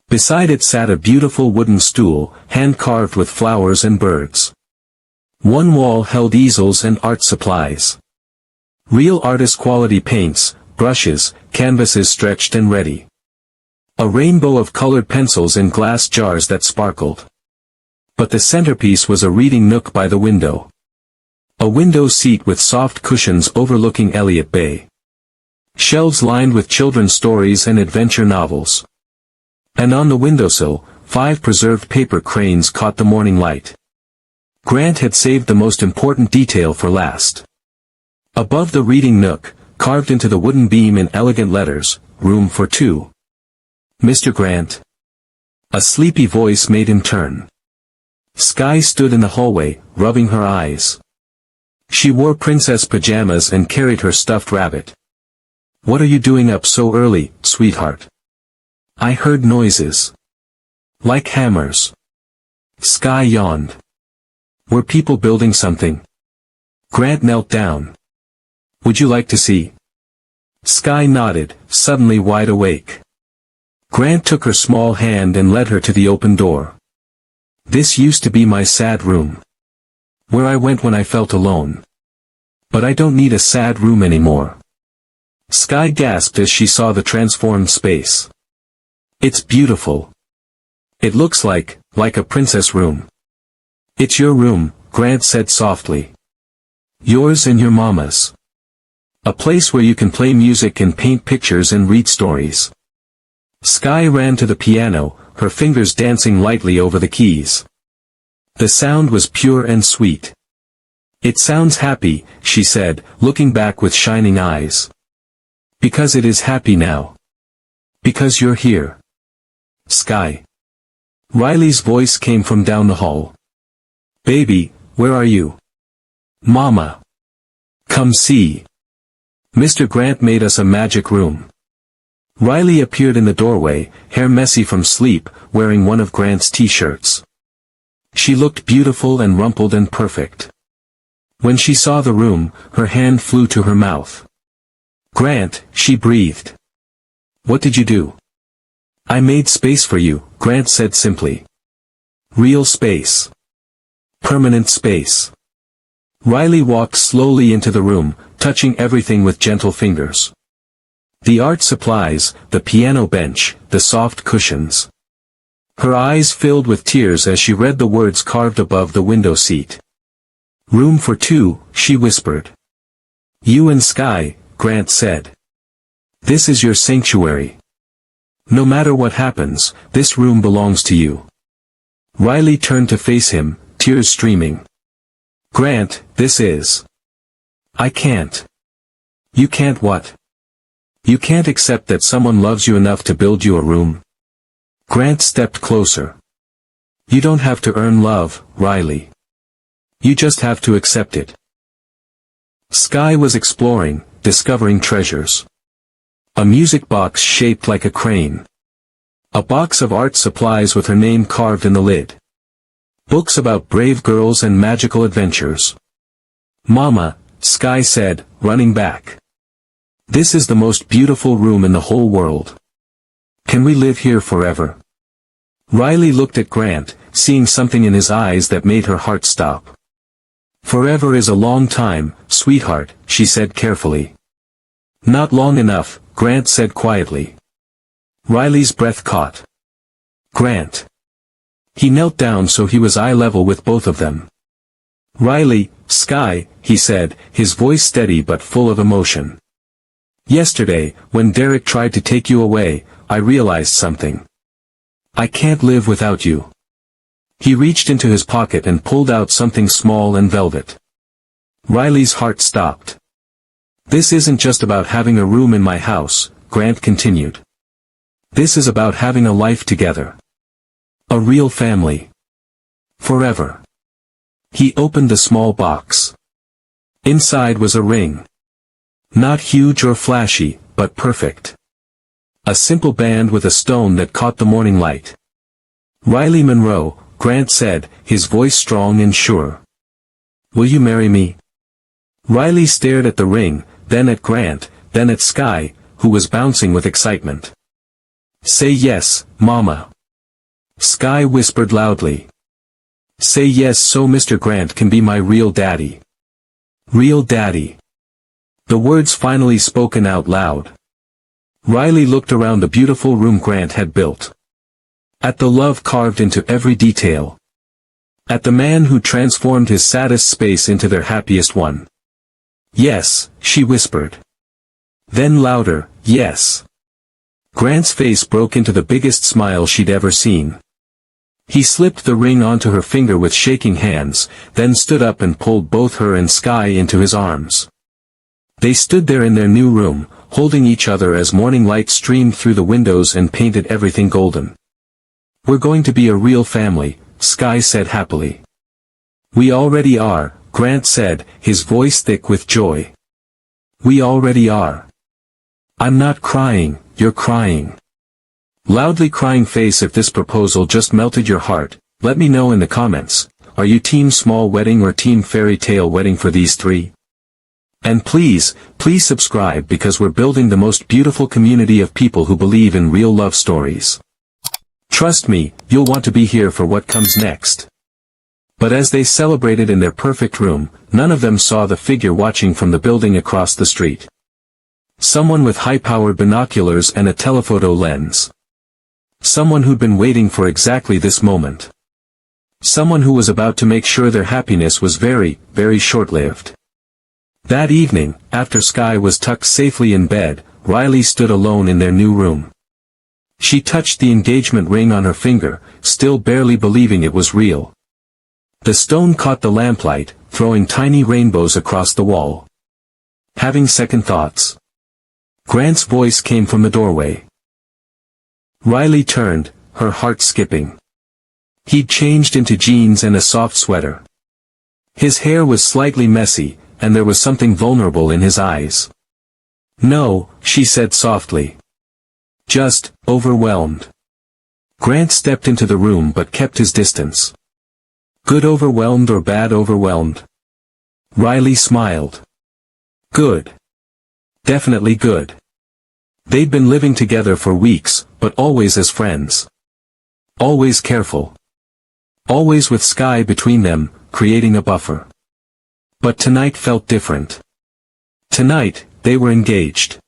Beside it sat a beautiful wooden stool, hand-carved with flowers and birds. One wall held easels and art supplies. Real artist-quality paints, brushes, canvases stretched and ready. A rainbow of colored pencils in glass jars that sparkled. But the centerpiece was a reading nook by the window. A window seat with soft cushions overlooking Elliott Bay. Shelves lined with children's stories and adventure novels. And on the windowsill, 5 preserved paper cranes caught the morning light. Grant had saved the most important detail for last. Above the reading nook, carved into the wooden beam in elegant letters, "Room for 2." Mr. Grant. A sleepy voice made him turn. Skye stood in the hallway, rubbing her eyes. She wore princess pajamas and carried her stuffed rabbit. "What are you doing up so early, sweetheart?" "I heard noises. Like hammers." Skye yawned. "Were people building something?" Grant knelt down. "Would you like to see?" Skye nodded, suddenly wide awake. Grant took her small hand and led her to the open door. "This used to be my sad room. Where I went when I felt alone. But I don't need a sad room anymore." Skye gasped as she saw the transformed space. "It's beautiful. It looks like a princess room." "It's your room," Grant said softly. "Yours and your mama's. A place where you can play music and paint pictures and read stories." Skye ran to the piano, her fingers dancing lightly over the keys. The sound was pure and sweet. "It sounds happy," she said, looking back with shining eyes. "Because it is happy now. Because you're here." "Skye." Riley's voice came from down the hall. "Baby, where are you?" "Mama. Come see. Mr. Grant made us a magic room." Riley appeared in the doorway, hair messy from sleep, wearing one of Grant's t-shirts. She looked beautiful and rumpled and perfect. When she saw the room, her hand flew to her mouth. "Grant," she breathed. "What did you do?" "I made space for you," Grant said simply. "Real space. Permanent space." Riley walked slowly into the room, touching everything with gentle fingers. The art supplies, the piano bench, the soft cushions. Her eyes filled with tears as she read the words carved above the window seat. "Room for 2, she whispered. "You and Skye," Grant said. "This is your sanctuary. No matter what happens, this room belongs to you." Riley turned to face him, tears streaming. "Grant, this is... I can't." "You can't what?" "You can't accept that someone loves you enough to build you a room?" Grant stepped closer. "You don't have to earn love, Riley. You just have to accept it." Skye was exploring, discovering treasures. A music box shaped like a crane. A box of art supplies with her name carved in the lid. Books about brave girls and magical adventures. "Mama," Skye said, running back. "This is the most beautiful room in the whole world. Can we live here forever?" Riley looked at Grant, seeing something in his eyes that made her heart stop. "Forever is a long time, sweetheart," she said carefully. "Not long enough," Grant said quietly. Riley's breath caught. Grant. He knelt down so he was eye level with both of them. "Riley, Sky," he said, his voice steady but full of emotion. "Yesterday, when Derek tried to take you away, I realized something. I can't live without you." He reached into his pocket and pulled out something small and velvet. Riley's heart stopped. "This isn't just about having a room in my house," Grant continued. "This is about having a life together. A real family. Forever." He opened the small box. Inside was a ring. Not huge or flashy, but perfect. A simple band with a stone that caught the morning light. "Riley Monroe," Grant said, his voice strong and sure. "Will you marry me?" Riley stared at the ring, then at Grant, then at Sky, who was bouncing with excitement. "Say yes, Mama." Sky whispered loudly. "Say yes so Mr. Grant can be my real daddy." Real daddy. The words finally spoken out loud. Riley looked around the beautiful room Grant had built. At the love carved into every detail. At the man who transformed his saddest space into their happiest one. "Yes," she whispered. Then louder, "Yes." Grant's face broke into the biggest smile she'd ever seen. He slipped the ring onto her finger with shaking hands, then stood up and pulled both her and Sky into his arms. They stood there in their new room, holding each other as morning light streamed through the windows and painted everything golden. "We're going to be a real family," Sky said happily. "We already are," Grant said, his voice thick with joy. "We already are." "I'm not crying, you're crying." Loudly crying face. If this proposal just melted your heart, let me know in the comments. Are you team small wedding or team fairy tale wedding for these three? And please subscribe because we're building the most beautiful community of people who believe in real love stories. Trust me, you'll want to be here for what comes next. But as they celebrated in their perfect room, none of them saw the figure watching from the building across the street. Someone with high-powered binoculars and a telephoto lens. Someone who'd been waiting for exactly this moment. Someone who was about to make sure their happiness was very, very short-lived. That evening, after Sky was tucked safely in bed, Riley stood alone in their new room. She touched the engagement ring on her finger, still barely believing it was real. The stone caught the lamplight, throwing tiny rainbows across the wall. Having second thoughts. Grant's voice came from the doorway. Riley turned, her heart skipping. He'd changed into jeans and a soft sweater. His hair was slightly messy, and there was something vulnerable in his eyes. "No," she said softly. "Just, overwhelmed." Grant stepped into the room but kept his distance. "Good overwhelmed or bad overwhelmed?" Riley smiled. "Good. Definitely good." They'd been living together for weeks, but always as friends. Always careful. Always with Sky between them, creating a buffer. But tonight felt different. Tonight, they were engaged.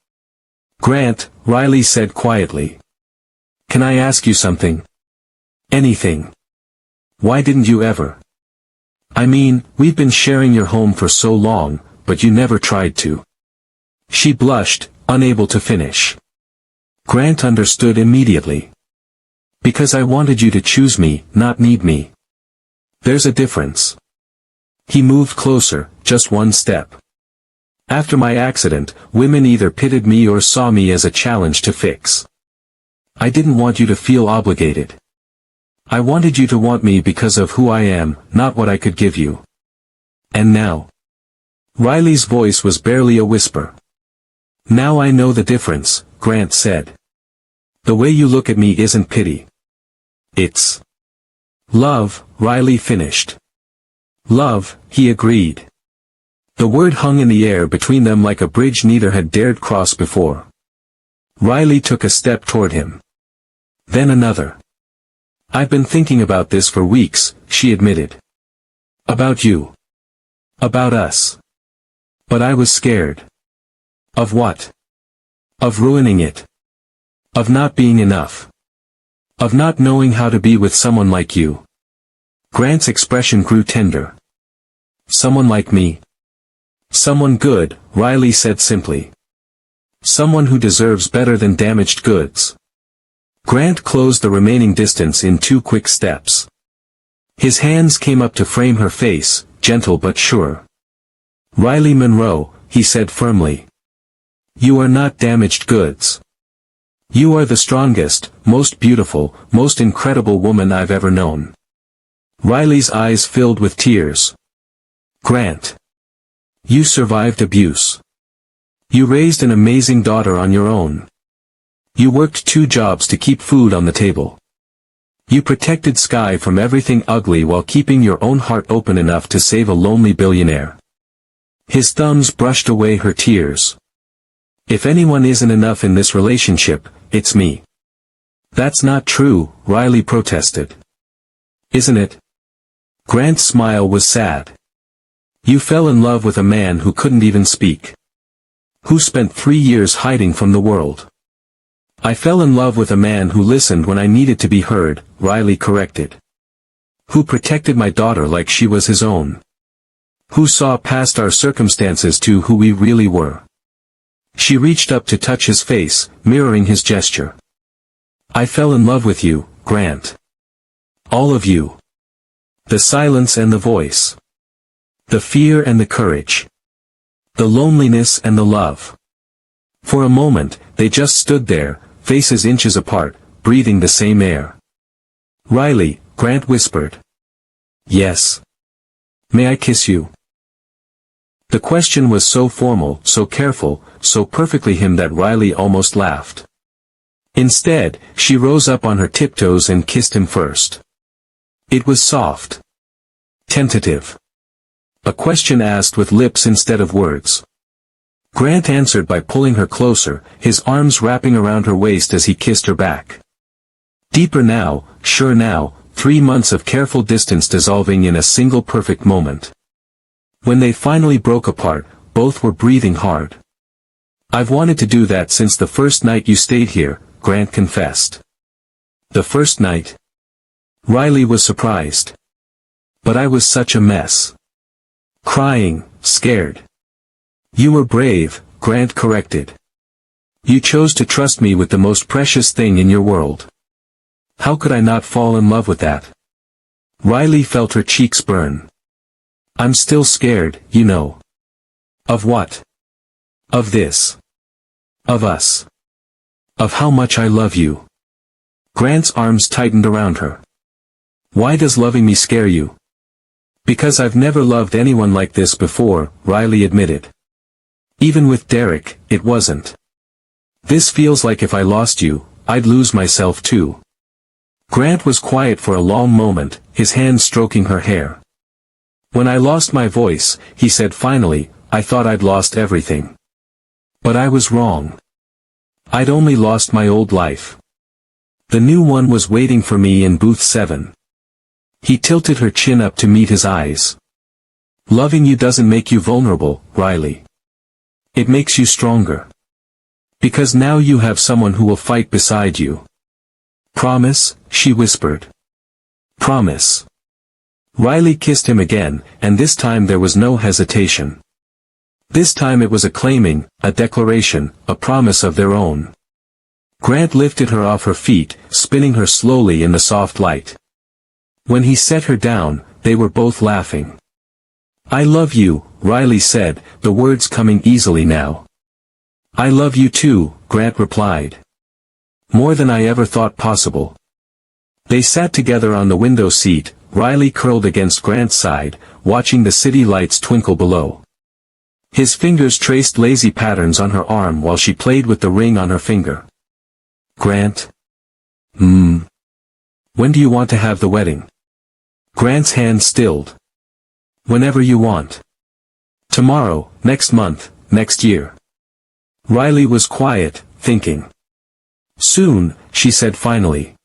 "Grant," Riley said quietly. "Can I ask you something?" "Anything." "Why didn't you ever?" "I mean, we've been sharing your home for so long, but you never tried to." She blushed, unable to finish. Grant understood immediately. "Because I wanted you to choose me, not need me. There's a difference." He moved closer, just one step. "After my accident, women either pitied me or saw me as a challenge to fix. I didn't want you to feel obligated. I wanted you to want me because of who I am, not what I could give you. And now." Riley's voice was barely a whisper. "Now I know the difference," Grant said. "The way you look at me isn't pity. It's love," Riley finished. "Love," he agreed. The word hung in the air between them like a bridge neither had dared cross before. Riley took a step toward him. Then another. I've been thinking about this for weeks, she admitted. About you. About us. But I was scared. Of what? Of ruining it. Of not being enough. Of not knowing how to be with someone like you. Grant's expression grew tender. Someone like me? Someone good, Riley said simply. Someone who deserves better than damaged goods. Grant closed the remaining distance in 2 quick steps. His hands came up to frame her face, gentle but sure. Riley Monroe, he said firmly. You are not damaged goods. You are the strongest, most beautiful, most incredible woman I've ever known. Riley's eyes filled with tears. Grant. You survived abuse. You raised an amazing daughter on your own. You worked 2 jobs to keep food on the table. You protected Sky from everything ugly while keeping your own heart open enough to save a lonely billionaire. His thumbs brushed away her tears. If anyone isn't enough in this relationship, it's me. That's not true, Riley protested. Isn't it? Grant's smile was sad. You fell in love with a man who couldn't even speak. Who spent 3 years hiding from the world. I fell in love with a man who listened when I needed to be heard, Riley corrected. Who protected my daughter like she was his own. Who saw past our circumstances to who we really were. She reached up to touch his face, mirroring his gesture. I fell in love with you, Grant. All of you. The silence and the voice. The fear and the courage. The loneliness and the love. For a moment, they just stood there, faces inches apart, breathing the same air. Riley, Grant whispered. Yes. May I kiss you? The question was so formal, so careful, so perfectly him that Riley almost laughed. Instead, she rose up on her tiptoes and kissed him first. It was soft. Tentative. A question asked with lips instead of words. Grant answered by pulling her closer, his arms wrapping around her waist as he kissed her back. Deeper now, sure now, 3 months of careful distance dissolving in a single perfect moment. When they finally broke apart, both were breathing hard. I've wanted to do that since the first night you stayed here, Grant confessed. The first night? Riley was surprised. But I was such a mess. Crying, scared. You were brave, Grant corrected. You chose to trust me with the most precious thing in your world. How could I not fall in love with that? Riley felt her cheeks burn. I'm still scared, you know. Of what? Of this. Of us. Of how much I love you. Grant's arms tightened around her. Why does loving me scare you? Because I've never loved anyone like this before, Riley admitted. Even with Derek, it wasn't. This feels like if I lost you, I'd lose myself too. Grant was quiet for a long moment, his hand stroking her hair. When I lost my voice, he said finally, I thought I'd lost everything. But I was wrong. I'd only lost my old life. The new one was waiting for me in booth 7. He tilted her chin up to meet his eyes. Loving you doesn't make you vulnerable, Riley. It makes you stronger. Because now you have someone who will fight beside you. Promise, she whispered. Promise. Riley kissed him again, and this time there was no hesitation. This time it was a claiming, a declaration, a promise of their own. Grant lifted her off her feet, spinning her slowly in the soft light. When he set her down, they were both laughing. I love you, Riley said, the words coming easily now. I love you too, Grant replied. More than I ever thought possible. They sat together on the window seat, Riley curled against Grant's side, watching the city lights twinkle below. His fingers traced lazy patterns on her arm while she played with the ring on her finger. Grant? When do you want to have the wedding? Grant's hand stilled. Whenever you want. Tomorrow, next month, next year. Riley was quiet, thinking. Soon, she said finally.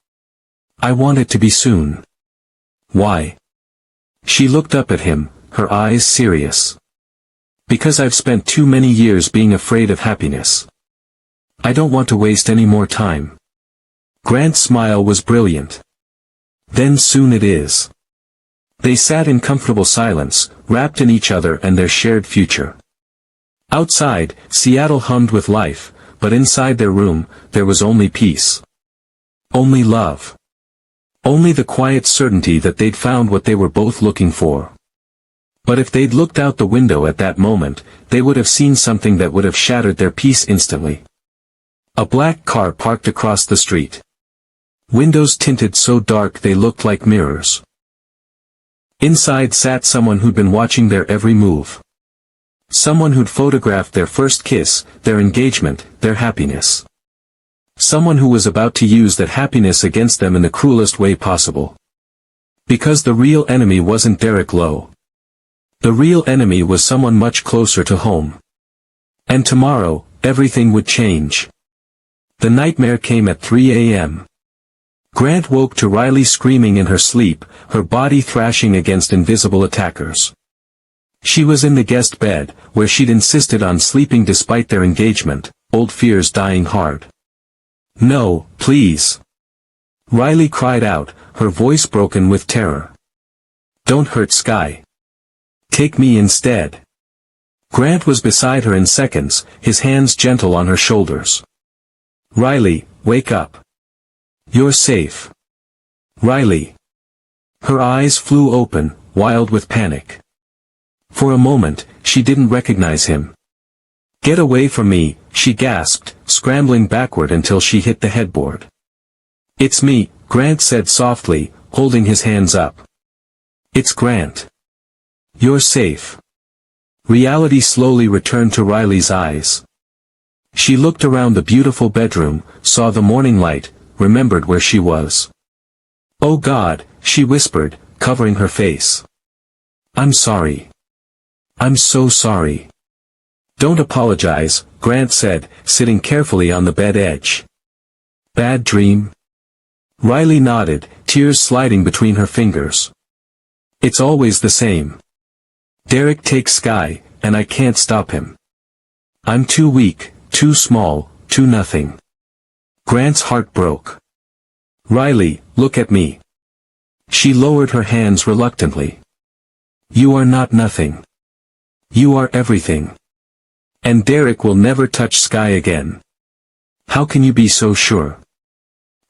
I want it to be soon. Why? She looked up at him, her eyes serious. Because I've spent too many years being afraid of happiness. I don't want to waste any more time. Grant's smile was brilliant. Then soon it is. They sat in comfortable silence, wrapped in each other and their shared future. Outside, Seattle hummed with life, but inside their room, there was only peace. Only love. Only the quiet certainty that they'd found what they were both looking for. But if they'd looked out the window at that moment, they would have seen something that would have shattered their peace instantly. A black car parked across the street. Windows tinted so dark they looked like mirrors. Inside sat someone who'd been watching their every move. Someone who'd photographed their first kiss, their engagement, their happiness. Someone who was about to use that happiness against them in the cruelest way possible. Because the real enemy wasn't Derek Lowe. The real enemy was someone much closer to home. And tomorrow, everything would change. The nightmare came at 3 a.m. Grant woke to Riley screaming in her sleep, her body thrashing against invisible attackers. She was in the guest bed, where she'd insisted on sleeping despite their engagement, old fears dying hard. No, please. Riley cried out, her voice broken with terror. Don't hurt Sky. Take me instead. Grant was beside her in seconds, his hands gentle on her shoulders. Riley, wake up. You're safe. Riley. Her eyes flew open, wild with panic. For a moment, she didn't recognize him. Get away from me, she gasped, scrambling backward until she hit the headboard. It's me, Grant said softly, holding his hands up. It's Grant. You're safe. Reality slowly returned to Riley's eyes. She looked around the beautiful bedroom, saw the morning light, remembered where she was. Oh God, she whispered, covering her face. I'm sorry. I'm so sorry. Don't apologize, Grant said, sitting carefully on the bed edge. Bad dream? Riley nodded, tears sliding between her fingers. It's always the same. Derek takes Sky, and I can't stop him. I'm too weak, too small, too nothing. Grant's heart broke. Riley, look at me. She lowered her hands reluctantly. You are not nothing. You are everything. And Derek will never touch Sky again. How can you be so sure?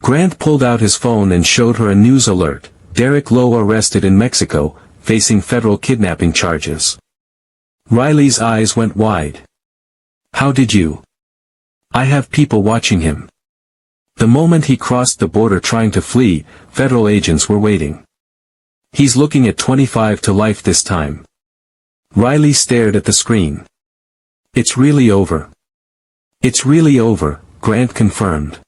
Grant pulled out his phone and showed her a news alert. Derek Lowe arrested in Mexico, facing federal kidnapping charges. Riley's eyes went wide. How did you? I have people watching him. The moment he crossed the border trying to flee, federal agents were waiting. He's looking at 25 to life this time. Riley stared at the screen. It's really over. It's really over, Grant confirmed.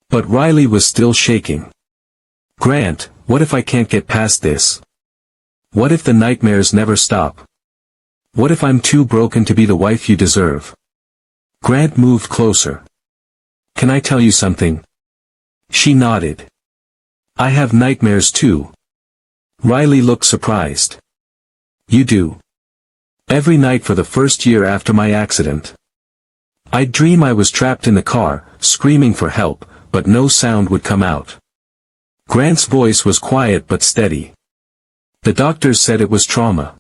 But Riley was still shaking. Grant, what if I can't get past this? What if the nightmares never stop? What if I'm too broken to be the wife you deserve? Grant moved closer. Can I tell you something? She nodded. I have nightmares too. Riley looked surprised. You do? Every night for the first year after my accident. I'd dream I was trapped in the car, screaming for help, but no sound would come out. Grant's voice was quiet but steady. The doctors said it was trauma.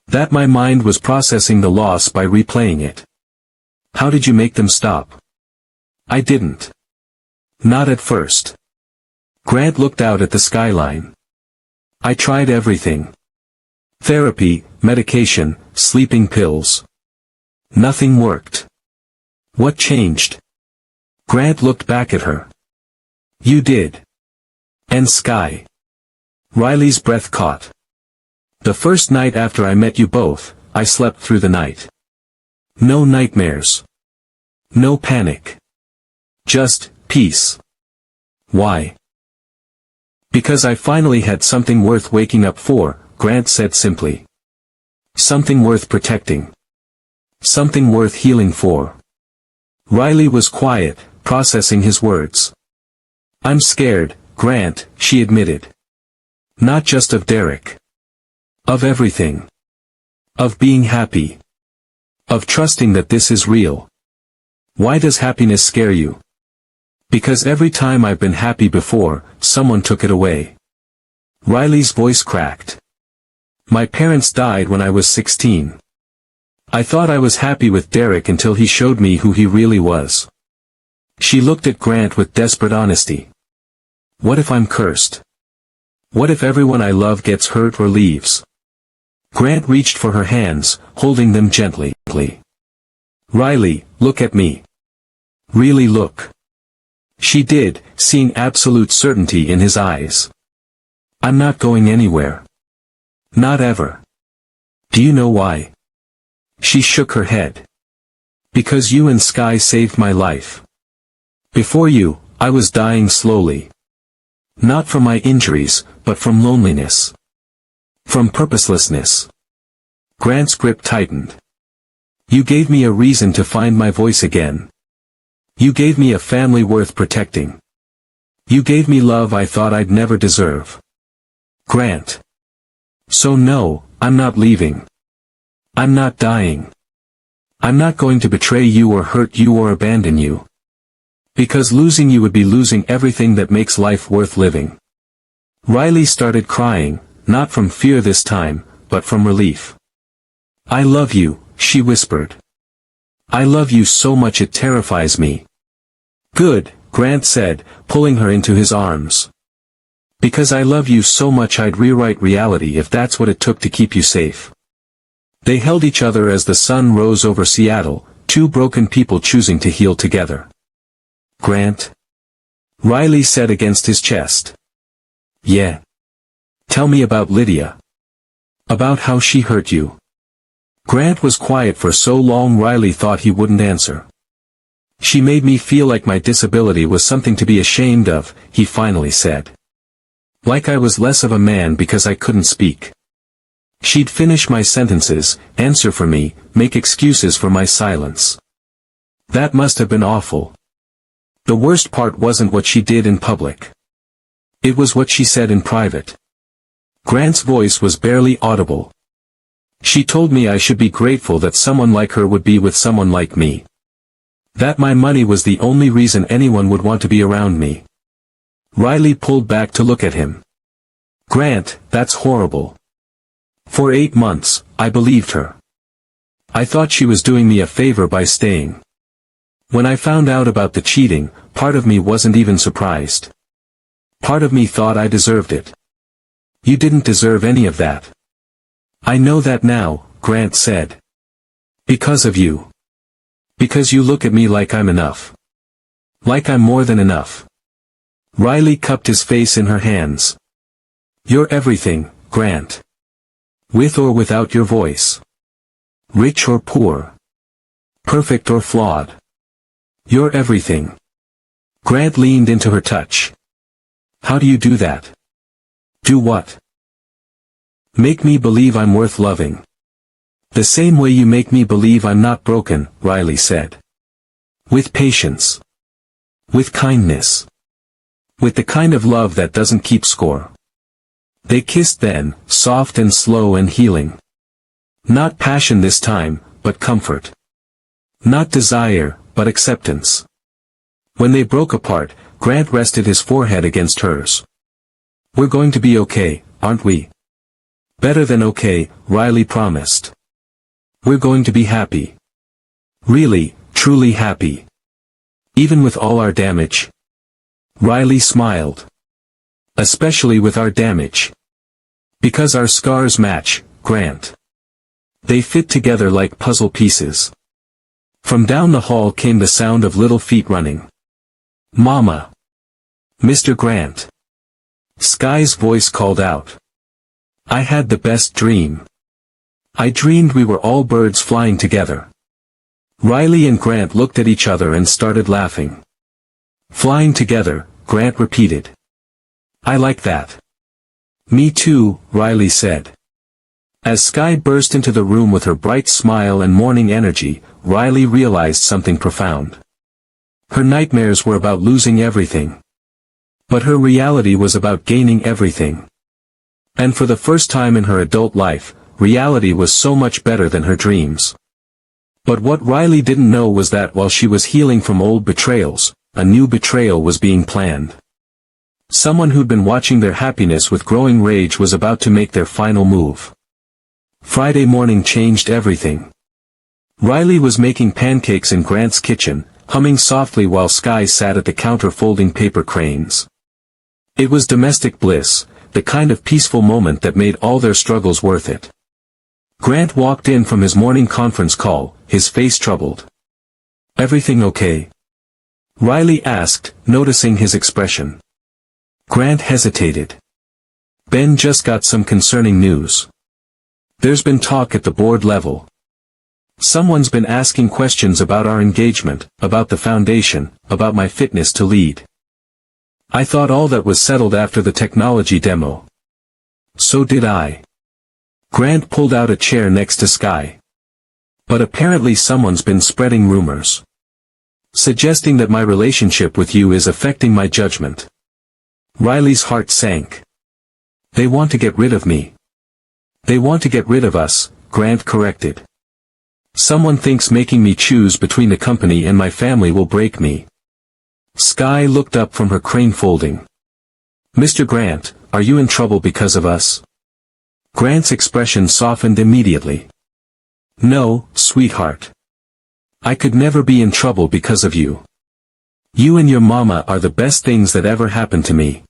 That my mind was processing the loss by replaying it. How did you make them stop? I didn't. Not at first. Grant looked out at the skyline. I tried everything. Therapy, medication, sleeping pills. Nothing worked. What changed? Grant looked back at her. You did. And Sky. Riley's breath caught. The first night after I met you both, I slept through the night. No nightmares. No panic. Just peace. Why? Because I finally had something worth waking up for, Grant said simply. Something worth protecting. Something worth healing for. Riley was quiet, processing his words. I'm scared, Grant, she admitted. Not just of Derek. Of everything. Of being happy. Of trusting that this is real. Why does happiness scare you? Because every time I've been happy before, someone took it away. Riley's voice cracked. My parents died when I was 16. I thought I was happy with Derek until he showed me who he really was. She looked at Grant with desperate honesty. What if I'm cursed? What if everyone I love gets hurt or leaves? Grant reached for her hands, holding them gently. Riley, look at me. Really look. She did, seeing absolute certainty in his eyes. I'm not going anywhere. Not ever. Do you know why? She shook her head. Because you and Sky saved my life. Before you, I was dying slowly. Not from my injuries, but from loneliness. From purposelessness. Grant's grip tightened. You gave me a reason to find my voice again. You gave me a family worth protecting. You gave me love I thought I'd never deserve. Grant. So no, I'm not leaving. I'm not dying. I'm not going to betray you or hurt you or abandon you. Because losing you would be losing everything that makes life worth living. Riley started crying, not from fear this time, but from relief. I love you, she whispered. I love you so much it terrifies me. Good, Grant said, pulling her into his arms. Because I love you so much I'd rewrite reality if that's what it took to keep you safe. They held each other as the sun rose over Seattle, two broken people choosing to heal together. Grant? Riley said against his chest. Yeah. Tell me about Lydia. About how she hurt you. Grant was quiet for so long Riley thought he wouldn't answer. She made me feel like my disability was something to be ashamed of, he finally said. Like I was less of a man because I couldn't speak. She'd finish my sentences, answer for me, make excuses for my silence. That must have been awful. The worst part wasn't what she did in public. It was what she said in private. Grant's voice was barely audible. She told me I should be grateful that someone like her would be with someone like me. That my money was the only reason anyone would want to be around me. Riley pulled back to look at him. Grant, that's horrible. For 8 months, I believed her. I thought she was doing me a favor by staying. When I found out about the cheating, part of me wasn't even surprised. Part of me thought I deserved it. You didn't deserve any of that. I know that now, Grant said. Because of you. Because you look at me like I'm enough. Like I'm more than enough. Riley cupped his face in her hands. You're everything, Grant. With or without your voice. Rich or poor. Perfect or flawed. You're everything. Grant leaned into her touch. How do you do that? Do what? Make me believe I'm worth loving. The same way you make me believe I'm not broken, Riley said. With patience. With kindness. With the kind of love that doesn't keep score. They kissed then, soft and slow and healing. Not passion this time, but comfort. Not desire, but acceptance. When they broke apart, Grant rested his forehead against hers. We're going to be okay, aren't we? Better than okay, Riley promised. We're going to be happy. Really, truly happy. Even with all our damage. Riley smiled. Especially with our damage. Because our scars match, Grant. They fit together like puzzle pieces. From down the hall came the sound of little feet running. Mama. Mr. Grant. Sky's voice called out. I had the best dream. I dreamed we were all birds flying together. Riley and Grant looked at each other and started laughing. Flying together, Grant repeated. I like that. Me too, Riley said. As Sky burst into the room with her bright smile and morning energy, Riley realized something profound. Her nightmares were about losing everything. But her reality was about gaining everything. And for the first time in her adult life, reality was so much better than her dreams. But what Riley didn't know was that while she was healing from old betrayals, a new betrayal was being planned. Someone who'd been watching their happiness with growing rage was about to make their final move. Friday morning changed everything. Riley was making pancakes in Grant's kitchen, humming softly while Sky sat at the counter folding paper cranes. It was domestic bliss, the kind of peaceful moment that made all their struggles worth it. Grant walked in from his morning conference call, his face troubled. "Everything okay?" Riley asked, noticing his expression. Grant hesitated. "Ben just got some concerning news. There's been talk at the board level. Someone's been asking questions about our engagement, about the foundation, about my fitness to lead. I thought all that was settled after the technology demo." "So did I." Grant pulled out a chair next to Sky. "But apparently someone's been spreading rumors. Suggesting that my relationship with you is affecting my judgment." Riley's heart sank. "They want to get rid of me." "They want to get rid of us," Grant corrected. "Someone thinks making me choose between the company and my family will break me." Sky looked up from her crane folding. "Mr. Grant, are you in trouble because of us?" Grant's expression softened immediately. "No, sweetheart. I could never be in trouble because of you. You and your mama are the best things that ever happened to me.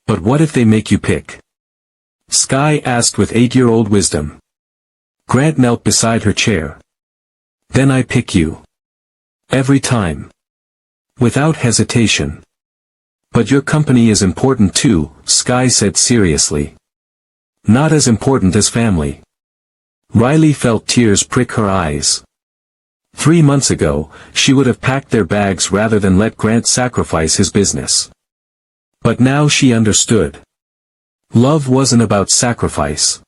But what if they make you pick?" Sky asked with 8-year-old wisdom. Grant knelt beside her chair. "Then I pick you. Every time. Without hesitation." "But your company is important too," Sky said seriously. "Not as important as family." Riley felt tears prick her eyes. 3 months ago, she would have packed their bags rather than let Grant sacrifice his business. But now she understood. Love wasn't about sacrifice.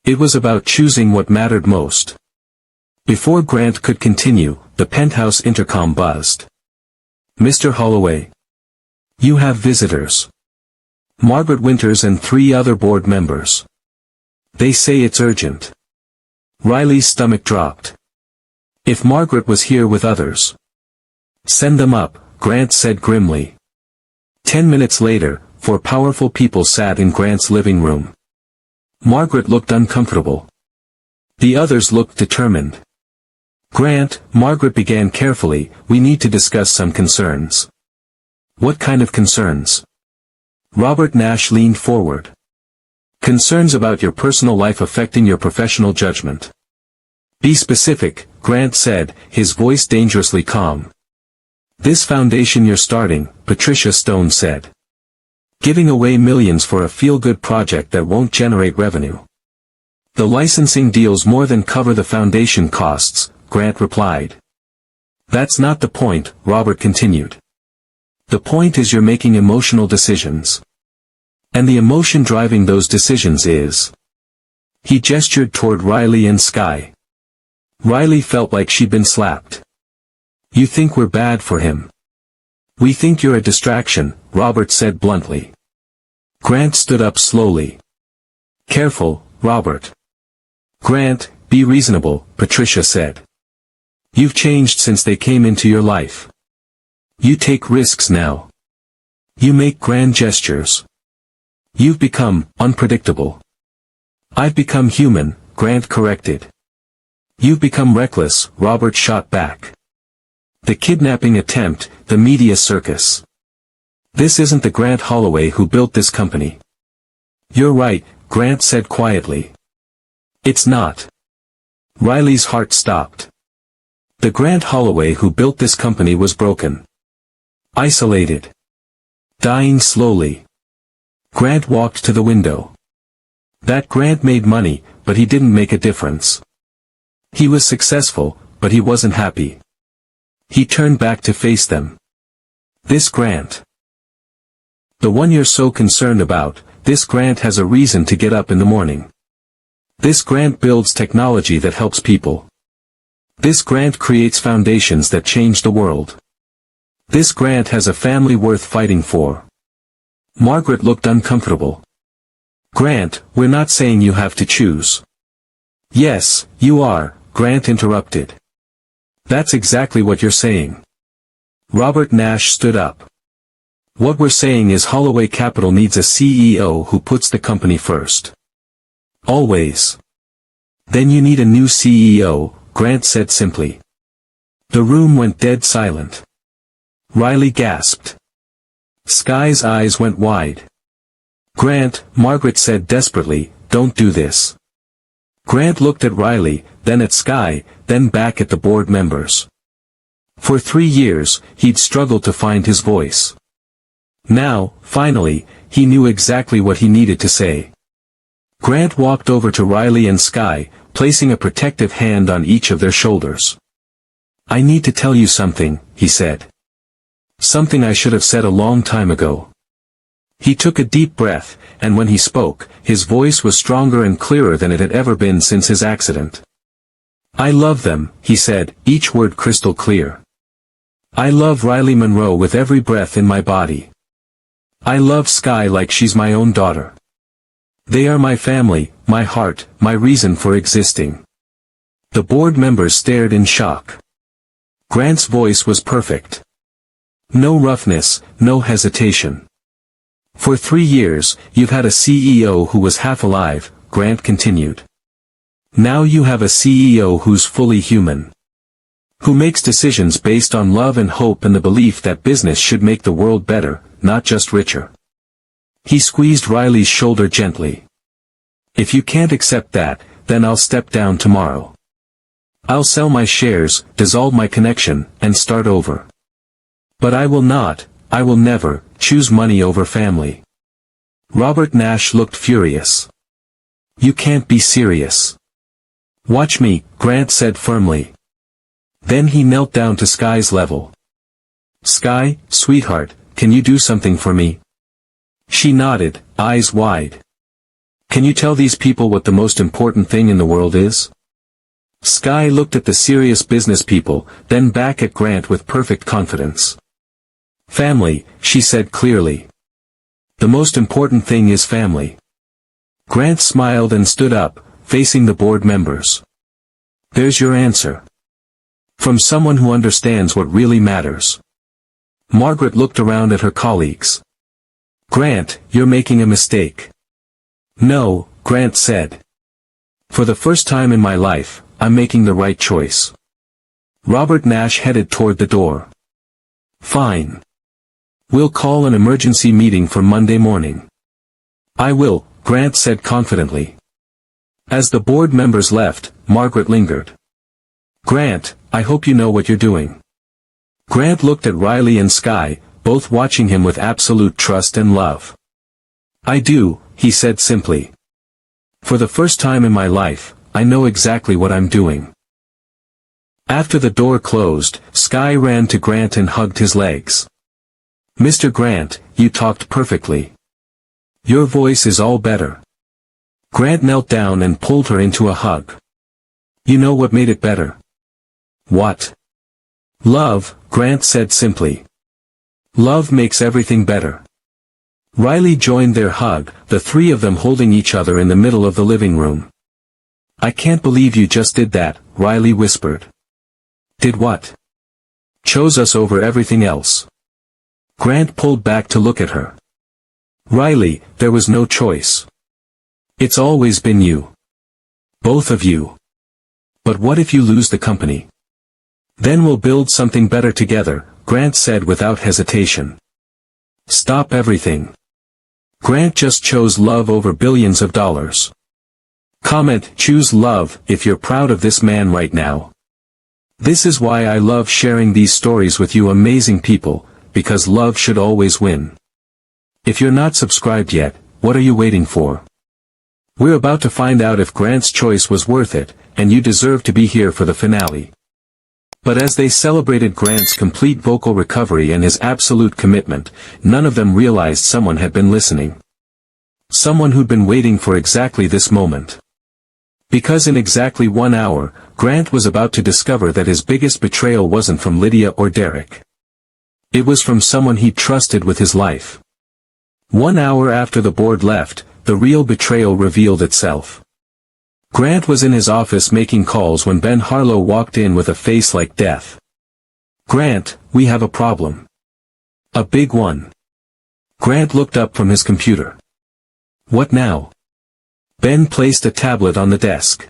It was about choosing what mattered most. Before Grant could continue, the penthouse intercom buzzed. "Mr. Holloway. You have visitors. Margaret Winters and 3 other board members. They say it's urgent." Riley's stomach dropped. If Margaret was here with others. "Send them up," Grant said grimly. 10 minutes later, 4 powerful people sat in Grant's living room. Margaret looked uncomfortable. The others looked determined. "Grant," Margaret began carefully, "we need to discuss some concerns." "What kind of concerns?" Robert Nash leaned forward. "Concerns about your personal life affecting your professional judgment." "Be specific," Grant said, his voice dangerously calm. "This foundation you're starting," Patricia Stone said. "Giving away millions for a feel-good project that won't generate revenue." "The licensing deals more than cover the foundation costs," Grant replied. "That's not the point," Robert continued. "The point is you're making emotional decisions. And the emotion driving those decisions is..." He gestured toward Riley and Sky. Riley felt like she'd been slapped. "You think we're bad for him?" "We think you're a distraction," Robert said bluntly. Grant stood up slowly. "Careful, Robert." "Grant, be reasonable," Patricia said. "You've changed since they came into your life. You take risks now. You make grand gestures. You've become unpredictable." "I've become human," Grant corrected. "You've become reckless," Robert shot back. "The kidnapping attempt, the media circus. This isn't the Grant Holloway who built this company." "You're right," Grant said quietly. "It's not." Riley's heart stopped. The Grant Holloway who built this company was broken. Isolated. Dying slowly. Grant walked to the window. That Grant made money, but he didn't make a difference. He was successful, but he wasn't happy. He turned back to face them. "This Grant. The one you're so concerned about, this Grant has a reason to get up in the morning. This Grant builds technology that helps people. This Grant creates foundations that change the world. This Grant has a family worth fighting for." Margaret looked uncomfortable. Grant, we're not saying you have to choose. Yes, you are, Grant interrupted. That's exactly what you're saying. Robert Nash stood up. What we're saying is Holloway Capital needs a CEO who puts the company first. Always. Then you need a new CEO, Grant said simply. The room went dead silent. Riley gasped. Sky's eyes went wide. Grant, Margaret said desperately, don't do this. Grant looked at Riley, then at Sky, then back at the board members. For 3 years, he'd struggled to find his voice. Now, finally, he knew exactly what he needed to say. Grant walked over to Riley and Sky, placing a protective hand on each of their shoulders. I need to tell you something, he said. Something I should have said a long time ago. He took a deep breath, and when he spoke, his voice was stronger and clearer than it had ever been since his accident. I love them, he said, each word crystal clear. I love Riley Monroe with every breath in my body. I love Sky like she's my own daughter. They are my family, my heart, my reason for existing. The board members stared in shock. Grant's voice was perfect. No roughness, no hesitation. For 3 years, you've had a CEO who was half alive, Grant continued. Now you have a CEO who's fully human. Who makes decisions based on love and hope and the belief that business should make the world better, not just richer. He squeezed Riley's shoulder gently. If you can't accept that, then I'll step down tomorrow. I'll sell my shares, dissolve my connection, and start over. But I will never, choose money over family. Robert Nash looked furious. You can't be serious. Watch me, Grant said firmly. Then he knelt down to Sky's level. Sky, sweetheart, can you do something for me? She nodded, eyes wide. Can you tell these people what the most important thing in the world is? Sky looked at the serious business people, then back at Grant with perfect confidence. Family, she said clearly. The most important thing is family. Grant smiled and stood up, facing the board members. There's your answer. From someone who understands what really matters. Margaret looked around at her colleagues. Grant, you're making a mistake. No, Grant said. For the first time in my life, I'm making the right choice. Robert Nash headed toward the door. Fine. We'll call an emergency meeting for Monday morning. I will, Grant said confidently. As the board members left, Margaret lingered. Grant, I hope you know what you're doing. Grant looked at Riley and Sky, both watching him with absolute trust and love. I do, he said simply. For the first time in my life, I know exactly what I'm doing. After the door closed, Sky ran to Grant and hugged his legs. Mr. Grant, you talked perfectly. Your voice is all better. Grant knelt down and pulled her into a hug. You know what made it better? What? Love, Grant said simply. Love makes everything better. Riley joined their hug, the three of them holding each other in the middle of the living room. I can't believe you just did that, Riley whispered. Did what? Chose us over everything else. Grant pulled back to look at her. Riley, there was no choice. It's always been you. Both of you. But what if you lose the company? Then we'll build something better together, Grant said without hesitation. Stop everything. Grant just chose love over billions of dollars. Comment, choose love, if you're proud of this man right now. This is why I love sharing these stories with you amazing people, because love should always win. If you're not subscribed yet, what are you waiting for? We're about to find out if Grant's choice was worth it, and you deserve to be here for the finale. But as they celebrated Grant's complete vocal recovery and his absolute commitment, none of them realized someone had been listening. Someone who'd been waiting for exactly this moment. Because in exactly 1 hour, Grant was about to discover that his biggest betrayal wasn't from Lydia or Derek. It was from someone he trusted with his life. 1 hour after the board left, the real betrayal revealed itself. Grant was in his office making calls when Ben Harlow walked in with a face like death. "Grant, we have a problem. A big one." Grant looked up from his computer. "What now?" Ben placed a tablet on the desk.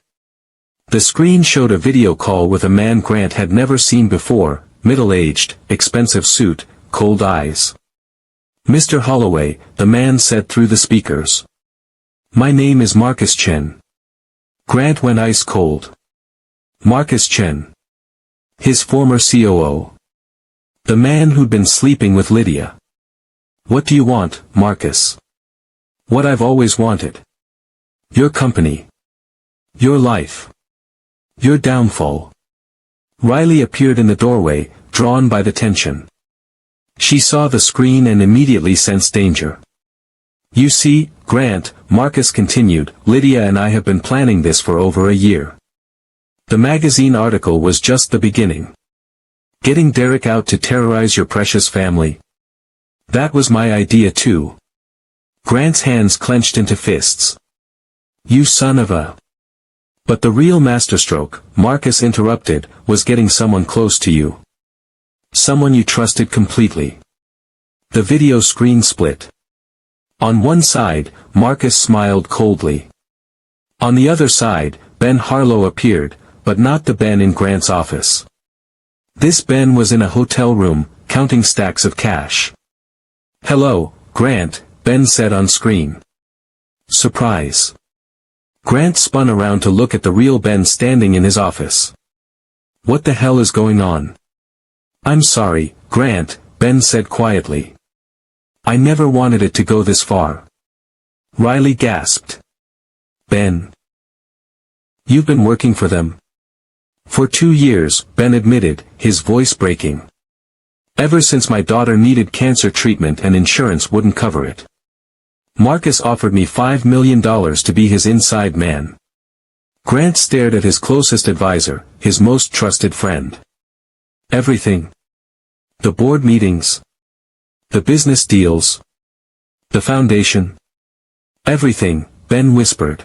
The screen showed a video call with a man Grant had never seen before, middle-aged, expensive suit, cold eyes. "Mr. Holloway," the man said through the speakers. "My name is Marcus Chen." Grant went ice cold. Marcus Chen. His former COO. The man who'd been sleeping with Lydia. "What do you want, Marcus?" "What I've always wanted. Your company. Your life. Your downfall." Riley appeared in the doorway, drawn by the tension. She saw the screen and immediately sensed danger. "You see, Grant," Marcus continued, "Lydia and I have been planning this for over a year. The magazine article was just the beginning. Getting Derek out to terrorize your precious family. That was my idea too." Grant's hands clenched into fists. "You son of a..." But the real masterstroke, Marcus interrupted, was getting someone close to you. Someone you trusted completely. The video screen split. On one side, Marcus smiled coldly. On the other side, Ben Harlow appeared, but not the Ben in Grant's office. This Ben was in a hotel room, counting stacks of cash. "Hello, Grant," Ben said on screen. Surprise. Grant spun around to look at the real Ben standing in his office. "What the hell is going on?" "I'm sorry, Grant," Ben said quietly. "I never wanted it to go this far." Riley gasped. "Ben. You've been working for them?" "For 2 years," Ben admitted, his voice breaking. "Ever since my daughter needed cancer treatment and insurance wouldn't cover it. Marcus offered me $5 million to be his inside man." Grant stared at his closest advisor, his most trusted friend. "Everything. The board meetings. The business deals. The foundation. Everything," Ben whispered.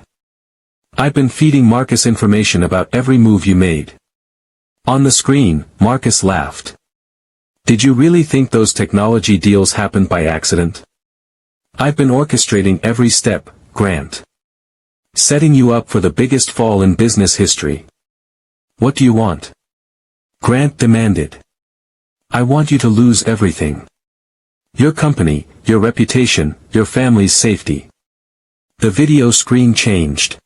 "I've been feeding Marcus information about every move you made." On the screen, Marcus laughed. "Did you really think those technology deals happened by accident? I've been orchestrating every step, Grant. Setting you up for the biggest fall in business history." "What do you want?" Grant demanded. "I want you to lose everything. Your company, your reputation, your family's safety." The video screen changed.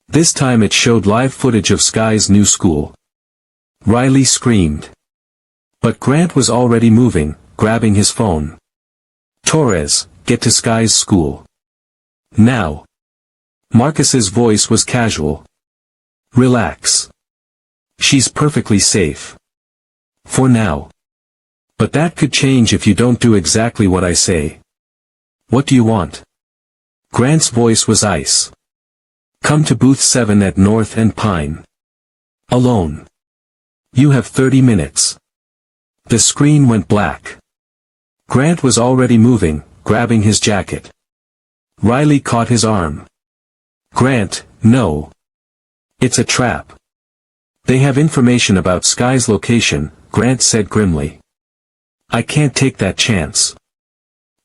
This time it showed live footage of Sky's new school. Riley screamed. But Grant was already moving, grabbing his phone. "Torres, get to Sky's school. Now." Marcus's voice was casual. "Relax. She's perfectly safe. For now. But that could change if you don't do exactly what I say." "What do you want?" Grant's voice was ice. "Come to booth 7 at North and Pine. Alone. You have 30 minutes. The screen went black. Grant was already moving, grabbing his jacket. Riley caught his arm. "Grant, no. It's a trap. They have information about Sky's location," Grant said grimly. "I can't take that chance.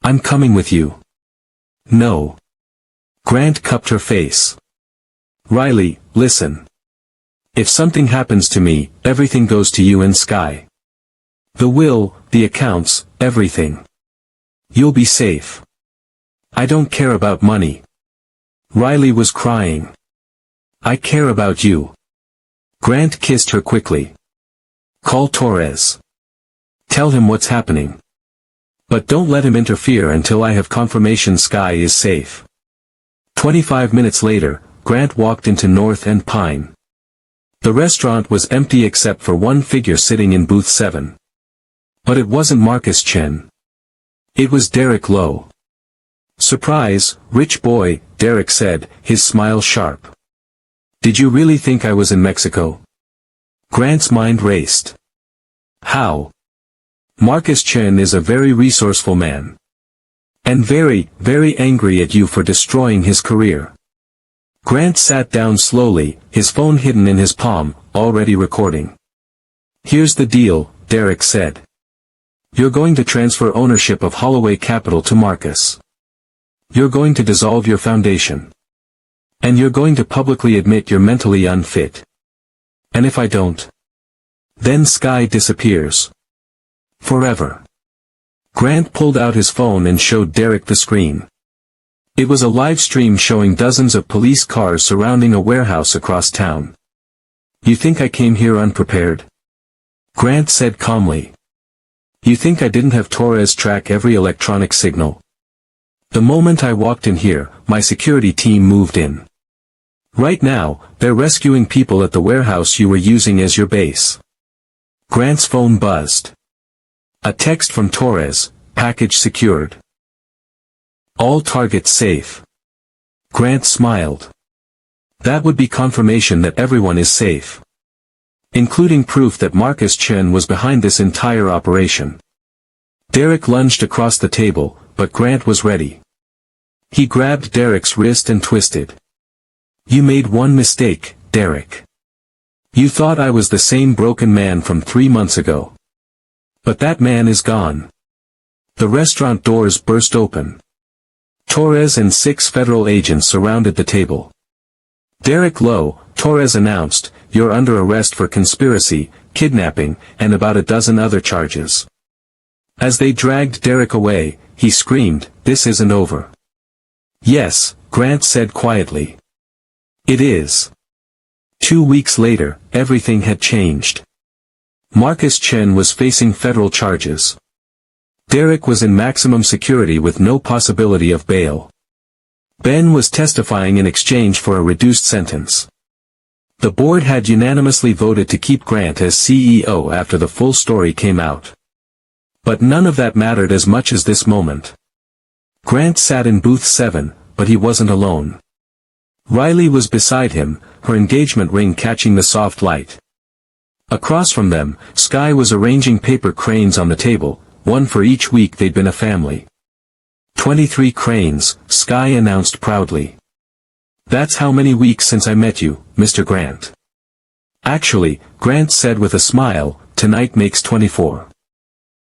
I'm coming with you." "No." Grant cupped her face. "Riley, listen. If something happens to me, everything goes to you and Sky. The will, the accounts, everything. You'll be safe. I don't care about money." Riley was crying. "I care about you." Grant kissed her quickly. "Call Torres. Tell him what's happening. But don't let him interfere until I have confirmation Sky is safe." 25 minutes later, Grant walked into North and Pine. The restaurant was empty except for one figure sitting in booth 7. But it wasn't Marcus Chen. It was Derek Lowe. "Surprise, rich boy," Derek said, his smile sharp. "Did you really think I was in Mexico?" Grant's mind raced. "How?" "Marcus Chen is a very resourceful man. And very, very angry at you for destroying his career. Grant sat down slowly, his phone hidden in his palm, already recording. Here's the deal, Derek said. You're going to transfer ownership of Holloway Capital to Marcus. You're going to dissolve your foundation. And you're going to publicly admit you're mentally unfit. And if I don't? Then Sky disappears. Forever. Grant pulled out his phone and showed Derek the screen. It was a live stream showing dozens of police cars surrounding a warehouse across town. You think I came here unprepared? Grant said calmly. You think I didn't have Torres track every electronic signal? The moment I walked in here, my security team moved in. Right now, they're rescuing people at the warehouse you were using as your base. Grant's phone buzzed. A text from Torres, package secured. All targets safe. Grant smiled. That would be confirmation that everyone is safe. Including proof that Marcus Chen was behind this entire operation. Derek lunged across the table, but Grant was ready. He grabbed Derek's wrist and twisted. You made one mistake, Derek. You thought I was the same broken man from 3 months ago. But that man is gone. The restaurant doors burst open. Torres and 6 federal agents surrounded the table. Derek Lowe, Torres announced, you're under arrest for conspiracy, kidnapping, and about a dozen other charges. As they dragged Derek away, he screamed, this isn't over. Yes, Grant said quietly. It is. 2 weeks later, everything had changed. Marcus Chen was facing federal charges. Derek was in maximum security with no possibility of bail. Ben was testifying in exchange for a reduced sentence. The board had unanimously voted to keep Grant as CEO after the full story came out. But none of that mattered as much as this moment. Grant sat in booth 7, but he wasn't alone. Riley was beside him, her engagement ring catching the soft light. Across from them, Sky was arranging paper cranes on the table, one for each week they'd been a family. 23 cranes, Sky announced proudly. That's how many weeks since I met you, Mr. Grant. Actually, Grant said with a smile, tonight makes 24.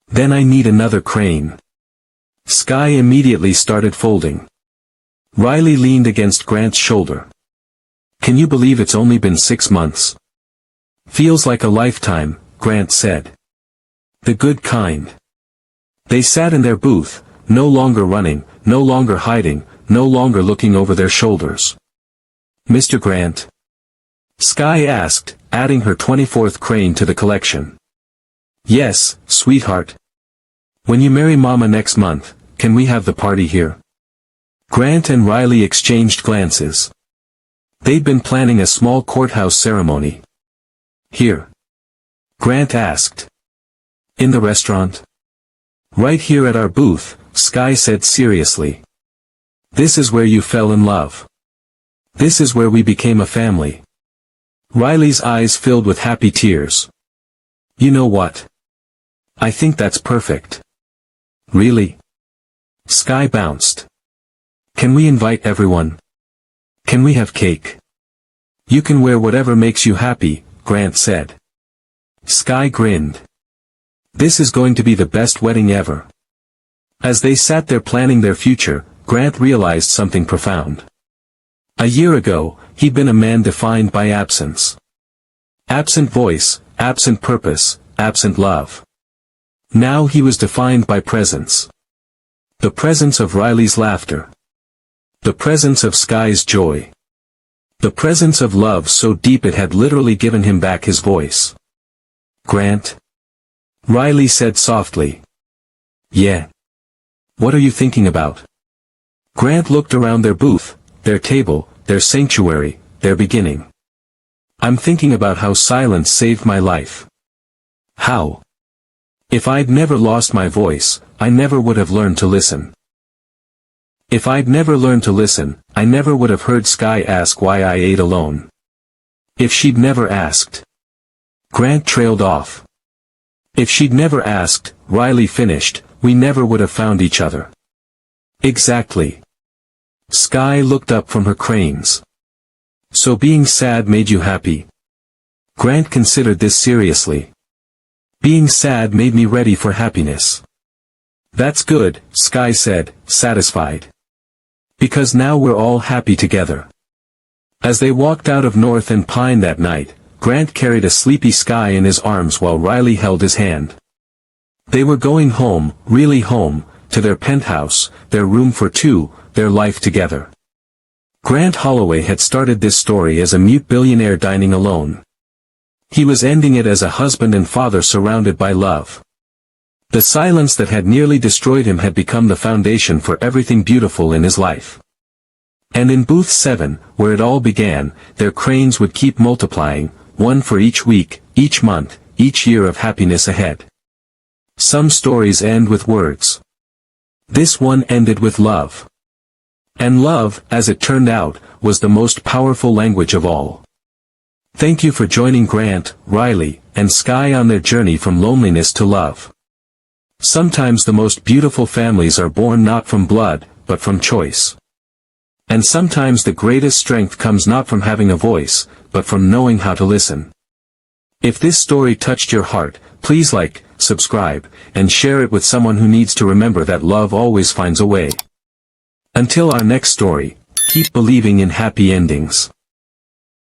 Then I need another crane. Sky immediately started folding. Riley leaned against Grant's shoulder. Can you believe it's only been 6 months? Feels like a lifetime, Grant said. The good kind. They sat in their booth, no longer running, no longer hiding, no longer looking over their shoulders. Mr. Grant? Sky asked, adding her 24th crane to the collection. Yes, sweetheart. When you marry Mama next month, can we have the party here? Grant and Riley exchanged glances. They'd been planning a small courthouse ceremony. Here? Grant asked. In the restaurant? Right here at our booth, Sky said seriously. This is where you fell in love. This is where we became a family. Riley's eyes filled with happy tears. You know what? I think that's perfect. Really? Sky bounced. Can we invite everyone? Can we have cake? You can wear whatever makes you happy, Grant said. Sky grinned. This is going to be the best wedding ever. As they sat there planning their future, Grant realized something profound. A year ago, he'd been a man defined by absence. Absent voice, absent purpose, absent love. Now he was defined by presence. The presence of Riley's laughter. The presence of Sky's joy. The presence of love so deep it had literally given him back his voice. Grant? Riley said softly. Yeah. What are you thinking about? Grant looked around their booth, their table, their sanctuary, their beginning. I'm thinking about how silence saved my life. How? If I'd never lost my voice, I never would have learned to listen. If I'd never learned to listen, I never would have heard Sky ask why I ate alone. If she'd never asked. Grant trailed off. If she'd never asked, Riley finished, we never would have found each other. Exactly. Sky looked up from her cranes. So being sad made you happy? Grant considered this seriously. Being sad made me ready for happiness. That's good, Sky said, satisfied. Because now we're all happy together. As they walked out of North and Pine that night, Grant carried a sleepy Sky in his arms while Riley held his hand. They were going home, really home, to their penthouse, their room for two, their life together. Grant Holloway had started this story as a mute billionaire dining alone. He was ending it as a husband and father surrounded by love. The silence that had nearly destroyed him had become the foundation for everything beautiful in his life. And in booth 7, where it all began, their cranes would keep multiplying, one for each week, each month, each year of happiness ahead. Some stories end with words. This one ended with love. And love, as it turned out, was the most powerful language of all. Thank you for joining Grant, Riley, and Sky on their journey from loneliness to love. Sometimes the most beautiful families are born not from blood, but from choice. And sometimes the greatest strength comes not from having a voice, but from knowing how to listen. If this story touched your heart, please like, subscribe, and share it with someone who needs to remember that love always finds a way. Until our next story, keep believing in happy endings.